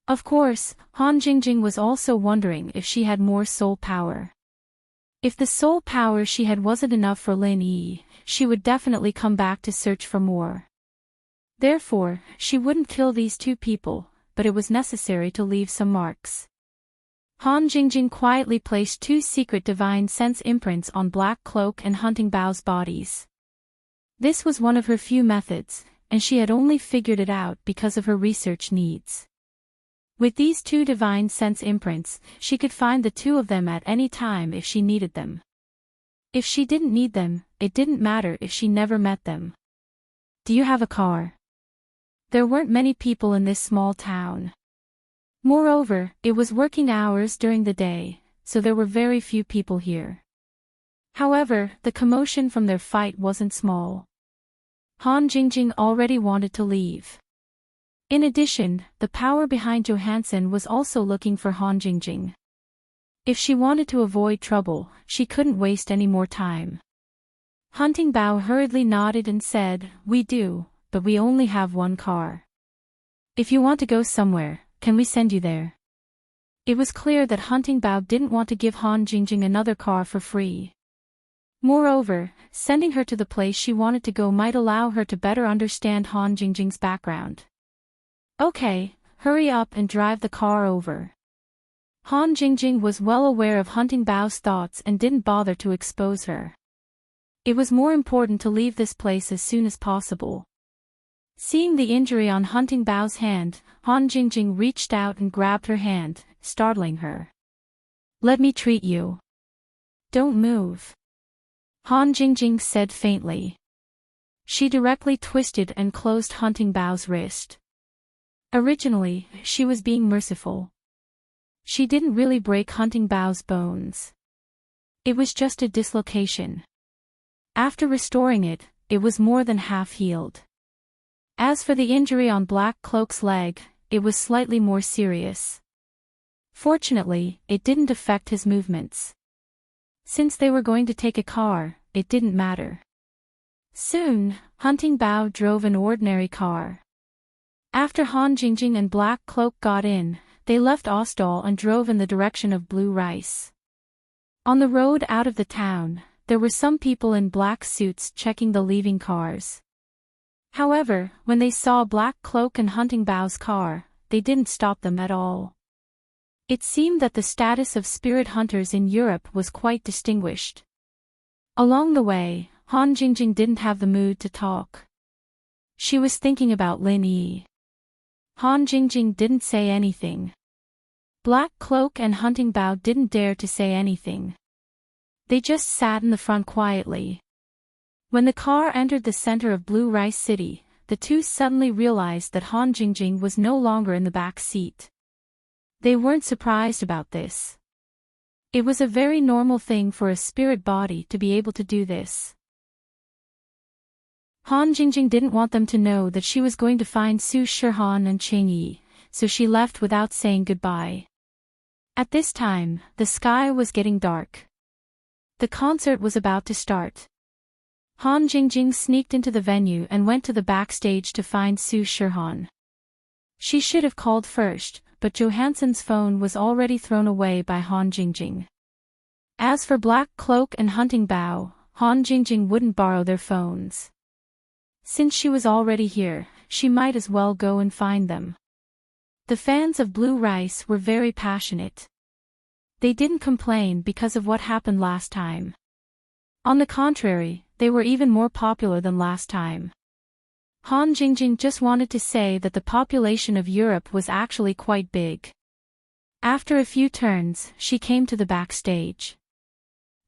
Of course, Han Jingjing was also wondering if she had more soul power. If the soul power she had wasn't enough for Lin Yi, she would definitely come back to search for more. Therefore, she wouldn't kill these two people, but it was necessary to leave some marks. Han Jingjing quietly placed 2 secret divine sense imprints on Black Cloak and Hunting Bao's bodies. This was one of her few methods, and she had only figured it out because of her research needs. With these 2 divine sense imprints, she could find the 2 of them at any time if she needed them. If she didn't need them, it didn't matter if she never met them. "Do you have a car?" There weren't many people in this small town. Moreover, it was working hours during the day, so there were very few people here. However, the commotion from their fight wasn't small. Han Jingjing already wanted to leave. In addition, the power behind Johansson was also looking for Han Jingjing. If she wanted to avoid trouble, she couldn't waste any more time. Hunting Bao hurriedly nodded and said, "We do, but we only have 1 car. If you want to go somewhere, can we send you there?" It was clear that Hunting Bao didn't want to give Han Jingjing another car for free. Moreover, sending her to the place she wanted to go might allow her to better understand Han Jingjing's background. "Okay, hurry up and drive the car over." Han Jingjing was well aware of Hunting Bao's thoughts and didn't bother to expose her. It was more important to leave this place as soon as possible. Seeing the injury on Hunting Bao's hand, Han Jingjing reached out and grabbed her hand, startling her. "Let me treat you." "Don't move," Han Jingjing said faintly. She directly twisted and closed Hunting Bao's wrist. Originally, she was being merciful. She didn't really break Hunting Bao's bones. It was just a dislocation. After restoring it, it was more than half healed. As for the injury on Black Cloak's leg, it was slightly more serious. Fortunately, it didn't affect his movements. Since they were going to take a car, it didn't matter. Soon, Hunting Bao drove an ordinary car. After Han Jingjing and Black Cloak got in, they left Ostall and drove in the direction of Blue Rice. On the road out of the town, there were some people in black suits checking the leaving cars. However, when they saw Black Cloak and Hunting Bao's car, they didn't stop them at all. It seemed that the status of spirit hunters in Europe was quite distinguished. Along the way, Han Jingjing didn't have the mood to talk. She was thinking about Lin Yi. Han Jingjing didn't say anything. Black Cloak and Hunting Bao didn't dare to say anything. They just sat in the front quietly. When the car entered the center of Blue Rice City, the two suddenly realized that Han Jingjing was no longer in the back seat. They weren't surprised about this. It was a very normal thing for a spirit body to be able to do this. Han Jingjing didn't want them to know that she was going to find Su Shihan and Qing Yi, so she left without saying goodbye. At this time, the sky was getting dark. The concert was about to start. Han Jingjing sneaked into the venue and went to the backstage to find Su Shihan. She should have called first, but Johansson's phone was already thrown away by Han Jingjing. As for Black Cloak and Hunting Bow, Han Jingjing wouldn't borrow their phones. Since she was already here, she might as well go and find them. The fans of Blue Rice were very passionate. They didn't complain because of what happened last time. On the contrary, they were even more popular than last time. Han Jingjing just wanted to say that the population of Europe was actually quite big. After a few turns, she came to the backstage.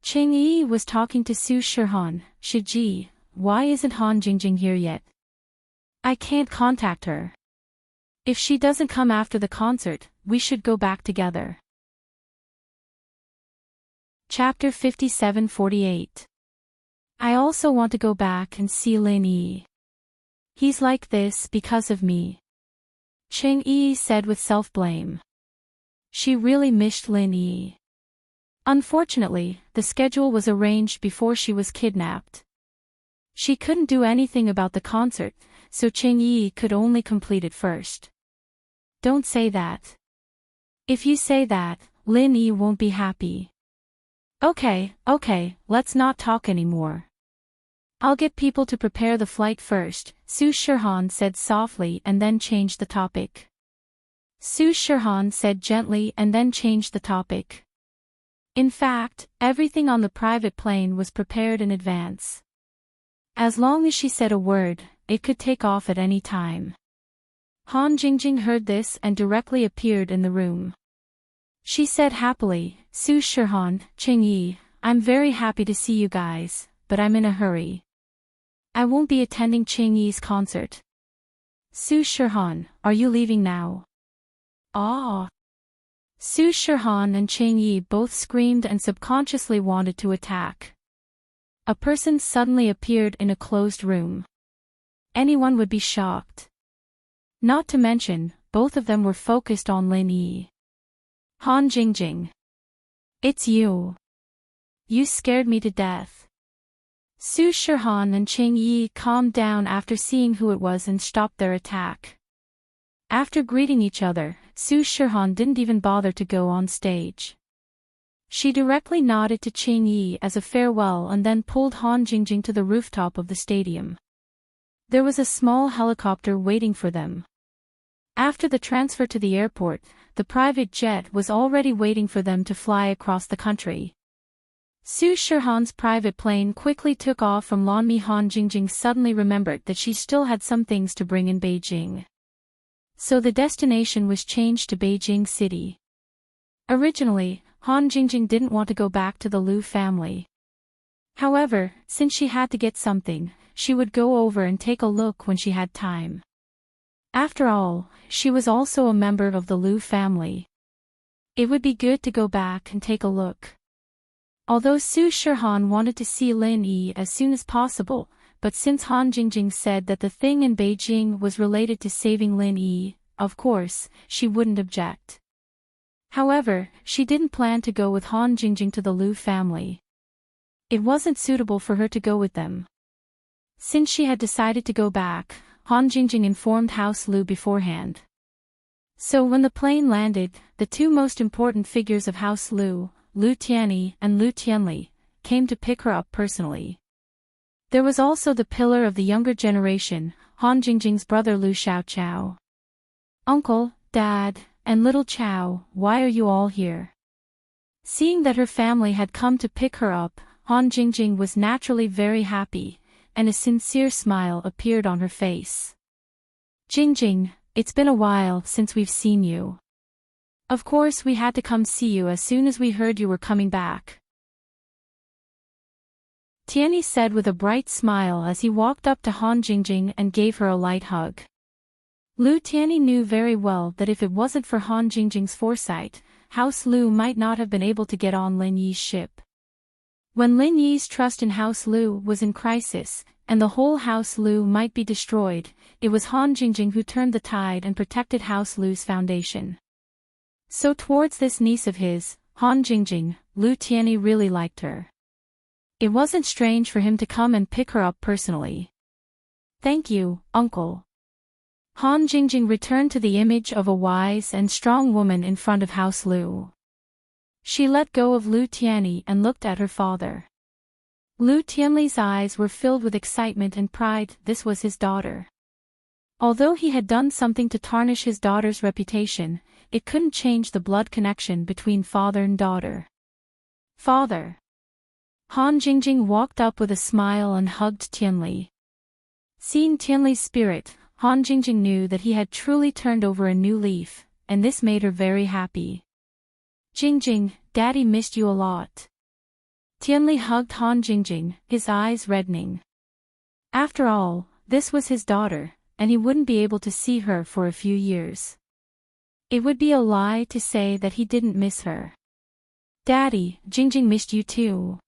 Qing Yi was talking to Su Shihan. Shiji, why isn't Han Jingjing here yet? I can't contact her. If she doesn't come after the concert, we should go back together. Chapter 57-48. I also want to go back and see Lin Yi. He's like this because of me. Qing Yi said with self-blame. She really missed Lin Yi. Unfortunately, the schedule was arranged before she was kidnapped. She couldn't do anything about the concert, so Qing Yi could only complete it first. Don't say that. If you say that, Lin Yi won't be happy. Okay, let's not talk anymore. I'll get people to prepare the flight first, Su Shihan said softly and then changed the topic. Su Shihan said gently and then changed the topic. In fact, everything on the private plane was prepared in advance. As long as she said a word, it could take off at any time. Han Jingjing heard this and directly appeared in the room. She said happily, Su Shihan, Qing Yi, I'm very happy to see you guys, but I'm in a hurry. I won't be attending Qing Yi's concert. Su Shihan, are you leaving now? Ah! Su Shihan and Qing Yi both screamed and subconsciously wanted to attack. A person suddenly appeared in a closed room. Anyone would be shocked. Not to mention, both of them were focused on Lin Yi. Han Jingjing. It's you. You scared me to death. Su Shihan and Qing Yi calmed down after seeing who it was and stopped their attack. After greeting each other, Su Shihan didn't even bother to go on stage. She directly nodded to Qing Yi as a farewell and then pulled Han Jingjing to the rooftop of the stadium. There was a small helicopter waiting for them. After the transfer to the airport, the private jet was already waiting for them to fly across the country. Su Shihan's private plane quickly took off from Lanmi. Han Jingjing suddenly remembered that she still had some things to bring in Beijing. So the destination was changed to Beijing City. Originally, Han Jingjing didn't want to go back to the Liu family. However, since she had to get something, she would go over and take a look when she had time. After all, she was also a member of the Liu family. It would be good to go back and take a look. Although Su Shihan wanted to see Lin Yi as soon as possible, but since Han Jingjing said that the thing in Beijing was related to saving Lin Yi, of course, she wouldn't object. However, she didn't plan to go with Han Jingjing to the Liu family. It wasn't suitable for her to go with them. Since she had decided to go back, Han Jingjing informed House Liu beforehand. So when the plane landed, the two most important figures of House Liu, Liu Tianyi and Liu Tianli, came to pick her up personally. There was also the pillar of the younger generation, Han Jingjing's brother Liu Xiaoqiao. Uncle, Dad, and little Chow, why are you all here? Seeing that her family had come to pick her up, Han Jingjing was naturally very happy, and a sincere smile appeared on her face. Jingjing, it's been a while since we've seen you. Of course we had to come see you as soon as we heard you were coming back. Tianyi said with a bright smile as he walked up to Han Jingjing and gave her a light hug. Lu Tianyi knew very well that if it wasn't for Han Jingjing's foresight, House Lu might not have been able to get on Lin Yi's ship. When Lin Yi's trust in House Lu was in crisis, and the whole House Lu might be destroyed, it was Han Jingjing who turned the tide and protected House Lu's foundation. So towards this niece of his, Han Jingjing, Lu Tianyi really liked her. It wasn't strange for him to come and pick her up personally. "Thank you, uncle." Han Jingjing returned to the image of a wise and strong woman in front of House Lu. She let go of Lu Tianyi and looked at her father. Lu Tianyi's eyes were filled with excitement and pride. This was his daughter. Although he had done something to tarnish his daughter's reputation, it couldn't change the blood connection between father and daughter. "Father." Han Jingjing walked up with a smile and hugged Tianyi. Seeing Tianyi's spirit, Han Jingjing knew that he had truly turned over a new leaf, and this made her very happy. "Jingjing, Daddy missed you a lot." Tianyi hugged Han Jingjing, his eyes reddening. After all, this was his daughter, and he wouldn't be able to see her for a few years. It would be a lie to say that he didn't miss her. "Daddy, Jingjing missed you too."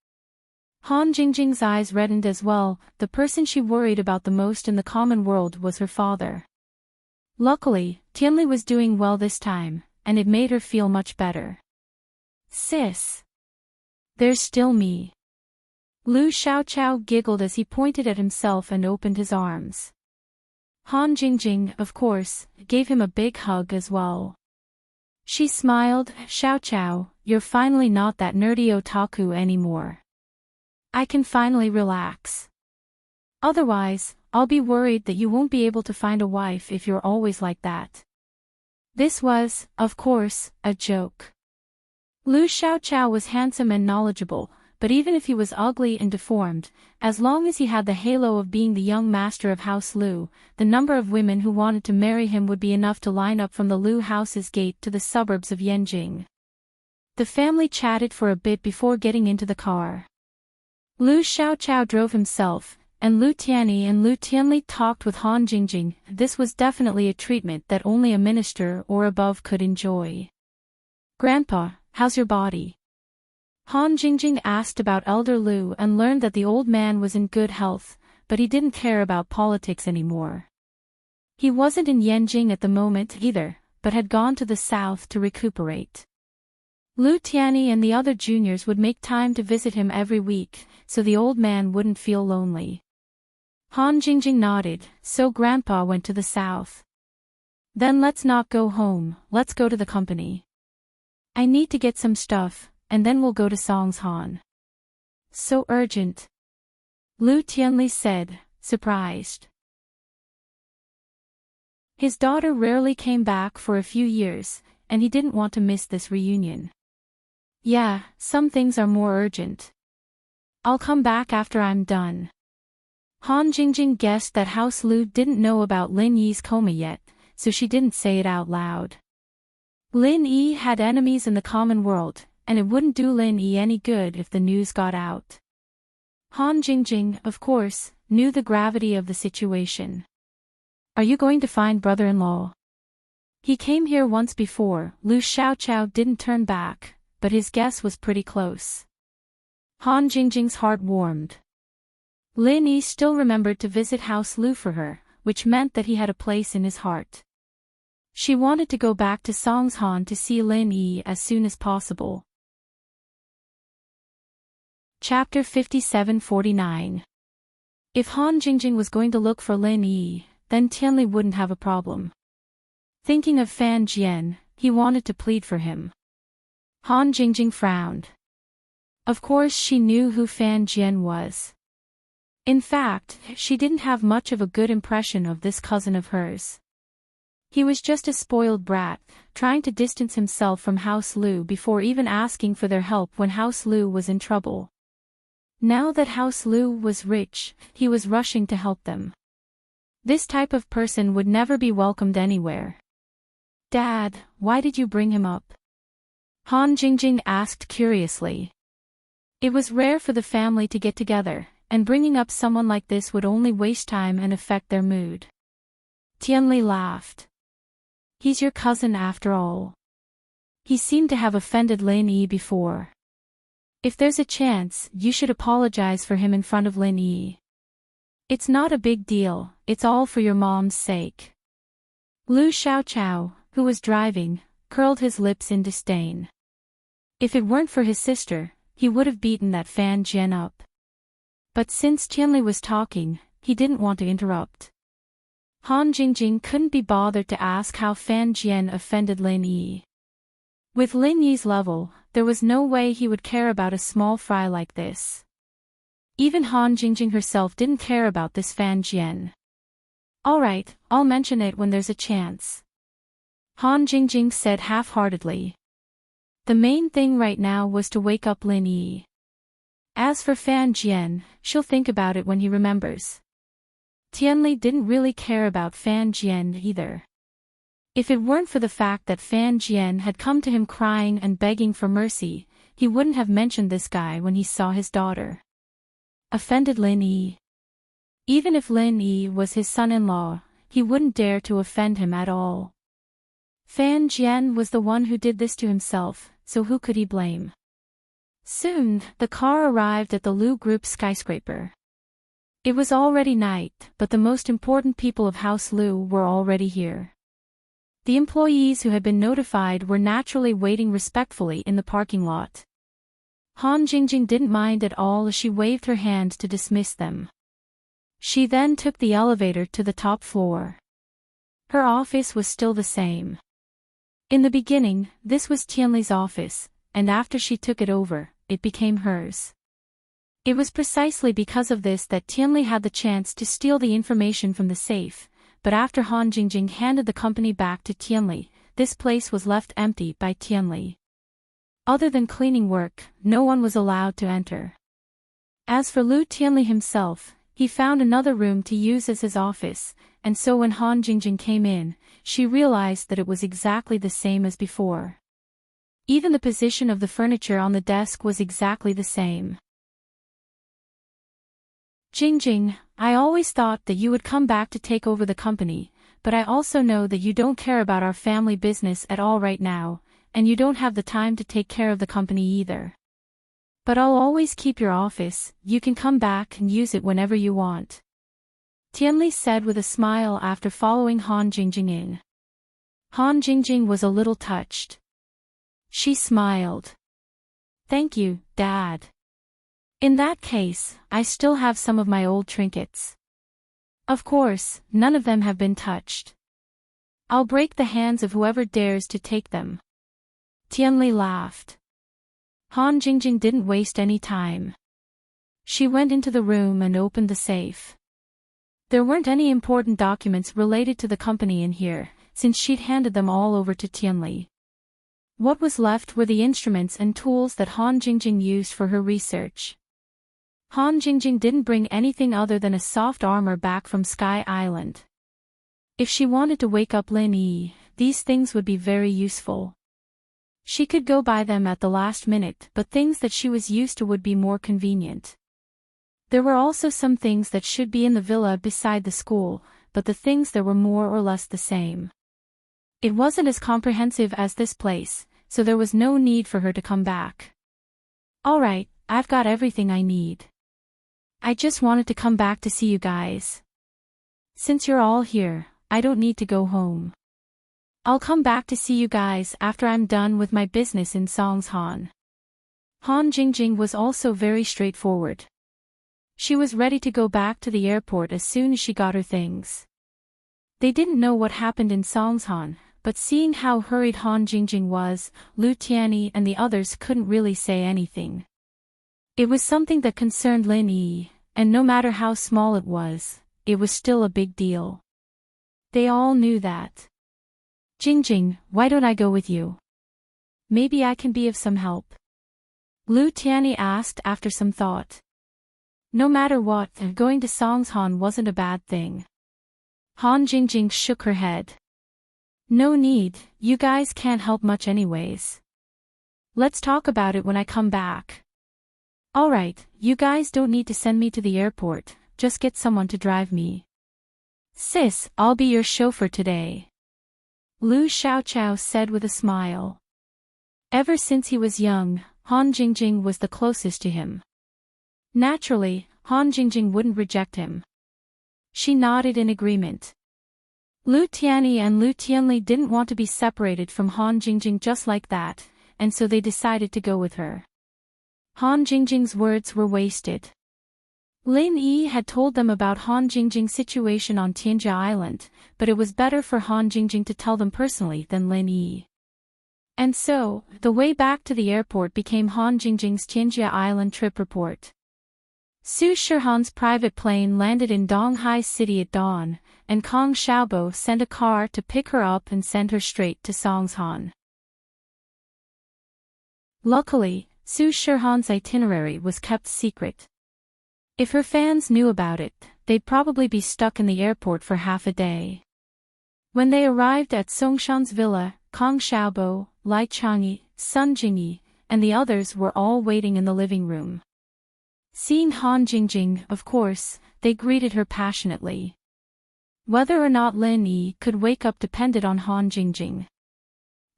Han Jingjing's eyes reddened as well. The person she worried about the most in the common world was her father. Luckily, Tianyi was doing well this time, and it made her feel much better. "Sis. There's still me." Lu Xiaoqiao giggled as he pointed at himself and opened his arms. Han Jingjing, of course, gave him a big hug as well. She smiled. "Xiaoqiao, you're finally not that nerdy otaku anymore. I can finally relax. Otherwise, I'll be worried that you won't be able to find a wife if you're always like that." This was, of course, a joke. Lu Xiaoqiao was handsome and knowledgeable, but even if he was ugly and deformed, as long as he had the halo of being the young master of House Lu, the number of women who wanted to marry him would be enough to line up from the Lu house's gate to the suburbs of Yanjing. The family chatted for a bit before getting into the car. Lu Xiaoqiao drove himself, and Lu Tianyi and Lu Tianyi talked with Han Jingjing. This was definitely a treatment that only a minister or above could enjoy. "Grandpa, how's your body?" Han Jingjing asked about Elder Lu and learned that the old man was in good health, but he didn't care about politics anymore. He wasn't in Yanjing at the moment either, but had gone to the south to recuperate. Lu Tianyi and the other juniors would make time to visit him every week, so the old man wouldn't feel lonely. Han Jingjing nodded. "So Grandpa went to the south. Then let's not go home, let's go to the company. I need to get some stuff, and then we'll go to Songshan." "So urgent?" Lu Tianyi said, surprised. His daughter rarely came back for a few years, and he didn't want to miss this reunion. "Yeah, some things are more urgent. I'll come back after I'm done." Han Jingjing guessed that House Lu didn't know about Lin Yi's coma yet, so she didn't say it out loud. Lin Yi had enemies in the common world, and it wouldn't do Lin Yi any good if the news got out. Han Jingjing, of course, knew the gravity of the situation. "Are you going to find brother-in-law? He came here once before." Lu Xiaoqiao didn't turn back, but his guess was pretty close. Han Jingjing's heart warmed. Lin Yi still remembered to visit House Lu for her, which meant that he had a place in his heart. She wanted to go back to Songshan to see Lin Yi as soon as possible. Chapter 57-49. If Han Jingjing was going to look for Lin Yi, then Tianyi wouldn't have a problem. Thinking of Fan Jian, he wanted to plead for him. Han Jingjing frowned. Of course she knew who Fan Jian was. In fact, she didn't have much of a good impression of this cousin of hers. He was just a spoiled brat, trying to distance himself from House Lu before even asking for their help when House Lu was in trouble. Now that House Lu was rich, he was rushing to help them. This type of person would never be welcomed anywhere. "Dad, why did you bring him up?" Han Jingjing asked curiously. It was rare for the family to get together, and bringing up someone like this would only waste time and affect their mood. Tianli laughed. He's your cousin after all. He seemed to have offended Lin Yi before. If there's a chance, you should apologize for him in front of Lin Yi. It's not a big deal, it's all for your mom's sake. Lu Xiaoqiao, who was driving, curled his lips in disdain. If it weren't for his sister, he would have beaten that Fan Jian up. But since Tianli was talking, he didn't want to interrupt. Han Jingjing couldn't be bothered to ask how Fan Jian offended Lin Yi. With Lin Yi's level, there was no way he would care about a small fry like this. Even Han Jingjing herself didn't care about this Fan Jian. Alright, I'll mention it when there's a chance. Han Jingjing said half-heartedly. The main thing right now was to wake up Lin Yi. As for Fan Jian, she'll think about it when he remembers. Tianli didn't really care about Fan Jian either. If it weren't for the fact that Fan Jian had come to him crying and begging for mercy, he wouldn't have mentioned this guy when he saw his daughter. Offended Lin Yi. Even if Lin Yi was his son-in-law, he wouldn't dare to offend him at all. Fan Jian was the one who did this to himself, so who could he blame? Soon, the car arrived at the Lu Group skyscraper. It was already night, but the most important people of House Lu were already here. The employees who had been notified were naturally waiting respectfully in the parking lot. Han Jingjing didn't mind at all as she waved her hand to dismiss them. She then took the elevator to the top floor. Her office was still the same. In the beginning, this was Tianli's office, and after she took it over, it became hers. It was precisely because of this that Tianli had the chance to steal the information from the safe, but after Han Jingjing handed the company back to Tianli, this place was left empty by Tianli. Other than cleaning work, no one was allowed to enter. As for Lu Tianli himself, he found another room to use as his office, and so when Han Jingjing came in, she realized that it was exactly the same as before. Even the position of the furniture on the desk was exactly the same. Jingjing, I always thought that you would come back to take over the company, but I also know that you don't care about our family business at all right now, and you don't have the time to take care of the company either. But I'll always keep your office, you can come back and use it whenever you want. Tianli said with a smile after following Han Jingjing in. Han Jingjing was a little touched. She smiled. Thank you, Dad. In that case, I still have some of my old trinkets. Of course, none of them have been touched. I'll break the hands of whoever dares to take them. Tianli laughed. Han Jingjing didn't waste any time. She went into the room and opened the safe. There weren't any important documents related to the company in here, since she'd handed them all over to Tianli. What was left were the instruments and tools that Han Jingjing used for her research. Han Jingjing didn't bring anything other than a soft armor back from Sky Island. If she wanted to wake up Lin Yi, these things would be very useful. She could go buy them at the last minute, but things that she was used to would be more convenient. There were also some things that should be in the villa beside the school, but the things there were more or less the same. It wasn't as comprehensive as this place, so there was no need for her to come back. Alright, I've got everything I need. I just wanted to come back to see you guys. Since you're all here, I don't need to go home. I'll come back to see you guys after I'm done with my business in Songshan. Han Jingjing was also very straightforward. She was ready to go back to the airport as soon as she got her things. They didn't know what happened in Songshan, but seeing how hurried Han Jingjing was, Lu Tianyi and the others couldn't really say anything. It was something that concerned Lin Yi, and no matter how small it was still a big deal. They all knew that. Jingjing, why don't I go with you? Maybe I can be of some help. Lu Tianyi asked after some thought. No matter what, going to Songshan wasn't a bad thing. Han Jingjing shook her head. No need, you guys can't help much anyways. Let's talk about it when I come back. Alright, you guys don't need to send me to the airport, just get someone to drive me. Sis, I'll be your chauffeur today. Lu Xiaoqiao said with a smile. Ever since he was young, Han Jingjing was the closest to him. Naturally, Han Jingjing wouldn't reject him. She nodded in agreement. Lu Tianyi and Lu Tianli didn't want to be separated from Han Jingjing just like that, and so they decided to go with her. Han Jingjing's words were wasted. Lin Yi had told them about Han Jingjing's situation on Tianjia Island, but it was better for Han Jingjing to tell them personally than Lin Yi. And so, the way back to the airport became Han Jingjing's Tianjia Island trip report. Su Shihan's private plane landed in Donghai City at dawn, and Kong Xiaobo sent a car to pick her up and send her straight to Songshan. Luckily, Su Shihan's itinerary was kept secret. If her fans knew about it, they'd probably be stuck in the airport for half a day. When they arrived at Songshan's villa, Kong Xiaobo, Lai Changyi, Sun Jingyi, and the others were all waiting in the living room. Seeing Han Jingjing, of course, they greeted her passionately. Whether or not Lin Yi could wake up depended on Han Jingjing.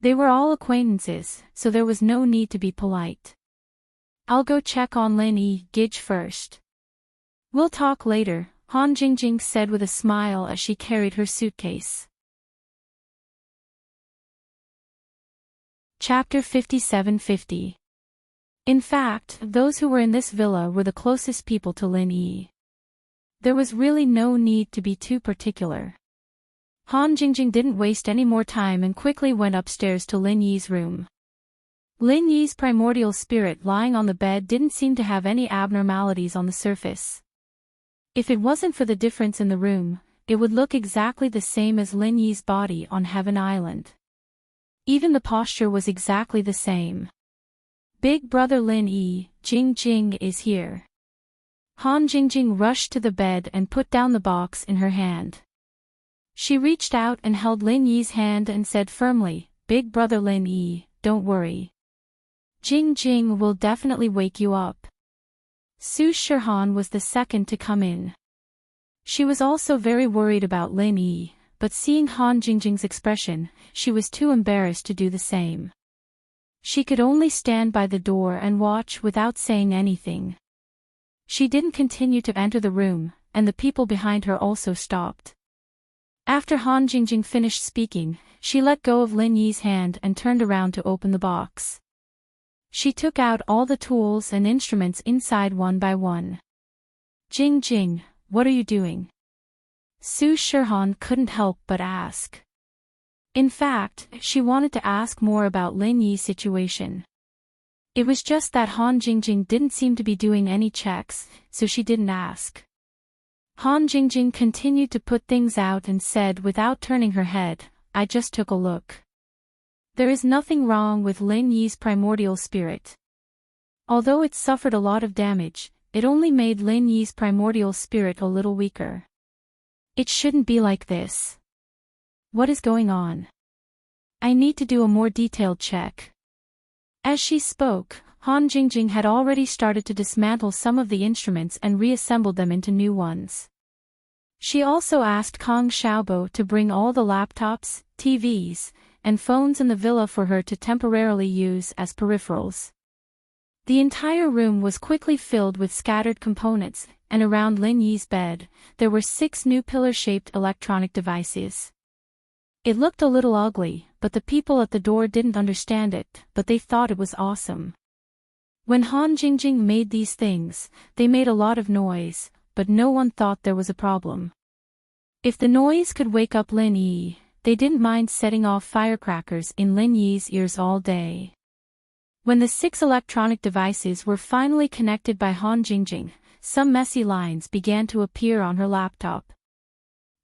They were all acquaintances, so there was no need to be polite. I'll go check on Lin Yi Gij first. We'll talk later, Han Jingjing said with a smile as she carried her suitcase. Chapter 5750. In fact, those who were in this villa were the closest people to Lin Yi. There was really no need to be too particular. Han Jingjing didn't waste any more time and quickly went upstairs to Lin Yi's room. Lin Yi's primordial spirit lying on the bed didn't seem to have any abnormalities on the surface. If it wasn't for the difference in the room, it would look exactly the same as Lin Yi's body on Heaven Island. Even the posture was exactly the same. Big brother Lin Yi, Jingjing is here. Han Jingjing rushed to the bed and put down the box in her hand. She reached out and held Lin Yi's hand and said firmly, Big brother Lin Yi, don't worry. Jingjing will definitely wake you up. Su Shihan was the second to come in. She was also very worried about Lin Yi, but seeing Han Jingjing's expression, she was too embarrassed to do the same. She could only stand by the door and watch without saying anything. She didn't continue to enter the room, and the people behind her also stopped. After Han Jingjing finished speaking, she let go of Lin Yi's hand and turned around to open the box. She took out all the tools and instruments inside one by one. Jingjing, what are you doing? Su Shihan couldn't help but ask. In fact, she wanted to ask more about Lin Yi's situation. It was just that Han Jingjing didn't seem to be doing any checks, so she didn't ask. Han Jingjing continued to put things out and said without turning her head, I just took a look. There is nothing wrong with Lin Yi's primordial spirit. Although it suffered a lot of damage, it only made Lin Yi's primordial spirit a little weaker. It shouldn't be like this. What is going on? I need to do a more detailed check. As she spoke, Han Jingjing had already started to dismantle some of the instruments and reassembled them into new ones. She also asked Kong Xiaobo to bring all the laptops, TVs, and phones in the villa for her to temporarily use as peripherals. The entire room was quickly filled with scattered components, and around Lin Yi's bed, there were 6 new pillar-shaped electronic devices. It looked a little ugly, but the people at the door didn't understand it, but they thought it was awesome. When Han Jingjing made these things, they made a lot of noise, but no one thought there was a problem. If the noise could wake up Lin Yi, they didn't mind setting off firecrackers in Lin Yi's ears all day. When the 6 electronic devices were finally connected by Han Jingjing, some messy lines began to appear on her laptop.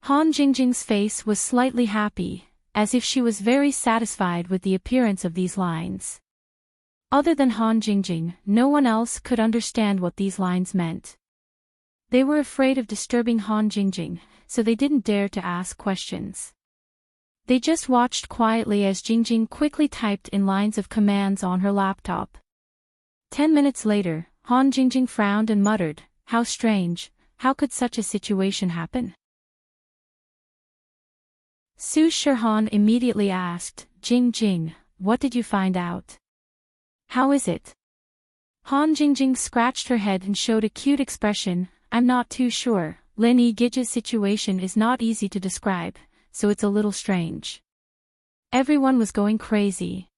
Han Jingjing's face was slightly happy, as if she was very satisfied with the appearance of these lines. Other than Han Jingjing, no one else could understand what these lines meant. They were afraid of disturbing Han Jingjing, so they didn't dare to ask questions. They just watched quietly as Jingjing quickly typed in lines of commands on her laptop. 10 minutes later, Han Jingjing frowned and muttered, "How strange, how could such a situation happen?" Su Shihan immediately asked, "Jing Jing, what did you find out? How is it?" Han Jingjing scratched her head and showed a cute expression, "I'm not too sure. Lin Yigi's situation is not easy to describe, so it's a little strange. Everyone was going crazy."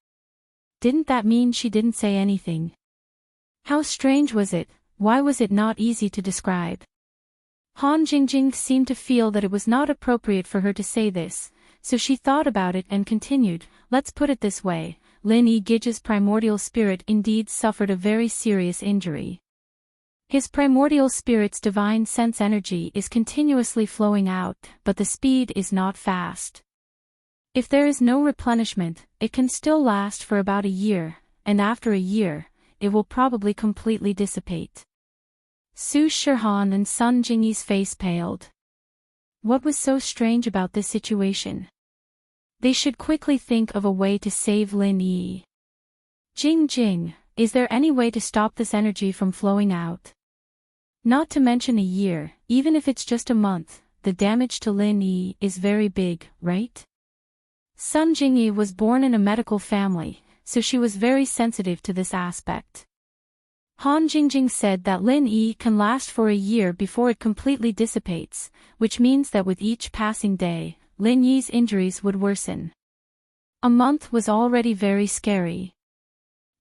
Didn't that mean she didn't say anything? How strange was it? Why was it not easy to describe? Han Jingjing seemed to feel that it was not appropriate for her to say this, so she thought about it and continued, "Let's put it this way, Lin Yigi's primordial spirit indeed suffered a very serious injury. His primordial spirit's divine sense energy is continuously flowing out, but the speed is not fast. If there is no replenishment, it can still last for about a year, and after a year, it will probably completely dissipate." Su Shihan and Sun Jingyi's face paled. What was so strange about this situation? They should quickly think of a way to save Lin Yi. "Jing Jing, is there any way to stop this energy from flowing out? Not to mention a year, even if it's just a month, the damage to Lin Yi is very big, right?" Sun Jingyi was born in a medical family, so she was very sensitive to this aspect. Han Jingjing said that Lin Yi can last for a year before it completely dissipates, which means that with each passing day, Lin Yi's injuries would worsen. A month was already very scary.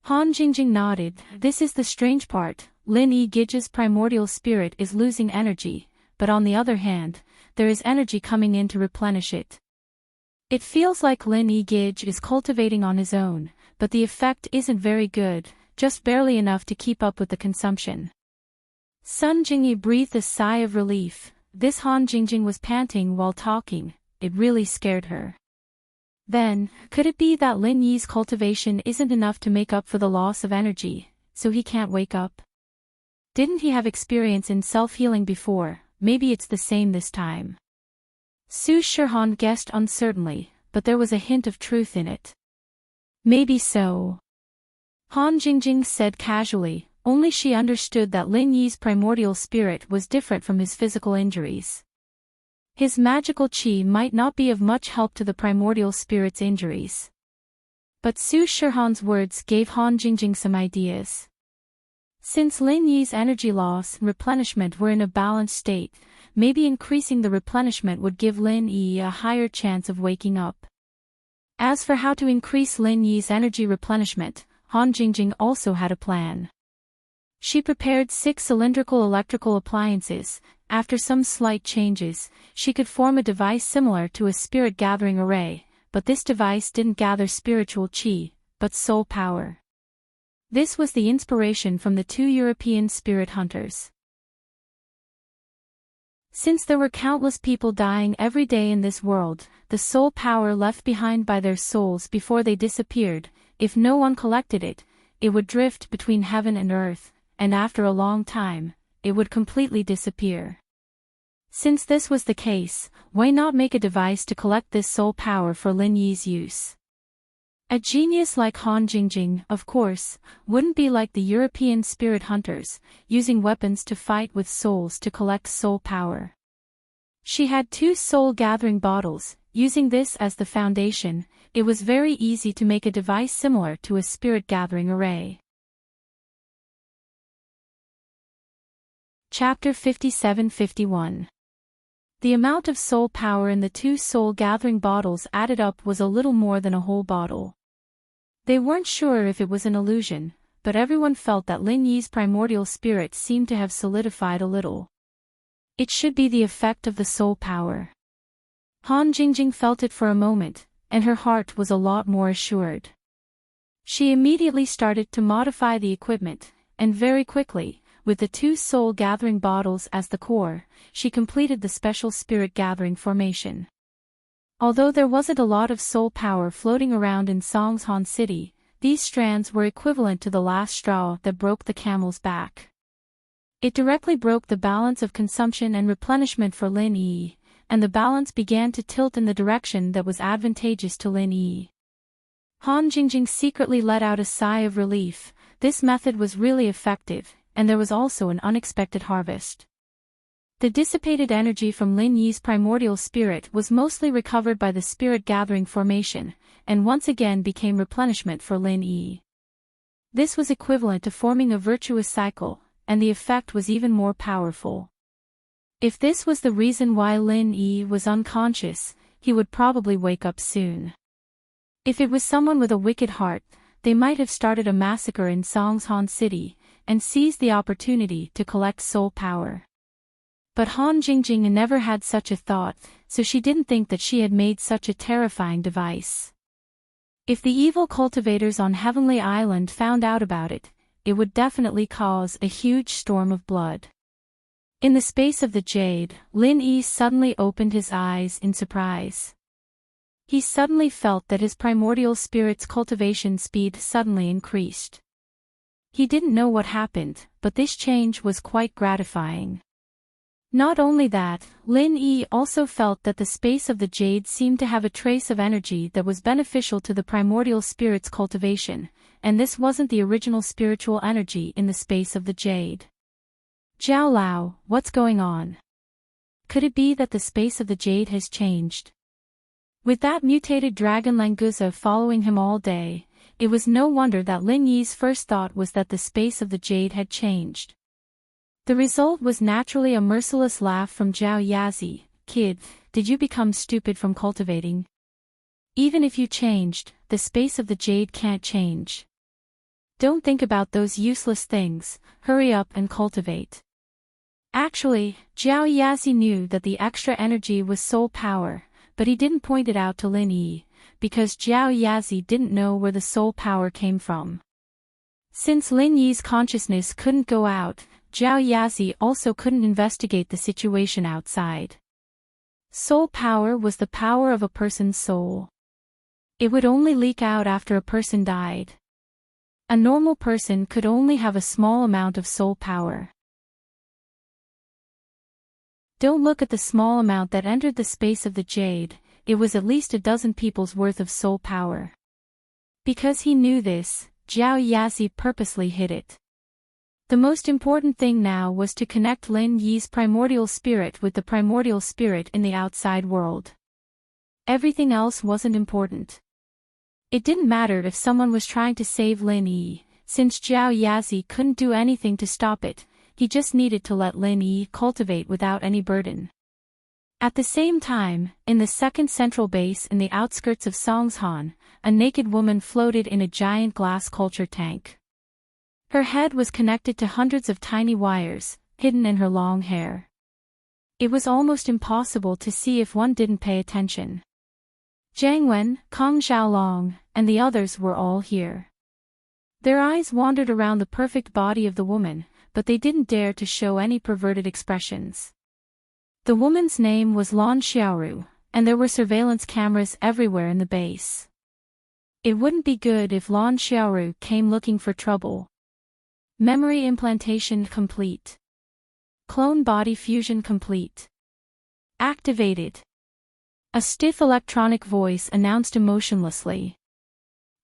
Han Jingjing nodded. "This is the strange part, Lin Yigi's primordial spirit is losing energy, but on the other hand, there is energy coming in to replenish it. It feels like Lin Yigi is cultivating on his own, but the effect isn't very good, just barely enough to keep up with the consumption." Sun Jingyi breathed a sigh of relief. This Han Jingjing was panting while talking, it really scared her. Then, could it be that Lin Yi's cultivation isn't enough to make up for the loss of energy, so he can't wake up? Didn't he have experience in self-healing before? Maybe it's the same this time. Su Shihan guessed uncertainly, but there was a hint of truth in it. "Maybe so," Han Jingjing said casually, only she understood that Lin Yi's primordial spirit was different from his physical injuries. His magical qi might not be of much help to the primordial spirit's injuries. But Su Shihan's words gave Han Jingjing some ideas. Since Lin Yi's energy loss and replenishment were in a balanced state, maybe increasing the replenishment would give Lin Yi a higher chance of waking up. As for how to increase Lin Yi's energy replenishment, Han Jingjing also had a plan. She prepared 6 cylindrical electrical appliances. After some slight changes, she could form a device similar to a spirit gathering array, but this device didn't gather spiritual qi, but soul power. This was the inspiration from the 2 European spirit hunters. Since there were countless people dying every day in this world, the soul power left behind by their souls before they disappeared, if no one collected it, it would drift between heaven and earth, and after a long time, it would completely disappear. Since this was the case, why not make a device to collect this soul power for Lin Yi's use? A genius like Han Jingjing, of course, wouldn't be like the European spirit hunters, using weapons to fight with souls to collect soul power. She had 2 soul-gathering bottles. Using this as the foundation, it was very easy to make a device similar to a spirit-gathering array. Chapter 57-51. The amount of soul power in the 2 soul-gathering bottles added up was a little more than a whole bottle. They weren't sure if it was an illusion, but everyone felt that Lin Yi's primordial spirit seemed to have solidified a little. It should be the effect of the soul power. Han Jingjing felt it for a moment, and her heart was a lot more assured. She immediately started to modify the equipment, and very quickly, with the 2 soul-gathering bottles as the core, she completed the special spirit-gathering formation. Although there wasn't a lot of soul power floating around in Songshan City, these strands were equivalent to the last straw that broke the camel's back. It directly broke the balance of consumption and replenishment for Lin Yi, and the balance began to tilt in the direction that was advantageous to Lin Yi. Han Jingjing secretly let out a sigh of relief. This method was really effective, and there was also an unexpected harvest. The dissipated energy from Lin Yi's primordial spirit was mostly recovered by the spirit gathering formation, and once again became replenishment for Lin Yi. This was equivalent to forming a virtuous cycle, and the effect was even more powerful. If this was the reason why Lin Yi was unconscious, he would probably wake up soon. If it was someone with a wicked heart, they might have started a massacre in Songshan City, and seized the opportunity to collect soul power. But Han Jingjing never had such a thought, so she didn't think that she had made such a terrifying device. If the evil cultivators on Heavenly Island found out about it, it would definitely cause a huge storm of blood. In the space of the jade, Lin Yi suddenly opened his eyes in surprise. He suddenly felt that his primordial spirit's cultivation speed suddenly increased. He didn't know what happened, but this change was quite gratifying. Not only that, Lin Yi also felt that the space of the jade seemed to have a trace of energy that was beneficial to the primordial spirit's cultivation, and this wasn't the original spiritual energy in the space of the jade. Zhao Lao, what's going on? Could it be that the space of the jade has changed? With that mutated dragon Languza following him all day, it was no wonder that Lin Yi's first thought was that the space of the jade had changed. The result was naturally a merciless laugh from Zhao Yazi. Kid, did you become stupid from cultivating? Even if you changed, the space of the jade can't change. Don't think about those useless things, hurry up and cultivate. Actually, Zhao Yazi knew that the extra energy was soul power, but he didn't point it out to Lin Yi, because Zhao Yazi didn't know where the soul power came from. Since Lin Yi's consciousness couldn't go out, Zhao Yazi also couldn't investigate the situation outside. Soul power was the power of a person's soul. It would only leak out after a person died. A normal person could only have a small amount of soul power. Don't look at the small amount that entered the space of the jade, it was at least a dozen people's worth of soul power. Because he knew this, Zhao Yazi purposely hid it. The most important thing now was to connect Lin Yi's primordial spirit with the primordial spirit in the outside world. Everything else wasn't important. It didn't matter if someone was trying to save Lin Yi, since Zhao Yazi couldn't do anything to stop it, he just needed to let Lin Yi cultivate without any burden. At the same time, in the second central base in the outskirts of Songshan, a naked woman floated in a giant glass culture tank. Her head was connected to hundreds of tiny wires, hidden in her long hair. It was almost impossible to see if one didn't pay attention. Jiang Wen, Kong Xiaolong, and the others were all here. Their eyes wandered around the perfect body of the woman, but they didn't dare to show any perverted expressions. The woman's name was Lan Xiaoru, and there were surveillance cameras everywhere in the base. It wouldn't be good if Lan Xiaoru came looking for trouble. Memory implantation complete. Clone body fusion complete. Activated. A stiff electronic voice announced emotionlessly.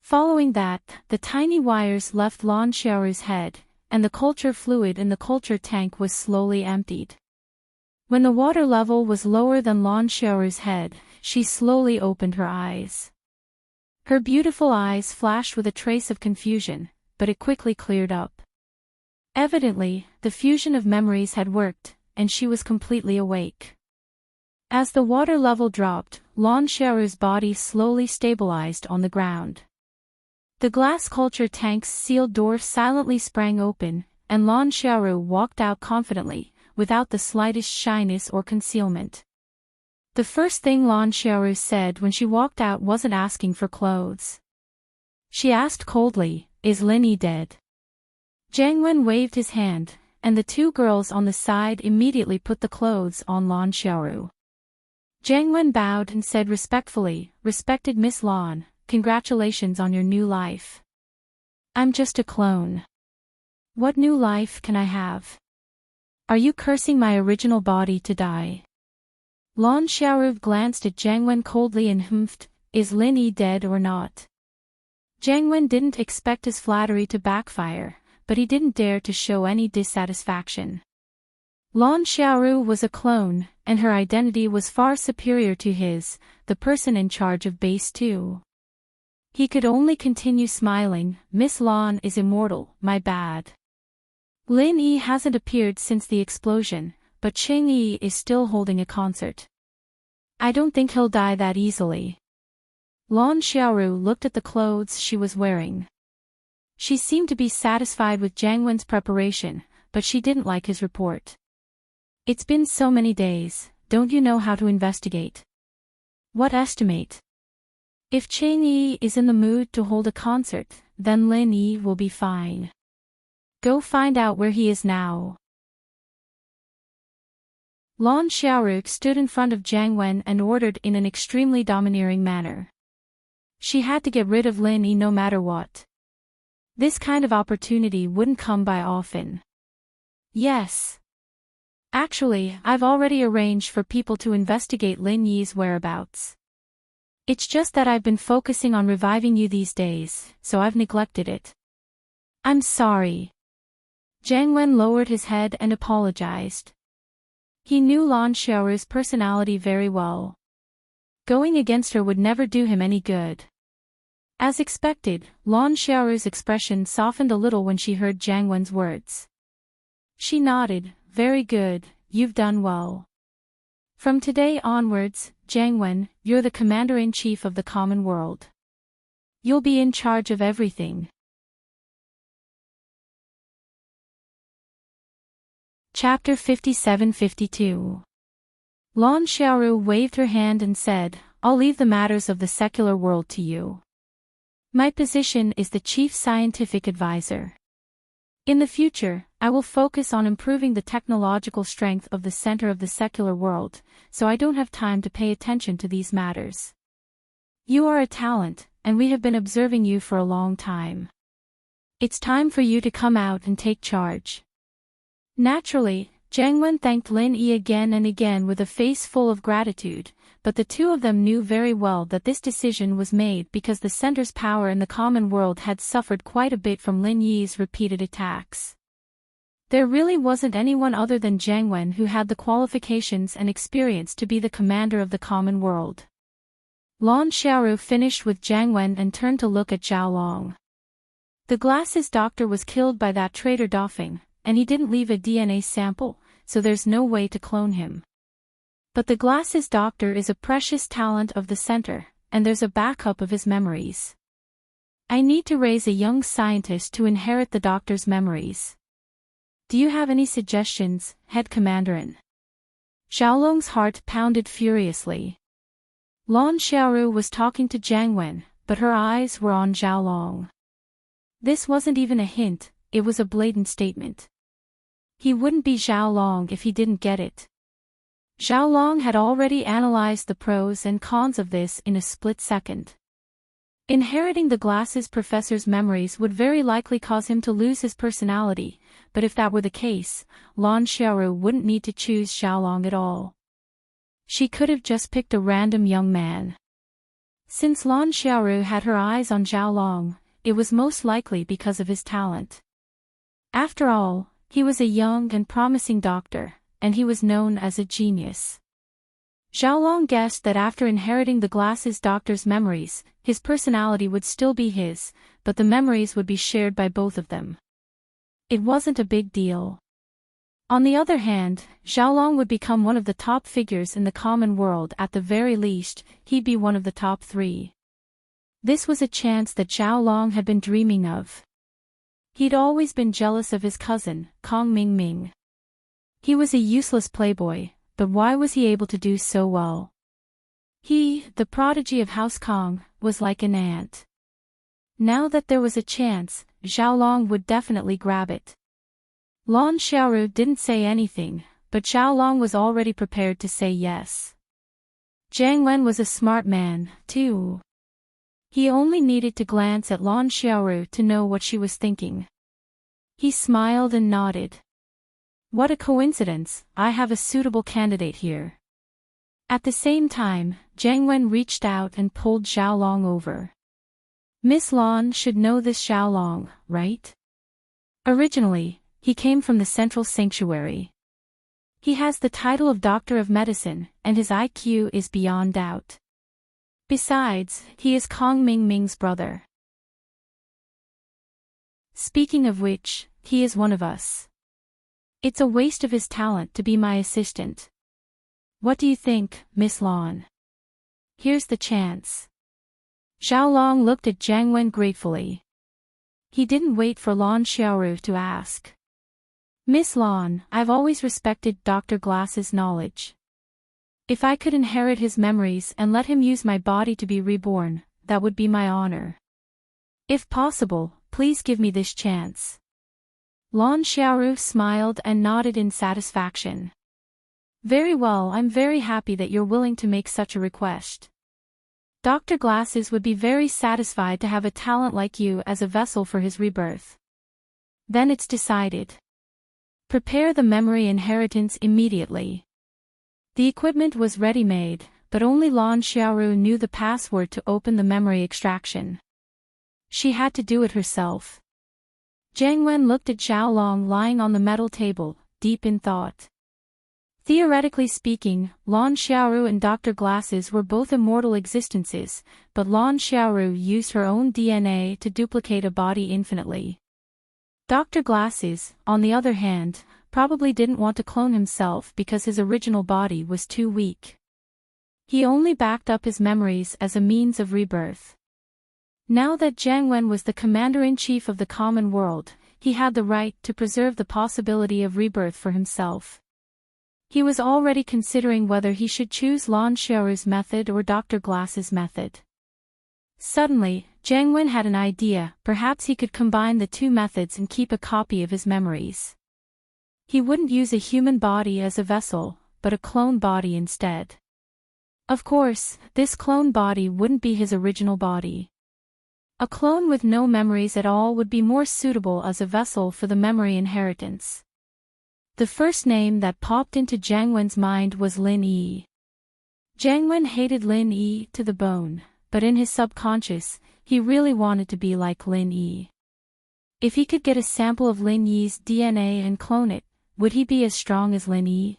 Following that, the tiny wires left Lan Xiaoru's head, and the culture fluid in the culture tank was slowly emptied. When the water level was lower than Lan Xiaoru's head, she slowly opened her eyes. Her beautiful eyes flashed with a trace of confusion, but it quickly cleared up. Evidently, the fusion of memories had worked, and she was completely awake. As the water level dropped, Lan Xiaoru's body slowly stabilized on the ground. The glass culture tank's sealed door silently sprang open, and Lan Xiaoru walked out confidently, without the slightest shyness or concealment. The first thing Lan Xiaoru said when she walked out wasn't asking for clothes. She asked coldly, "Is Lin Yi dead?" Jiang Wen waved his hand, and the two girls on the side immediately put the clothes on Lan Xiaoru. Jiang Wen bowed and said respectfully, "Respected Miss Lan, congratulations on your new life. I'm just a clone. What new life can I have? Are you cursing my original body to die?" Lan Xiaoru glanced at Jiang Wen coldly and humphed, "Is Lin Yi dead or not?" Jiang Wen didn't expect his flattery to backfire, but he didn't dare to show any dissatisfaction. Lan Xiaoru was a clone, and her identity was far superior to his, the person in charge of Base 2. He could only continue smiling. Miss Lan is immortal, my bad. Lin Yi hasn't appeared since the explosion, but Cheng Yi is still holding a concert. I don't think he'll die that easily. Lan Xiaoru looked at the clothes she was wearing. She seemed to be satisfied with Jiang Wen's preparation, but she didn't like his report. It's been so many days, don't you know how to investigate? What estimate? If Cheng Yi is in the mood to hold a concert, then Lin Yi will be fine. Go find out where he is now. Lan Xiaoru stood in front of Jiang Wen and ordered in an extremely domineering manner. She had to get rid of Lin Yi no matter what. This kind of opportunity wouldn't come by often. Yes. Actually, I've already arranged for people to investigate Lin Yi's whereabouts. It's just that I've been focusing on reviving you these days, so I've neglected it. I'm sorry. Jiang Wen lowered his head and apologized. He knew Lan Xiaoru's personality very well. Going against her would never do him any good. As expected, Lan Xiaoru's expression softened a little when she heard Jiang Wen's words. She nodded. Very good, you've done well. From today onwards, Jiang Wen, you're the commander-in-chief of the common world. You'll be in charge of everything. Chapter 57-52. Lan Xiaoru waved her hand and said, I'll leave the matters of the secular world to you. My position is the chief scientific advisor. In the future, I will focus on improving the technological strength of the center of the secular world, so I don't have time to pay attention to these matters. You are a talent, and we have been observing you for a long time. It's time for you to come out and take charge. Naturally, Jiang Wen thanked Lin Yi again and again with a face full of gratitude, but the two of them knew very well that this decision was made because the center's power in the common world had suffered quite a bit from Lin Yi's repeated attacks. There really wasn't anyone other than Jiang Wen who had the qualifications and experience to be the commander of the common world. Lan Xiaoru finished with Jiang Wen and turned to look at Zhao Long. The glasses doctor was killed by that traitor Dofeng, and he didn't leave a DNA sample, so there's no way to clone him. But the glasses doctor is a precious talent of the center, and there's a backup of his memories. I need to raise a young scientist to inherit the doctor's memories. Do you have any suggestions, head commanderin? Xiaolong's heart pounded furiously. Lan Xiaoru was talking to Jiang Wen, but her eyes were on Xiaolong. This wasn't even a hint, it was a blatant statement. He wouldn't be Xiaolong if he didn't get it. Xiaolong had already analyzed the pros and cons of this in a split second. Inheriting the glasses professor's memories would very likely cause him to lose his personality, but if that were the case, Lan Xiaoru wouldn't need to choose Xiaolong at all. She could have just picked a random young man. Since Lan Xiaoru had her eyes on Xiaolong, it was most likely because of his talent. After all, he was a young and promising doctor, and he was known as a genius. Xiaolong guessed that after inheriting the glasses doctor's memories, his personality would still be his, but the memories would be shared by both of them. It wasn't a big deal. On the other hand, Xiaolong would become one of the top figures in the common world. At the very least, he'd be one of the top 3. This was a chance that Xiaolong had been dreaming of. He'd always been jealous of his cousin, Kong Mingming. He was a useless playboy, but why was he able to do so well? He, the prodigy of House Kong, was like an ant. Now that there was a chance, Xiaolong would definitely grab it. Lan Xiaoru didn't say anything, but Xiaolong was already prepared to say yes. Jiang Wen was a smart man, too. He only needed to glance at Lan Xiaoru to know what she was thinking. He smiled and nodded. What a coincidence, I have a suitable candidate here. At the same time, Jiang Wen reached out and pulled Xiaolong over. Miss Lan should know this Xiaolong, right? Originally, he came from the Central Sanctuary. He has the title of Doctor of Medicine, and his IQ is beyond doubt. Besides, he is Kong Ming Ming's brother. Speaking of which, he is one of us. It's a waste of his talent to be my assistant. What do you think, Miss Lan? Here's the chance. Zhao Long looked at Jiang Wen gratefully. He didn't wait for Lan Xiaoru to ask. Miss Lan, I've always respected Dr. Glass's knowledge. If I could inherit his memories and let him use my body to be reborn, that would be my honor. If possible, please give me this chance. Lan Xiaoru smiled and nodded in satisfaction. Very well, I'm very happy that you're willing to make such a request. Dr. Glasses would be very satisfied to have a talent like you as a vessel for his rebirth. Then it's decided. Prepare the memory inheritance immediately. The equipment was ready-made, but only Lan Xiaoru knew the password to open the memory extraction. She had to do it herself. Jiang Wen looked at Zhao Long lying on the metal table, deep in thought. Theoretically speaking, Lan Xiaoru and Dr. Glasses were both immortal existences, but Lan Xiaoru used her own DNA to duplicate a body infinitely. Dr. Glasses, on the other hand, probably didn't want to clone himself because his original body was too weak. He only backed up his memories as a means of rebirth. Now that Jiang Wen was the commander-in-chief of the common world, he had the right to preserve the possibility of rebirth for himself. He was already considering whether he should choose Lan Xiaoru's method or Dr. Glass's method. Suddenly, Jiang Wen had an idea. Perhaps he could combine the two methods and keep a copy of his memories. He wouldn't use a human body as a vessel, but a clone body instead. Of course, this clone body wouldn't be his original body. A clone with no memories at all would be more suitable as a vessel for the memory inheritance. The first name that popped into Jiang Wen's mind was Lin Yi. Jiang Wen hated Lin Yi to the bone, but in his subconscious, he really wanted to be like Lin Yi. If he could get a sample of Lin Yi's DNA and clone it, would he be as strong as Lin Yi?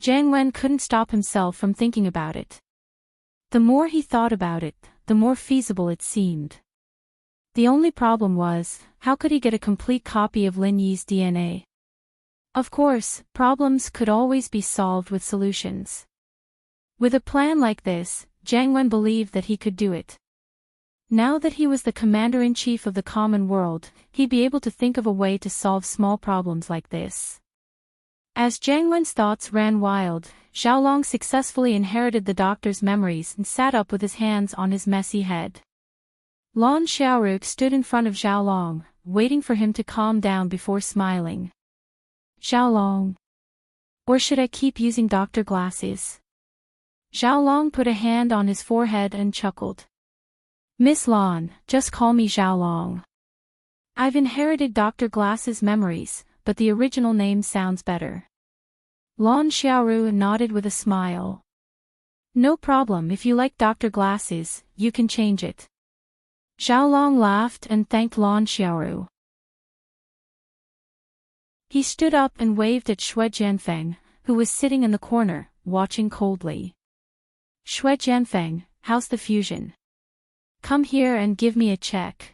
Jiang Wen couldn't stop himself from thinking about it. The more he thought about it, the more feasible it seemed. The only problem was, how could he get a complete copy of Lin Yi's DNA? Of course, problems could always be solved with solutions. With a plan like this, Jiang Wen believed that he could do it. Now that he was the commander-in-chief of the common world, he'd be able to think of a way to solve small problems like this. As Jiang Wen's thoughts ran wild, Zhao Long successfully inherited the doctor's memories and sat up with his hands on his messy head. Lan Xiaoru stood in front of Zhao Long, waiting for him to calm down before smiling. Zhao Long. Or should I keep using Dr. Glasses? Zhao Long put a hand on his forehead and chuckled. Miss Lan, just call me Zhao Long. I've inherited Dr. Glass's memories, but the original name sounds better. Lan Xiaoru nodded with a smile. No problem, if you like Dr. Glasses, you can change it. Zhao Long laughed and thanked Lan Xiaoru. He stood up and waved at Xue Jianfeng, who was sitting in the corner, watching coldly. Xue Jianfeng, how's the fusion? Come here and give me a check.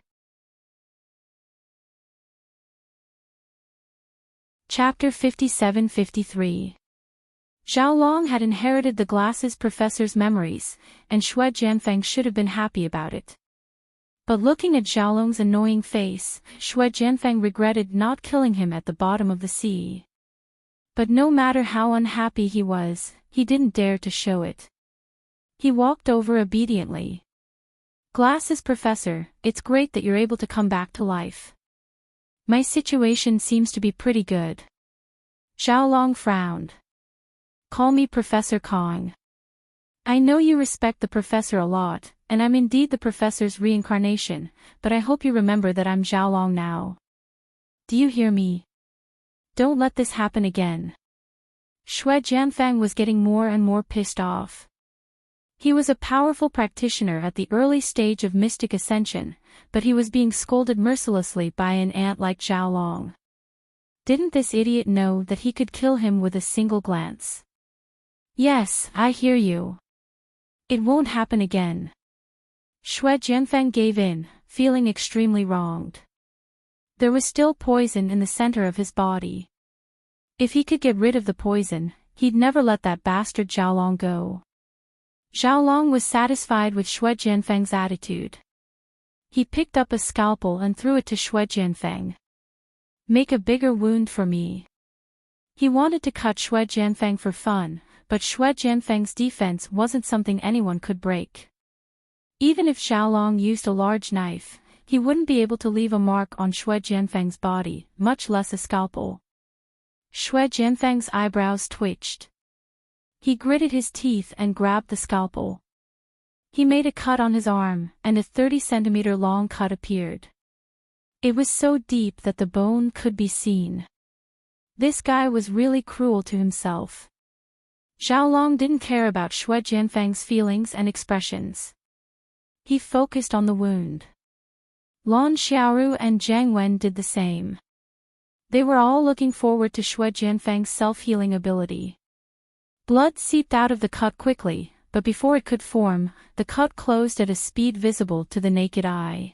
Chapter 57-53. Zhao Long had inherited the Glasses professor's memories, and Xue Jianfeng should have been happy about it. But looking at Zhao Long's annoying face, Xue Jianfeng regretted not killing him at the bottom of the sea. But no matter how unhappy he was, he didn't dare to show it. He walked over obediently. Glasses professor, it's great that you're able to come back to life. My situation seems to be pretty good. Zhao Long frowned. Call me Professor Kong. I know you respect the professor a lot, and I'm indeed the professor's reincarnation, but I hope you remember that I'm Zhao Long now. Do you hear me? Don't let this happen again. Xue Jianfeng was getting more and more pissed off. He was a powerful practitioner at the early stage of mystic ascension, but he was being scolded mercilessly by an ant like Zhao Long. Didn't this idiot know that he could kill him with a single glance? Yes, I hear you. It won't happen again. Xue Jianfeng gave in, feeling extremely wronged. There was still poison in the center of his body. If he could get rid of the poison, he'd never let that bastard Xiaolong go. Xiaolong was satisfied with Xue Jianfeng's attitude. He picked up a scalpel and threw it to Xue Jianfeng. Make a bigger wound for me. He wanted to cut Xue Jianfeng for fun, but Xue Jianfeng's defense wasn't something anyone could break. Even if Xiaolong used a large knife, he wouldn't be able to leave a mark on Xue Jianfeng's body, much less a scalpel. Xue Jianfeng's eyebrows twitched. He gritted his teeth and grabbed the scalpel. He made a cut on his arm, and a 30-centimeter long cut appeared. It was so deep that the bone could be seen. This guy was really cruel to himself. Xiaolong didn't care about Xue Jianfeng's feelings and expressions. He focused on the wound. Lan Xiaoru and Zhang Wen did the same. They were all looking forward to Xue Jianfeng's self-healing ability. Blood seeped out of the cut quickly, but before it could form, the cut closed at a speed visible to the naked eye.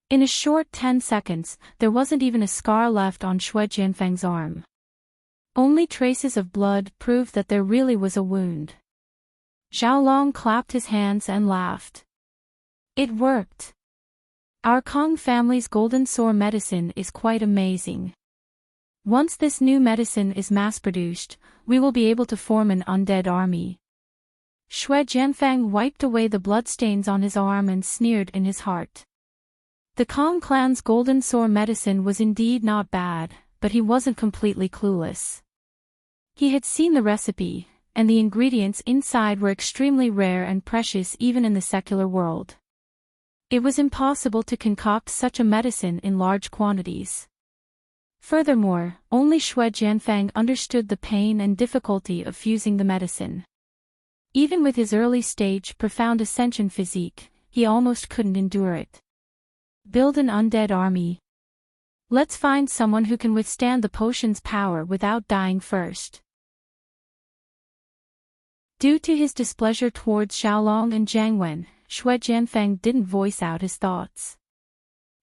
In a short 10 seconds, there wasn't even a scar left on Xue Jianfeng's arm. Only traces of blood proved that there really was a wound. Xiaolong clapped his hands and laughed. It worked. Our Kong family's golden sore medicine is quite amazing. Once this new medicine is mass-produced, we will be able to form an undead army. Xue Jianfeng wiped away the bloodstains on his arm and sneered in his heart. The Kong clan's golden sore medicine was indeed not bad, but he wasn't completely clueless. He had seen the recipe, and the ingredients inside were extremely rare and precious even in the secular world. It was impossible to concoct such a medicine in large quantities. Furthermore, only Xue Jianfeng understood the pain and difficulty of fusing the medicine. Even with his early-stage profound ascension physique, he almost couldn't endure it. Build an undead army. Let's find someone who can withstand the potion's power without dying first. Due to his displeasure towards Xiaolong and Zhang Wen, Xue Jianfeng didn't voice out his thoughts.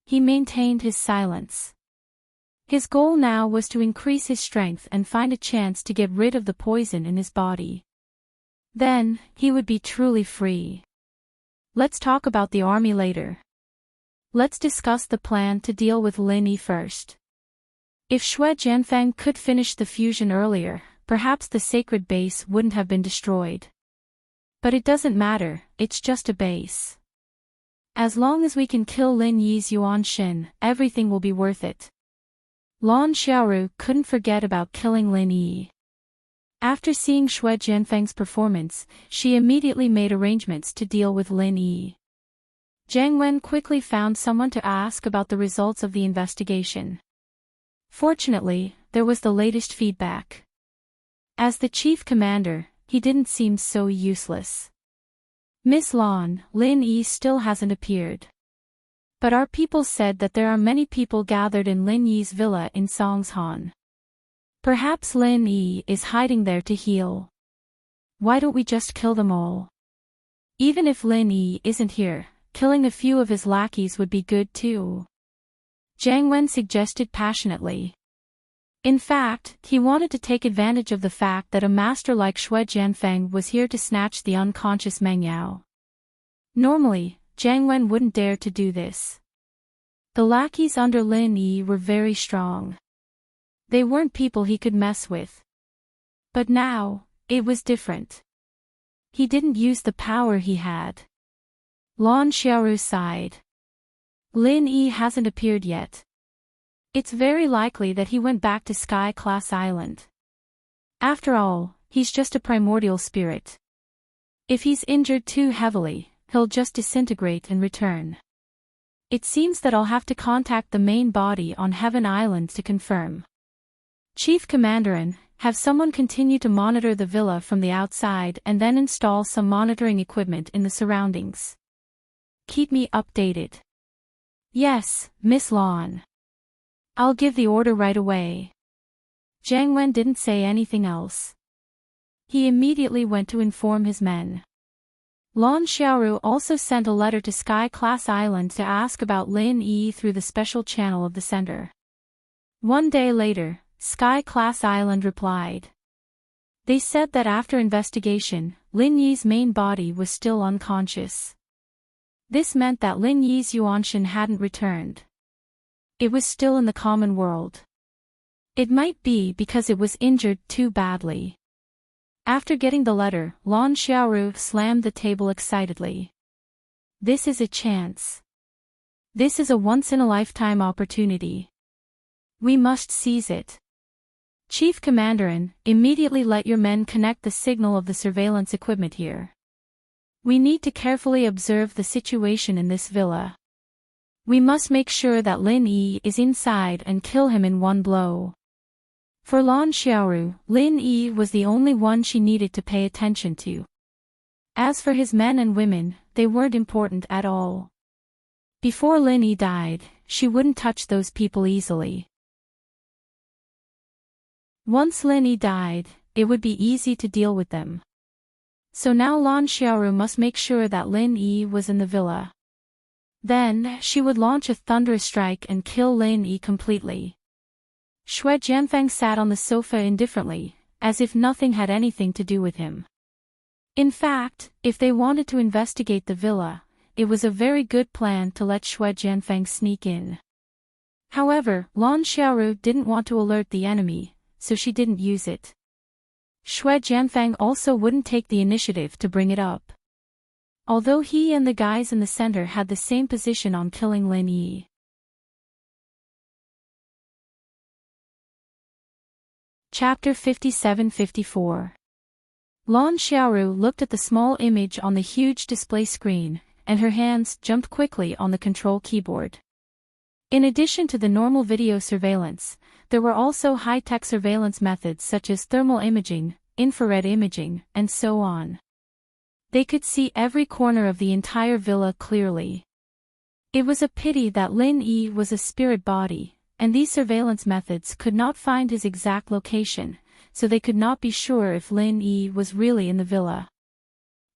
He maintained his silence. His goal now was to increase his strength and find a chance to get rid of the poison in his body. Then, he would be truly free. Let's talk about the army later. Let's discuss the plan to deal with Lin Yi first. If Xue Jianfeng could finish the fusion earlier, perhaps the sacred base wouldn't have been destroyed. But it doesn't matter, it's just a base. As long as we can kill Lin Yi's Yuan Shin, everything will be worth it. Lan Xiaoru couldn't forget about killing Lin Yi. After seeing Xue Jianfeng's performance, she immediately made arrangements to deal with Lin Yi. Zhang Wen quickly found someone to ask about the results of the investigation. Fortunately, there was the latest feedback. As the chief commander, he didn't seem so useless. Miss Lan, Lin Yi still hasn't appeared. But our people said that there are many people gathered in Lin Yi's villa in Songshan. Perhaps Lin Yi is hiding there to heal. Why don't we just kill them all? Even if Lin Yi isn't here, killing a few of his lackeys would be good too. Zhang Wen suggested passionately. In fact, he wanted to take advantage of the fact that a master like Xue Jianfeng was here to snatch the unconscious Meng Yao. Normally, Zhang Wen wouldn't dare to do this. The lackeys under Lin Yi were very strong. They weren't people he could mess with. But now, it was different. He didn't use the power he had. Lan Xiaoru sighed. Lin Yi hasn't appeared yet. It's very likely that he went back to Sky Class Island. After all, he's just a primordial spirit. If he's injured too heavily, he'll just disintegrate and return. It seems that I'll have to contact the main body on Heaven Island to confirm. Chief Commander An, Have someone continue to monitor the villa from the outside and then install some monitoring equipment in the surroundings. Keep me updated. Yes, Miss Lawn. I'll give the order right away. Jiang Wen didn't say anything else. He immediately went to inform his men. Lan Xiaoru also sent a letter to Sky Class Island to ask about Lin Yi through the special channel of the center. One day later, Sky Class Island replied. They said that after investigation, Lin Yi's main body was still unconscious. This meant that Lin Yi's Yuanshan hadn't returned. It was still in the common world. It might be because it was injured too badly. After getting the letter, Lan Xiaoru slammed the table excitedly. This is a chance. This is a once-in-a-lifetime opportunity. We must seize it. Chief Commanderin, immediately let your men connect the signal of the surveillance equipment here. We need to carefully observe the situation in this villa. We must make sure that Lin Yi is inside and kill him in one blow. For Lan Xiaoru, Lin Yi was the only one she needed to pay attention to. As for his men and women, they weren't important at all. Before Lin Yi died, she wouldn't touch those people easily. Once Lin Yi died, it would be easy to deal with them. So now Lan Xiaoru must make sure that Lin Yi was in the villa. Then, she would launch a thunderous strike and kill Lin Yi completely. Xue Jianfang sat on the sofa indifferently, as if nothing had anything to do with him. In fact, if they wanted to investigate the villa, it was a very good plan to let Xue Jianfang sneak in. However, Lan Xiaoru didn't want to alert the enemy, so she didn't use it. Xue Jianfang also wouldn't take the initiative to bring it up. Although he and the guys in the center had the same position on killing Lin Yi. Chapter 57-54. Lan Xiaoru looked at the small image on the huge display screen, and her hands jumped quickly on the control keyboard. In addition to the normal video surveillance, there were also high-tech surveillance methods such as thermal imaging, infrared imaging, and so on. They could see every corner of the entire villa clearly. It was a pity that Lin Yi was a spirit body, and these surveillance methods could not find his exact location, so they could not be sure if Lin Yi was really in the villa.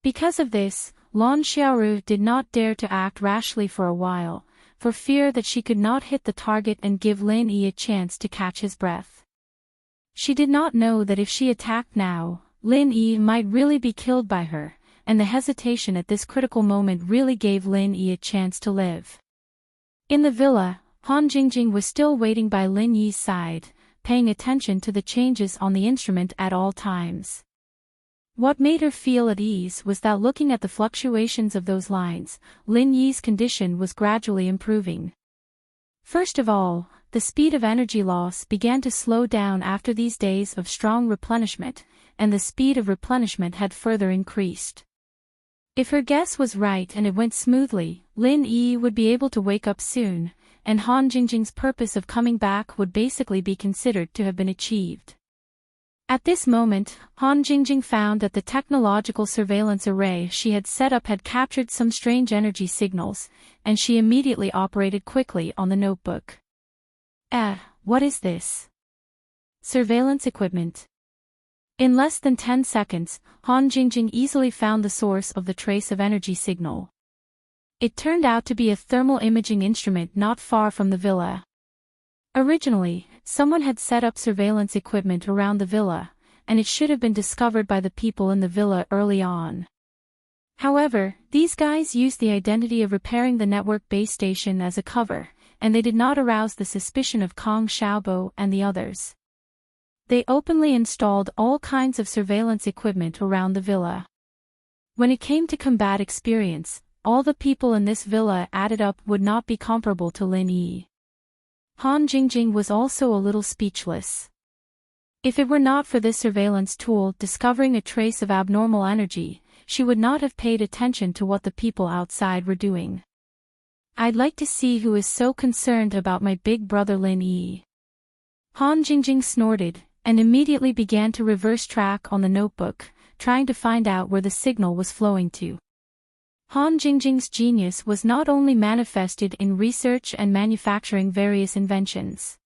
Because of this, Lan Xiaoru did not dare to act rashly for a while, for fear that she could not hit the target and give Lin Yi a chance to catch his breath. She did not know that if she attacked now, Lin Yi might really be killed by her, and the hesitation at this critical moment really gave Lin Yi a chance to live. In the villa, Han Jingjing was still waiting by Lin Yi's side, paying attention to the changes on the instrument at all times. What made her feel at ease was that looking at the fluctuations of those lines, Lin Yi's condition was gradually improving. First of all, the speed of energy loss began to slow down after these days of strong replenishment, and the speed of replenishment had further increased. If her guess was right and it went smoothly, Lin Yi would be able to wake up soon, and Han Jingjing's purpose of coming back would basically be considered to have been achieved. At this moment, Han Jingjing found that the technological surveillance array she had set up had captured some strange energy signals, and she immediately operated quickly on the notebook. What is this? Surveillance equipment. In less than 10 seconds, Han Jingjing easily found the source of the trace of energy signal. It turned out to be a thermal imaging instrument not far from the villa. Originally, someone had set up surveillance equipment around the villa, and it should have been discovered by the people in the villa early on. However, these guys used the identity of repairing the network base station as a cover, and they did not arouse the suspicion of Kong Xiaobo and the others. They openly installed all kinds of surveillance equipment around the villa. When it came to combat experience, all the people in this villa added up would not be comparable to Lin Yi. Han Jingjing was also a little speechless. If it were not for this surveillance tool discovering a trace of abnormal energy, she would not have paid attention to what the people outside were doing. I'd like to see who is so concerned about my big brother Lin Yi. Han Jingjing snorted, and immediately began to reverse track on the notebook, trying to find out where the signal was flowing to. Han Jingjing's genius was not only manifested in research and manufacturing various inventions.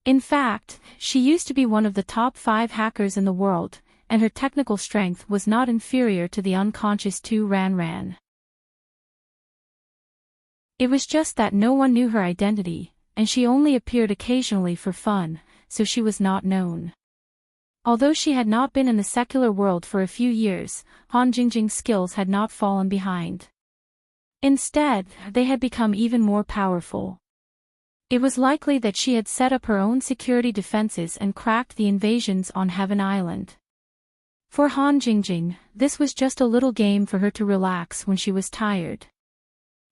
In fact, she used to be one of the top 5 hackers in the world, and her technical strength was not inferior to the unconscious Tu Ran. It was just that no one knew her identity, and she only appeared occasionally for fun, so she was not known. Although she had not been in the secular world for a few years, Han Jingjing's skills had not fallen behind. Instead, they had become even more powerful. It was likely that she had set up her own security defenses and cracked the invasions on Heaven Island. For Han Jingjing, this was just a little game for her to relax when she was tired.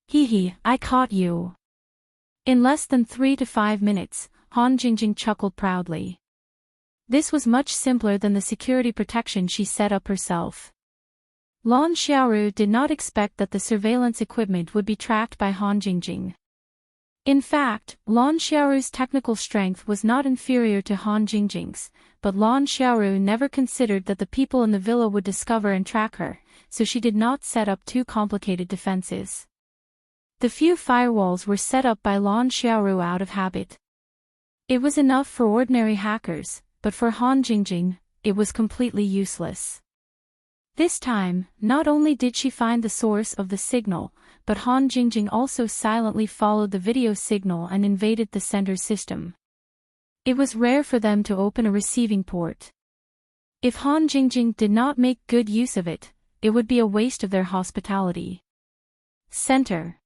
Hee, I caught you. In less than 3 to 5 minutes, Han Jingjing chuckled proudly. This was much simpler than the security protection she set up herself. Lan Xiaoru did not expect that the surveillance equipment would be tracked by Han Jingjing. In fact, Lan Xiaoru's technical strength was not inferior to Han Jingjing's, but Lan Xiaoru never considered that the people in the villa would discover and track her, so she did not set up too complicated defenses. The few firewalls were set up by Lan Xiaoru out of habit. It was enough for ordinary hackers, but for Han Jingjing, it was completely useless. This time, not only did she find the source of the signal, but Han Jingjing also silently followed the video signal and invaded the center's system. It was rare for them to open a receiving port. If Han Jingjing did not make good use of it, it would be a waste of their hospitality. Center.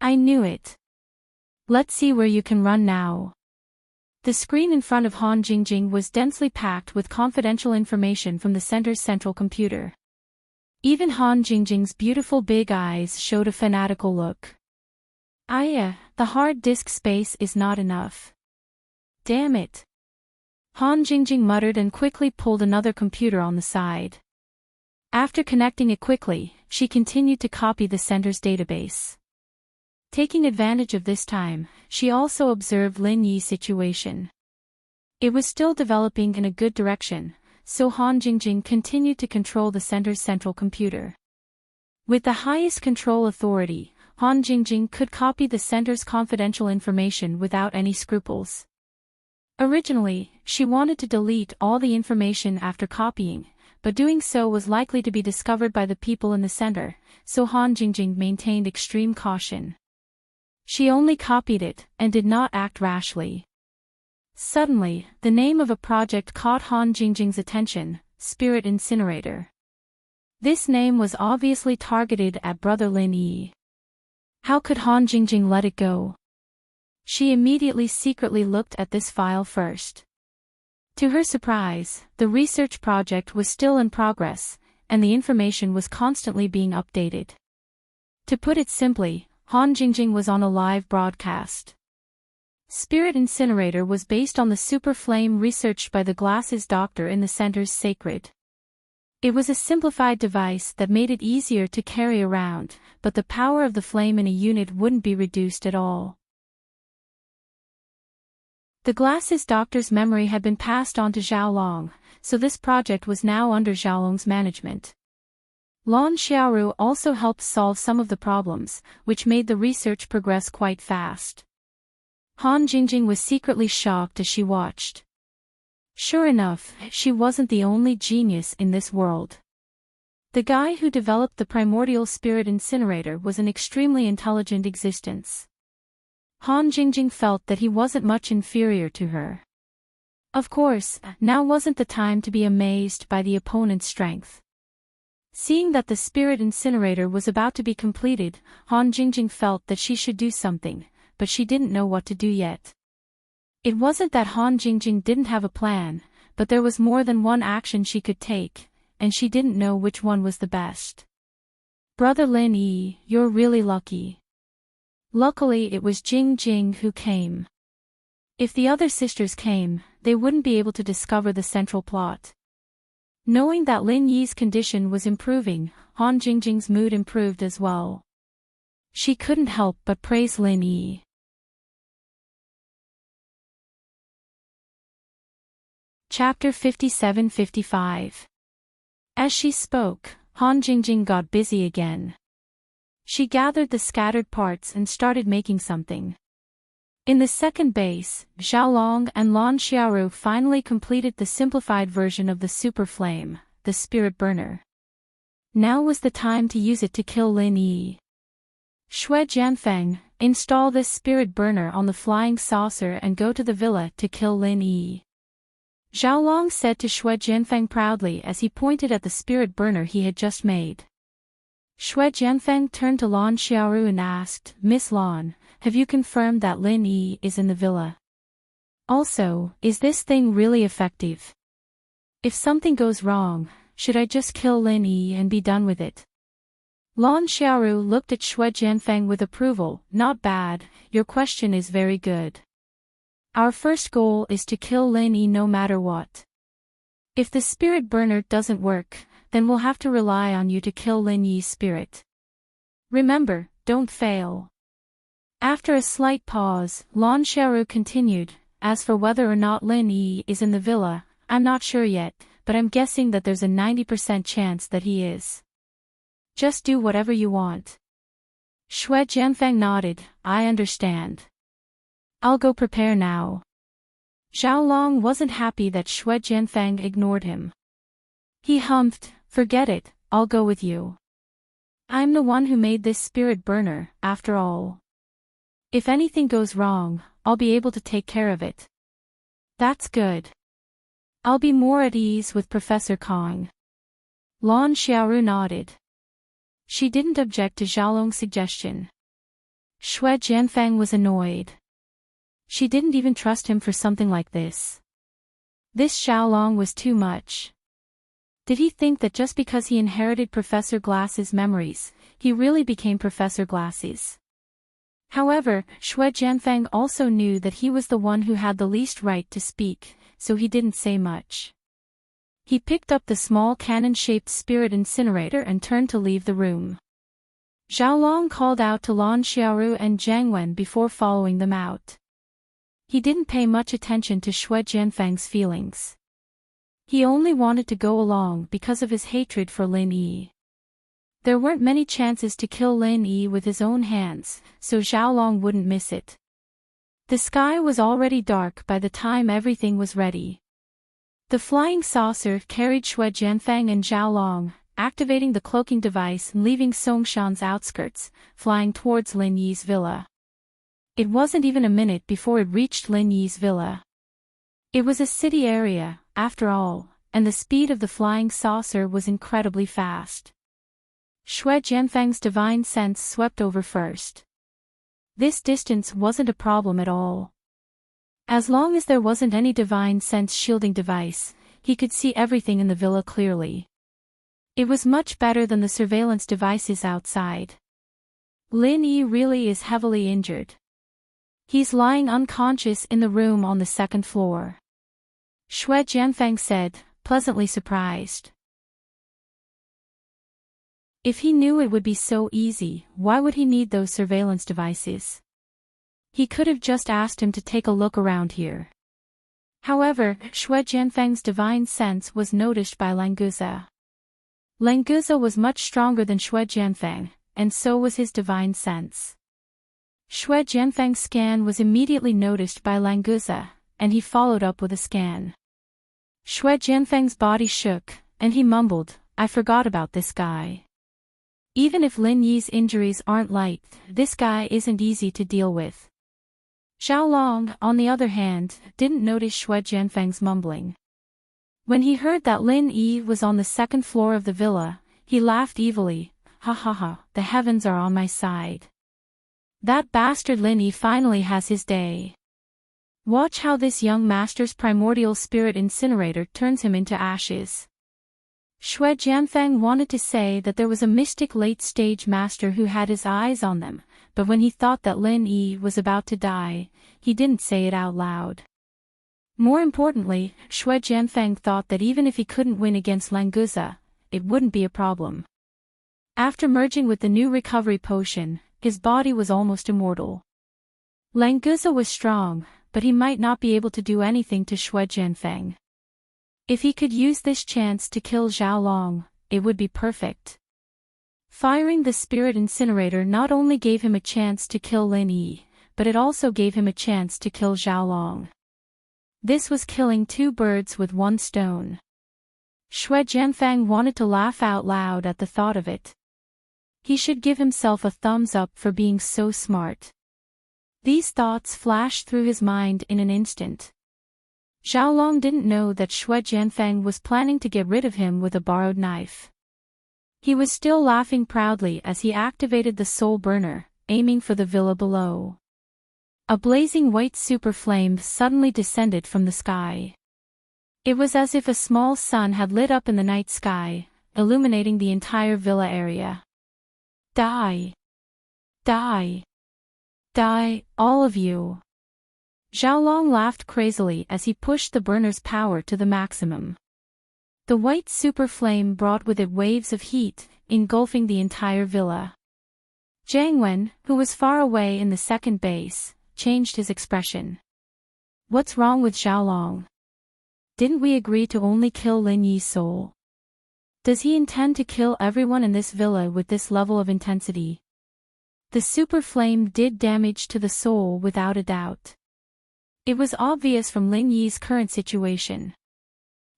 I knew it. Let's see where you can run now. The screen in front of Han Jingjing was densely packed with confidential information from the center's central computer. Even Han Jingjing's beautiful big eyes showed a fanatical look. The hard disk space is not enough. Damn it. Han Jingjing muttered and quickly pulled another computer on the side. After connecting it quickly, she continued to copy the center's database. Taking advantage of this time, she also observed Lin Yi's situation. It was still developing in a good direction, so Han Jingjing continued to control the center's central computer. With the highest control authority, Han Jingjing could copy the center's confidential information without any scruples. Originally, she wanted to delete all the information after copying, but doing so was likely to be discovered by the people in the center, so Han Jingjing maintained extreme caution. She only copied it, and did not act rashly. Suddenly, the name of a project caught Han Jingjing's attention, Spirit Incinerator. This name was obviously targeted at Brother Lin Yi. How could Han Jingjing let it go? She immediately secretly looked at this file first. To her surprise, the research project was still in progress, and the information was constantly being updated. To put it simply, Han Jingjing was on a live broadcast. Spirit Incinerator was based on the super flame researched by the Glasses Doctor in the center's Sacred. It was a simplified device that made it easier to carry around, but the power of the flame in a unit wouldn't be reduced at all. The Glasses Doctor's memory had been passed on to Xiaolong, so this project was now under Xiaolong's management. Lan Xiaoru also helped solve some of the problems, which made the research progress quite fast. Han Jingjing was secretly shocked as she watched. Sure enough, she wasn't the only genius in this world. The guy who developed the primordial spirit incinerator was an extremely intelligent existence. Han Jingjing felt that he wasn't much inferior to her. Of course, now wasn't the time to be amazed by the opponent's strength. Seeing that the spirit incinerator was about to be completed, Han Jingjing felt that she should do something, but she didn't know what to do yet. It wasn't that Han Jingjing didn't have a plan, but there was more than one action she could take, and she didn't know which one was the best. Brother Lin Yi, you're really lucky. Luckily it was Jing Jing who came. If the other sisters came, they wouldn't be able to discover the central plot. Knowing that Lin Yi's condition was improving, Han Jingjing's mood improved as well. She couldn't help but praise Lin Yi. Chapter 57-55. As she spoke, Han Jingjing got busy again. She gathered the scattered parts and started making something. In the second base, Xiaolong and Lan Xiaoru finally completed the simplified version of the super flame, the spirit burner. Now was the time to use it to kill Lin Yi. Shui Jianfeng, install this spirit burner on the flying saucer and go to the villa to kill Lin Yi. Xiaolong said to Shui Jianfeng proudly as he pointed at the spirit burner he had just made. Shui Jianfeng turned to Lan Xiaoru and asked, Miss Lan, have you confirmed that Lin Yi is in the villa? Also, is this thing really effective? If something goes wrong, should I just kill Lin Yi and be done with it? Lan Xiaoru looked at Shui Jianfeng with approval. Not bad, your question is very good. Our first goal is to kill Lin Yi no matter what. If the spirit burner doesn't work, then we'll have to rely on you to kill Lin Yi's spirit. Remember, don't fail. After a slight pause, Lan Xiaoru continued, as for whether or not Lin Yi is in the villa, I'm not sure yet, but I'm guessing that there's a 90% chance that he is. Just do whatever you want. Shui Jianfeng nodded, I understand. I'll go prepare now. Xiaolong wasn't happy that Shui Jianfeng ignored him. He humphed, forget it, I'll go with you. I'm the one who made this spirit burner, after all. If anything goes wrong, I'll be able to take care of it. That's good. I'll be more at ease with Professor Kong. Lan Xiaoru nodded. She didn't object to Xiaolong's suggestion. Shui Jianfeng was annoyed. She didn't even trust him for something like this. This Xiaolong was too much. Did he think that just because he inherited Professor Glass's memories, he really became Professor Glass's? However, Shui Jianfeng also knew that he was the one who had the least right to speak, so he didn't say much. He picked up the small cannon-shaped spirit incinerator and turned to leave the room. Xiaolong called out to Lan Xiaoru and Zhang Wen before following them out. He didn't pay much attention to Shui Jianfeng's feelings. He only wanted to go along because of his hatred for Lin Yi. There weren't many chances to kill Lin Yi with his own hands, so Xiaolong wouldn't miss it. The sky was already dark by the time everything was ready. The flying saucer carried Shui Jianfeng and Xiaolong, activating the cloaking device and leaving Songshan's outskirts, flying towards Lin Yi's villa. It wasn't even a minute before it reached Lin Yi's villa. It was a city area, after all, and the speed of the flying saucer was incredibly fast. Shui Jianfeng's divine sense swept over first. This distance wasn't a problem at all. As long as there wasn't any divine sense shielding device, he could see everything in the villa clearly. It was much better than the surveillance devices outside. Lin Yi really is heavily injured. He's lying unconscious in the room on the second floor. Shui Jianfeng said, pleasantly surprised. If he knew it would be so easy, why would he need those surveillance devices? He could have just asked him to take a look around here. However, Shui Jianfeng's divine sense was noticed by Languza. Languza was much stronger than Shui Jianfeng, and so was his divine sense. Shui Jianfeng's scan was immediately noticed by Languza, and he followed up with a scan. Shui Jianfeng's body shook, and he mumbled, I forgot about this guy. Even if Lin Yi's injuries aren't light, this guy isn't easy to deal with. Xiaolong, on the other hand, didn't notice Shui Jianfeng's mumbling. When he heard that Lin Yi was on the second floor of the villa, he laughed evilly, ha ha ha, the heavens are on my side. That bastard Lin Yi finally has his day. Watch how this young master's primordial spirit incinerator turns him into ashes. Shui Jianfeng wanted to say that there was a mystic late-stage master who had his eyes on them, but when he thought that Lin Yi was about to die, he didn't say it out loud. More importantly, Shui Jianfeng thought that even if he couldn't win against Languza, it wouldn't be a problem. After merging with the new recovery potion, his body was almost immortal. Languza was strong, but he might not be able to do anything to Shui Jianfeng. If he could use this chance to kill Zhao Long, it would be perfect. Firing the spirit incinerator not only gave him a chance to kill Lin Yi, but it also gave him a chance to kill Zhao Long. This was killing two birds with one stone. Xue Jianfang wanted to laugh out loud at the thought of it. He should give himself a thumbs up for being so smart. These thoughts flashed through his mind in an instant. Zhao Long didn't know that Xue Jianfang was planning to get rid of him with a borrowed knife. He was still laughing proudly as he activated the soul burner, aiming for the villa below. A blazing white super flame suddenly descended from the sky. It was as if a small sun had lit up in the night sky, illuminating the entire villa area. Die! Die! Die, all of you! Zhao Long laughed crazily as he pushed the burner's power to the maximum. The white super flame brought with it waves of heat, engulfing the entire villa. Jiang Wen, who was far away in the second base, changed his expression. What's wrong with Zhao Long? Didn't we agree to only kill Lin Yi's soul? Does he intend to kill everyone in this villa with this level of intensity? The super flame did damage to the soul without a doubt. It was obvious from Lin Yi's current situation.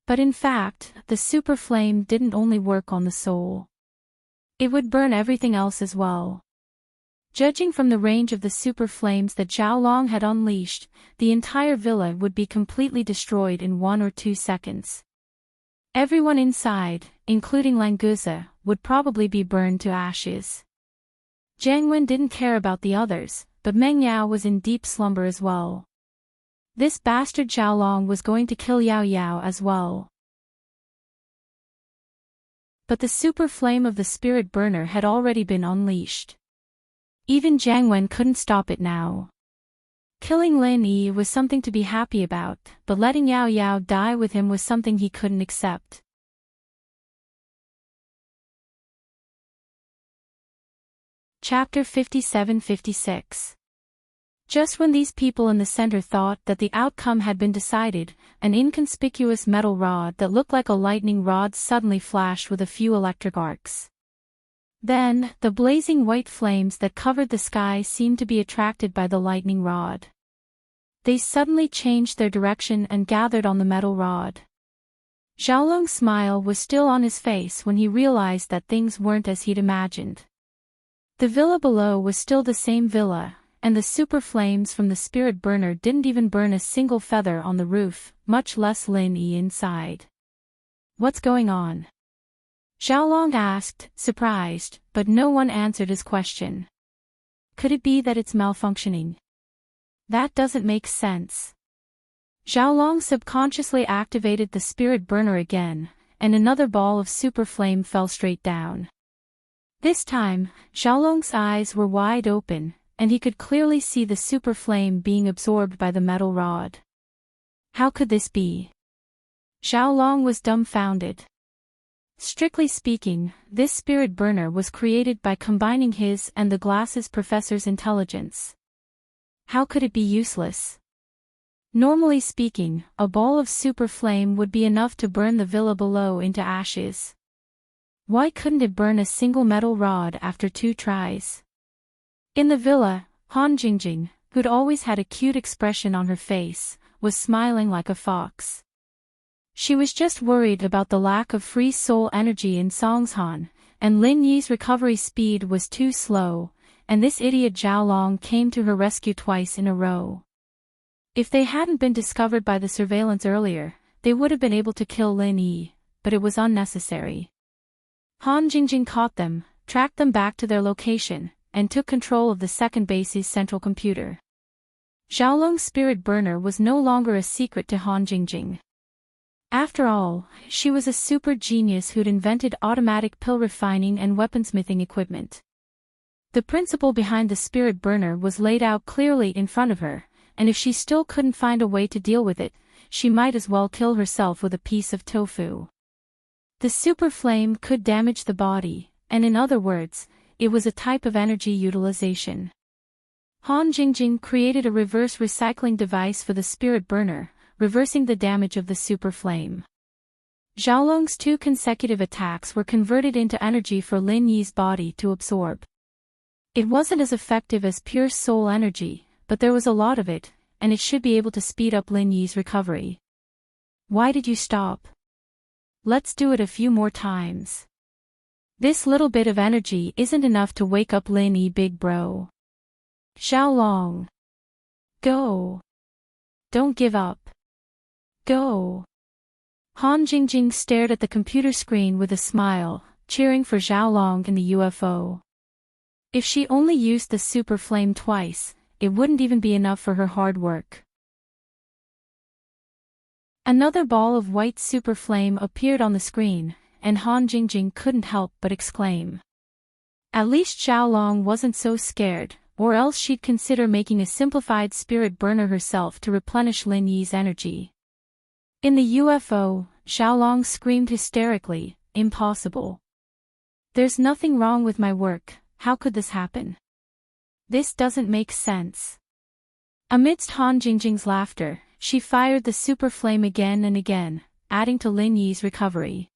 But in fact, the super flame didn't only work on the soul. It would burn everything else as well. Judging from the range of the super flames that Zhao Long had unleashed, the entire villa would be completely destroyed in 1 or 2 seconds. Everyone inside, including Languza, would probably be burned to ashes. Jiang Wen didn't care about the others, but Meng Yao was in deep slumber as well. This bastard Zhao Long was going to kill Yao Yao as well. But the super flame of the spirit burner had already been unleashed. Even Jiang Wen couldn't stop it now. Killing Lin Yi was something to be happy about, but letting Yao Yao die with him was something he couldn't accept. Chapter 57-56. Just when these people in the center thought that the outcome had been decided, an inconspicuous metal rod that looked like a lightning rod suddenly flashed with a few electric arcs. Then, the blazing white flames that covered the sky seemed to be attracted by the lightning rod. They suddenly changed their direction and gathered on the metal rod. Zhao Long's smile was still on his face when he realized that things weren't as he'd imagined. The villa below was still the same villa, and the super flames from the spirit burner didn't even burn a single feather on the roof, much less Lin Yi inside. What's going on? Zhao Long asked, surprised, but no one answered his question. Could it be that it's malfunctioning? That doesn't make sense. Zhao Long subconsciously activated the spirit burner again, and another ball of super flame fell straight down. This time, Zhao Long's eyes were wide open, and he could clearly see the super flame being absorbed by the metal rod. How could this be? Zhao Long was dumbfounded. Strictly speaking, this spirit burner was created by combining his and the glasses professor's intelligence. How could it be useless? Normally speaking, a ball of super flame would be enough to burn the villa below into ashes. Why couldn't it burn a single metal rod after 2 tries? In the villa, Han Jingjing, who'd always had a cute expression on her face, was smiling like a fox. She was just worried about the lack of free soul energy in Songshan, and Lin Yi's recovery speed was too slow, and this idiot Zhao Long came to her rescue twice in a row. If they hadn't been discovered by the surveillance earlier, they would have been able to kill Lin Yi, but it was unnecessary. Han Jingjing caught them, tracked them back to their location, and took control of the second base's central computer. Zhao Long's spirit burner was no longer a secret to Han Jingjing. After all, she was a super genius who'd invented automatic pill refining and weaponsmithing equipment. The principle behind the spirit burner was laid out clearly in front of her, and if she still couldn't find a way to deal with it, she might as well kill herself with a piece of tofu. The super flame could damage the body, and in other words, it was a type of energy utilization. Han Jingjing created a reverse recycling device for the spirit burner, reversing the damage of the super flame. Xiaolong's 2 consecutive attacks were converted into energy for Lin Yi's body to absorb. It wasn't as effective as pure soul energy, but there was a lot of it, and it should be able to speed up Lin Yi's recovery. Why did you stop? Let's do it a few more times. This little bit of energy isn't enough to wake up Lin Yi, big bro. Xiaolong. Go. Don't give up. Go. Han Jingjing stared at the computer screen with a smile, cheering for Xiaolong in the UFO. If she only used the super flame twice, it wouldn't even be enough for her hard work. Another ball of white super flame appeared on the screen, and Han Jingjing couldn't help but exclaim. At least Xiaolong wasn't so scared, or else she'd consider making a simplified spirit burner herself to replenish Lin Yi's energy. In the UFO, Xiaolong screamed hysterically, "Impossible. There's nothing wrong with my work, how could this happen? This doesn't make sense." Amidst Han Jingjing's laughter, she fired the super flame again and again, adding to Lin Yi's recovery.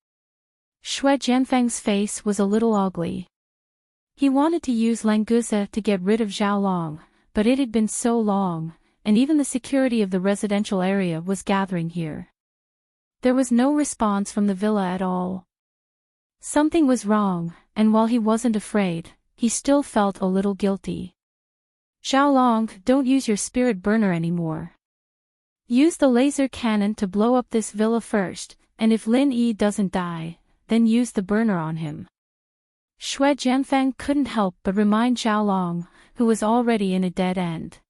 Xue Jianfeng's face was a little ugly. He wanted to use Languza to get rid of Xiaolong, but it had been so long, and even the security of the residential area was gathering here. There was no response from the villa at all. Something was wrong, and while he wasn't afraid, he still felt a little guilty. "Xiaolong, don't use your spirit burner anymore. Use the laser cannon to blow up this villa first, and if Lin Yi doesn't die, then use the burner on him." Xue Jianfeng couldn't help but remind Xiaolong, who was already in a dead end.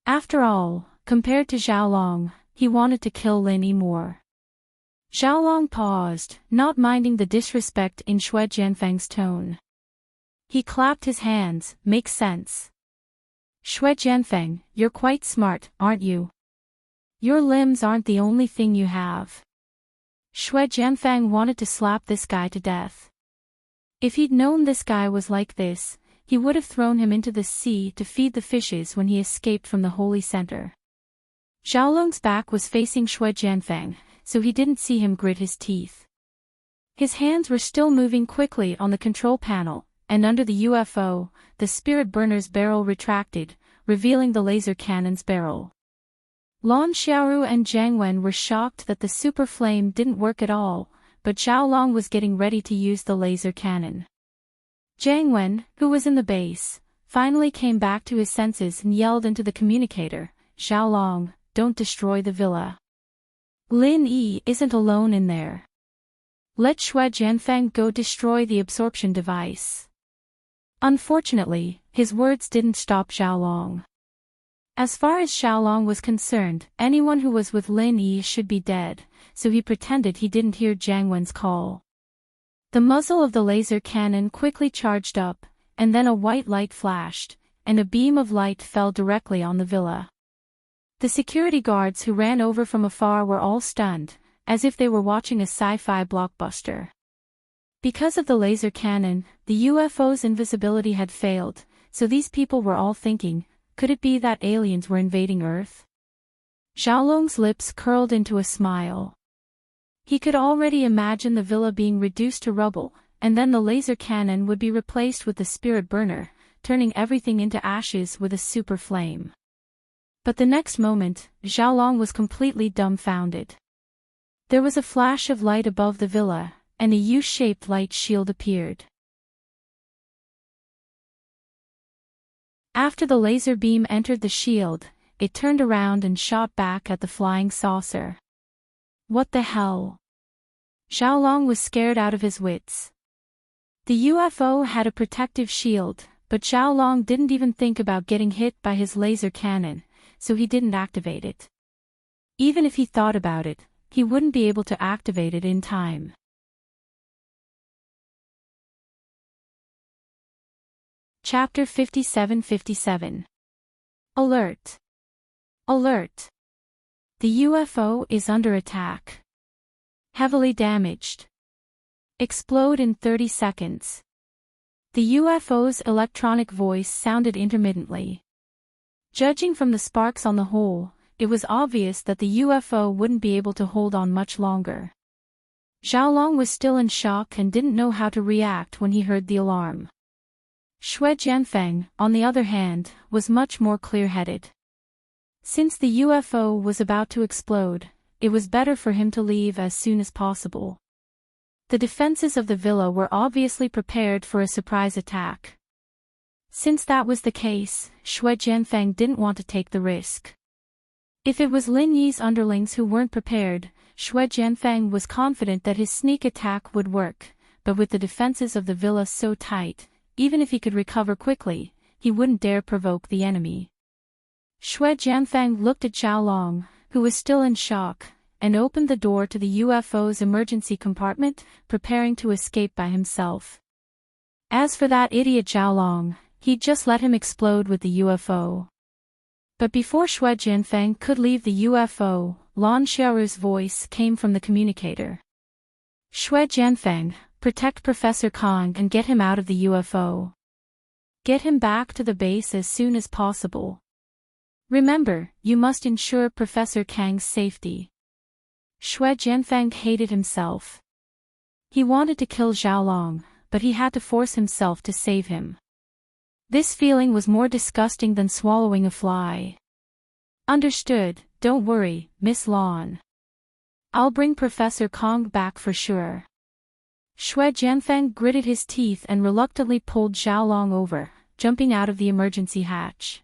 After all, compared to Xiaolong, he wanted to kill Lin Yi more. Xiaolong paused, not minding the disrespect in Xue Jianfeng's tone. He clapped his hands, "Makes sense. Xue Jianfeng, you're quite smart, aren't you? Your limbs aren't the only thing you have." Xue Jianfeng wanted to slap this guy to death. If he'd known this guy was like this, he would have thrown him into the sea to feed the fishes when he escaped from the holy center. Xiaolong's back was facing Xue Jianfeng, so he didn't see him grit his teeth. His hands were still moving quickly on the control panel, and under the UFO, the spirit burner's barrel retracted, revealing the laser cannon's barrel. Lan Xiaoru and Jiang Wen were shocked that the super flame didn't work at all, but Xiaolong was getting ready to use the laser cannon. Jiang Wen, who was in the base, finally came back to his senses and yelled into the communicator, "Xiaolong, don't destroy the villa. Lin Yi isn't alone in there. Let Xue Jianfeng go destroy the absorption device." Unfortunately, his words didn't stop Xiaolong. As far as Xiaolong was concerned, anyone who was with Lin Yi should be dead, so he pretended he didn't hear Jiang Wen's call. The muzzle of the laser cannon quickly charged up, and then a white light flashed, and a beam of light fell directly on the villa. The security guards who ran over from afar were all stunned, as if they were watching a sci-fi blockbuster. Because of the laser cannon, the UFO's invisibility had failed, so these people were all thinking, could it be that aliens were invading Earth? Xiaolong's lips curled into a smile. He could already imagine the villa being reduced to rubble, and then the laser cannon would be replaced with the spirit burner, turning everything into ashes with a super flame. But the next moment, Xiaolong was completely dumbfounded. There was a flash of light above the villa, and a U-shaped light shield appeared. After the laser beam entered the shield, it turned around and shot back at the flying saucer. What the hell? Xiaolong was scared out of his wits. The UFO had a protective shield, but Xiaolong didn't even think about getting hit by his laser cannon, so he didn't activate it. Even if he thought about it, he wouldn't be able to activate it in time. Chapter 57-57. Alert! Alert! The UFO is under attack. Heavily damaged. Explode in 30 seconds. The UFO's electronic voice sounded intermittently. Judging from the sparks on the hole, it was obvious that the UFO wouldn't be able to hold on much longer. Xiaolong was still in shock and didn't know how to react when he heard the alarm. Xue Jianfeng, on the other hand, was much more clear-headed. Since the UFO was about to explode, it was better for him to leave as soon as possible. The defenses of the villa were obviously prepared for a surprise attack. Since that was the case, Xue Jianfeng didn't want to take the risk. If it was Lin Yi's underlings who weren't prepared, Xue Jianfeng was confident that his sneak attack would work, but with the defenses of the villa so tight, even if he could recover quickly, he wouldn't dare provoke the enemy. Xue Jianfeng looked at Xiaolong, who was still in shock, and opened the door to the UFO's emergency compartment, preparing to escape by himself. As for that idiot Xiaolong, he'd just let him explode with the UFO. But before Xue Jianfeng could leave the UFO, Lan Xiaoru's voice came from the communicator. Xue Jianfeng, protect Professor Kong and get him out of the UFO. Get him back to the base as soon as possible. Remember, you must ensure Professor Kang's safety. Xue Jianfeng hated himself. He wanted to kill Xiaolong, but he had to force himself to save him. This feeling was more disgusting than swallowing a fly. Understood, don't worry, Miss Lan. I'll bring Professor Kong back for sure. Xue Jianfeng gritted his teeth and reluctantly pulled Xiaolong over, jumping out of the emergency hatch.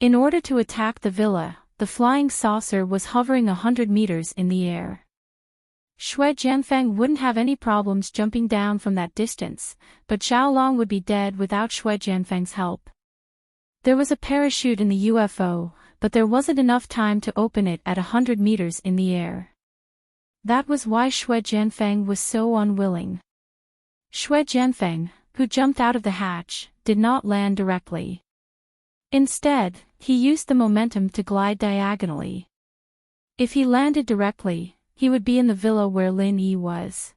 In order to attack the villa, the flying saucer was hovering 100 meters in the air. Xue Jianfeng wouldn't have any problems jumping down from that distance, but Xiaolong would be dead without Xue Jianfeng's help. There was a parachute in the UFO, but there wasn't enough time to open it at 100 meters in the air. That was why Xue Jianfeng was so unwilling. Xue Jianfeng, who jumped out of the hatch, did not land directly. Instead, he used the momentum to glide diagonally. If he landed directly, he would be in the villa where Lin Yi was.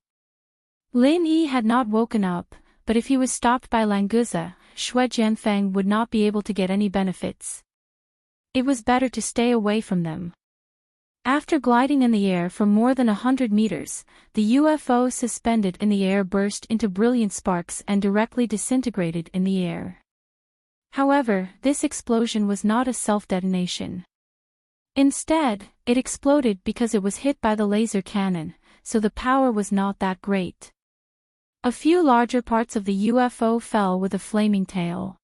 Lin Yi had not woken up, but if he was stopped by Languza, Xue Jianfeng would not be able to get any benefits. It was better to stay away from them. After gliding in the air for more than 100 meters, the UFO suspended in the air burst into brilliant sparks and directly disintegrated in the air. However, this explosion was not a self-detonation. Instead, it exploded because it was hit by the laser cannon, so the power was not that great. A few larger parts of the UFO fell with a flaming tail.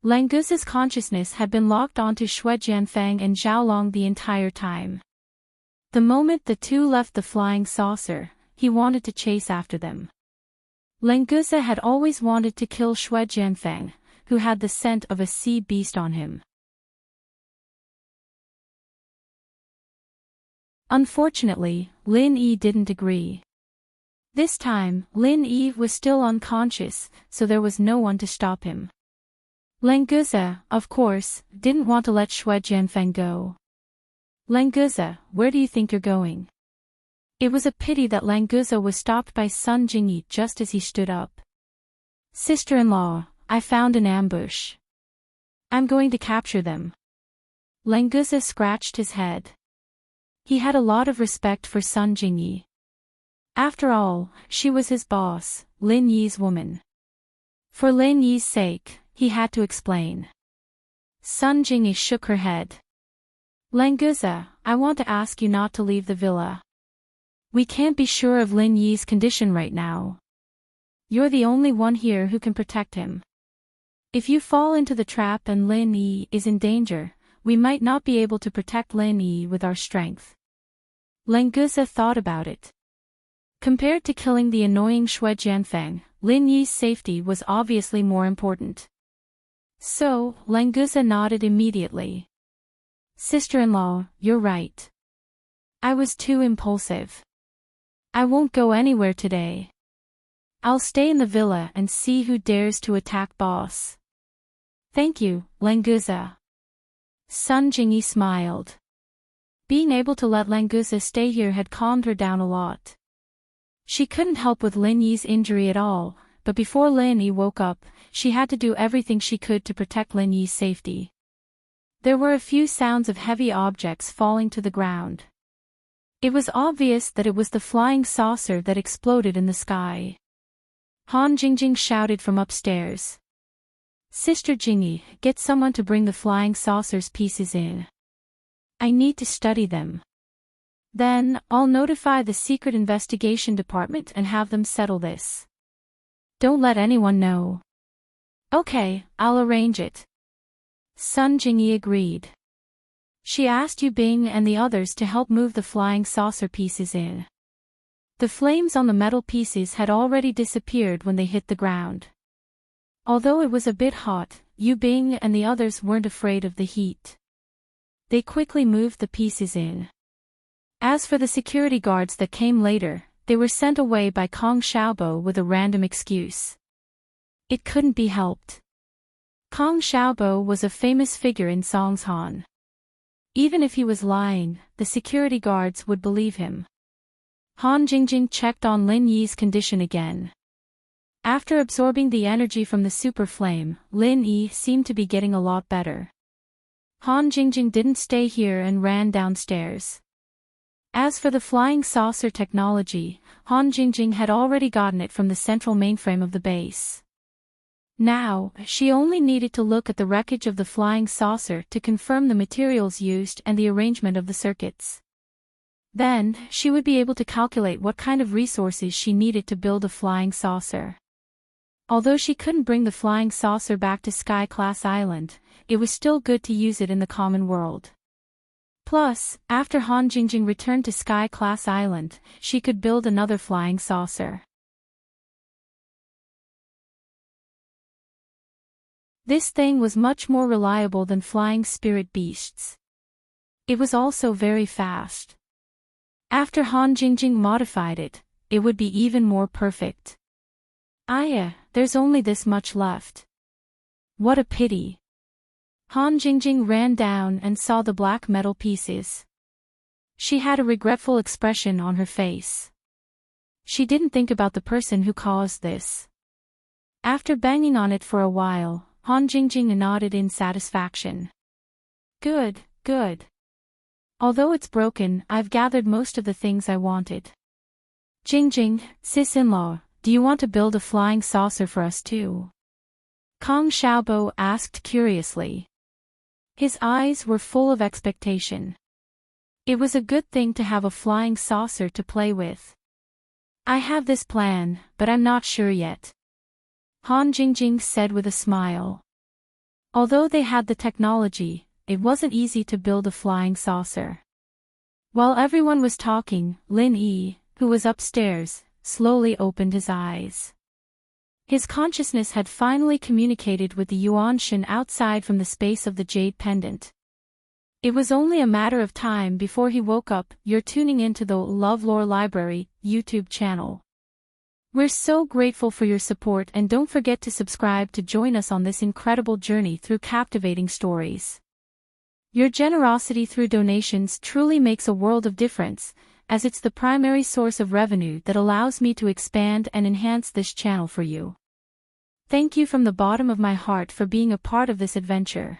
Languza's consciousness had been locked onto Xue Jianfeng and Xiaolong the entire time. The moment the two left the flying saucer, he wanted to chase after them. Languza had always wanted to kill Xue Jianfeng, who had the scent of a sea beast on him. Unfortunately, Lin Yi didn't agree. This time, Lin Yi was still unconscious, so there was no one to stop him. Languza, of course, didn't want to let Xue Jianfeng go. Languza, where do you think you're going? It was a pity that Languza was stopped by Sun Jingyi just as he stood up. Sister-in-law, I found an ambush. I'm going to capture them. Languza scratched his head. He had a lot of respect for Sun Jingyi. After all, she was his boss, Lin Yi's woman. For Lin Yi's sake, he had to explain. Sun Jingyi shook her head. Languza, I want to ask you not to leave the villa. We can't be sure of Lin Yi's condition right now. You're the only one here who can protect him. If you fall into the trap and Lin Yi is in danger, we might not be able to protect Lin Yi with our strength. Languza thought about it. Compared to killing the annoying Xue Jianfeng, Lin Yi's safety was obviously more important. So, Languza nodded immediately. Sister-in-law, you're right. I was too impulsive. I won't go anywhere today. I'll stay in the villa and see who dares to attack boss. Thank you, Languza. Sun Jingyi smiled. Being able to let Languza stay here had calmed her down a lot. She couldn't help with Lin Yi's injury at all, but before Lin Yi woke up, she had to do everything she could to protect Lin Yi's safety. There were a few sounds of heavy objects falling to the ground. It was obvious that it was the flying saucer that exploded in the sky. Han Jingjing shouted from upstairs. Sister Jingy, get someone to bring the flying saucer's pieces in. I need to study them. Then, I'll notify the secret investigation department and have them settle this. Don't let anyone know. Okay, I'll arrange it. Sun Jingy agreed. She asked Yu Bing and the others to help move the flying saucer pieces in. The flames on the metal pieces had already disappeared when they hit the ground. Although it was a bit hot, Yu Bing and the others weren't afraid of the heat. They quickly moved the pieces in. As for the security guards that came later, they were sent away by Kong Xiaobo with a random excuse. It couldn't be helped. Kong Xiaobo was a famous figure in Songshan. Even if he was lying, the security guards would believe him. Han Jingjing checked on Lin Yi's condition again. After absorbing the energy from the super flame, Lin Yi seemed to be getting a lot better. Han Jingjing didn't stay here and ran downstairs. As for the flying saucer technology, Han Jingjing had already gotten it from the central mainframe of the base. Now, she only needed to look at the wreckage of the flying saucer to confirm the materials used and the arrangement of the circuits. Then, she would be able to calculate what kind of resources she needed to build a flying saucer. Although she couldn't bring the flying saucer back to Sky Class Island, it was still good to use it in the common world. Plus, after Han Jingjing returned to Sky Class Island, she could build another flying saucer. This thing was much more reliable than flying spirit beasts. It was also very fast. After Han Jingjing modified it, it would be even more perfect. There's only this much left. What a pity. Han Jingjing ran down and saw the black metal pieces. She had a regretful expression on her face. She didn't think about the person who caused this. After banging on it for a while, Han Jingjing nodded in satisfaction. Good. Although it's broken, I've gathered most of the things I wanted. Jingjing, sis-in-law, do you want to build a flying saucer for us too? Kong Xiaobo asked curiously. His eyes were full of expectation. It was a good thing to have a flying saucer to play with. I have this plan, but I'm not sure yet. Han Jingjing said with a smile. Although they had the technology, it wasn't easy to build a flying saucer. While everyone was talking, Lin Yi, who was upstairs, slowly opened his eyes. His consciousness had finally communicated with the Yuanshan outside from the space of the jade pendant. It was only a matter of time before he woke up. You're tuning into the LoveLore Library YouTube channel. We're so grateful for your support, and don't forget to subscribe to join us on this incredible journey through captivating stories. Your generosity through donations truly makes a world of difference, as it's the primary source of revenue that allows me to expand and enhance this channel for you. Thank you from the bottom of my heart for being a part of this adventure.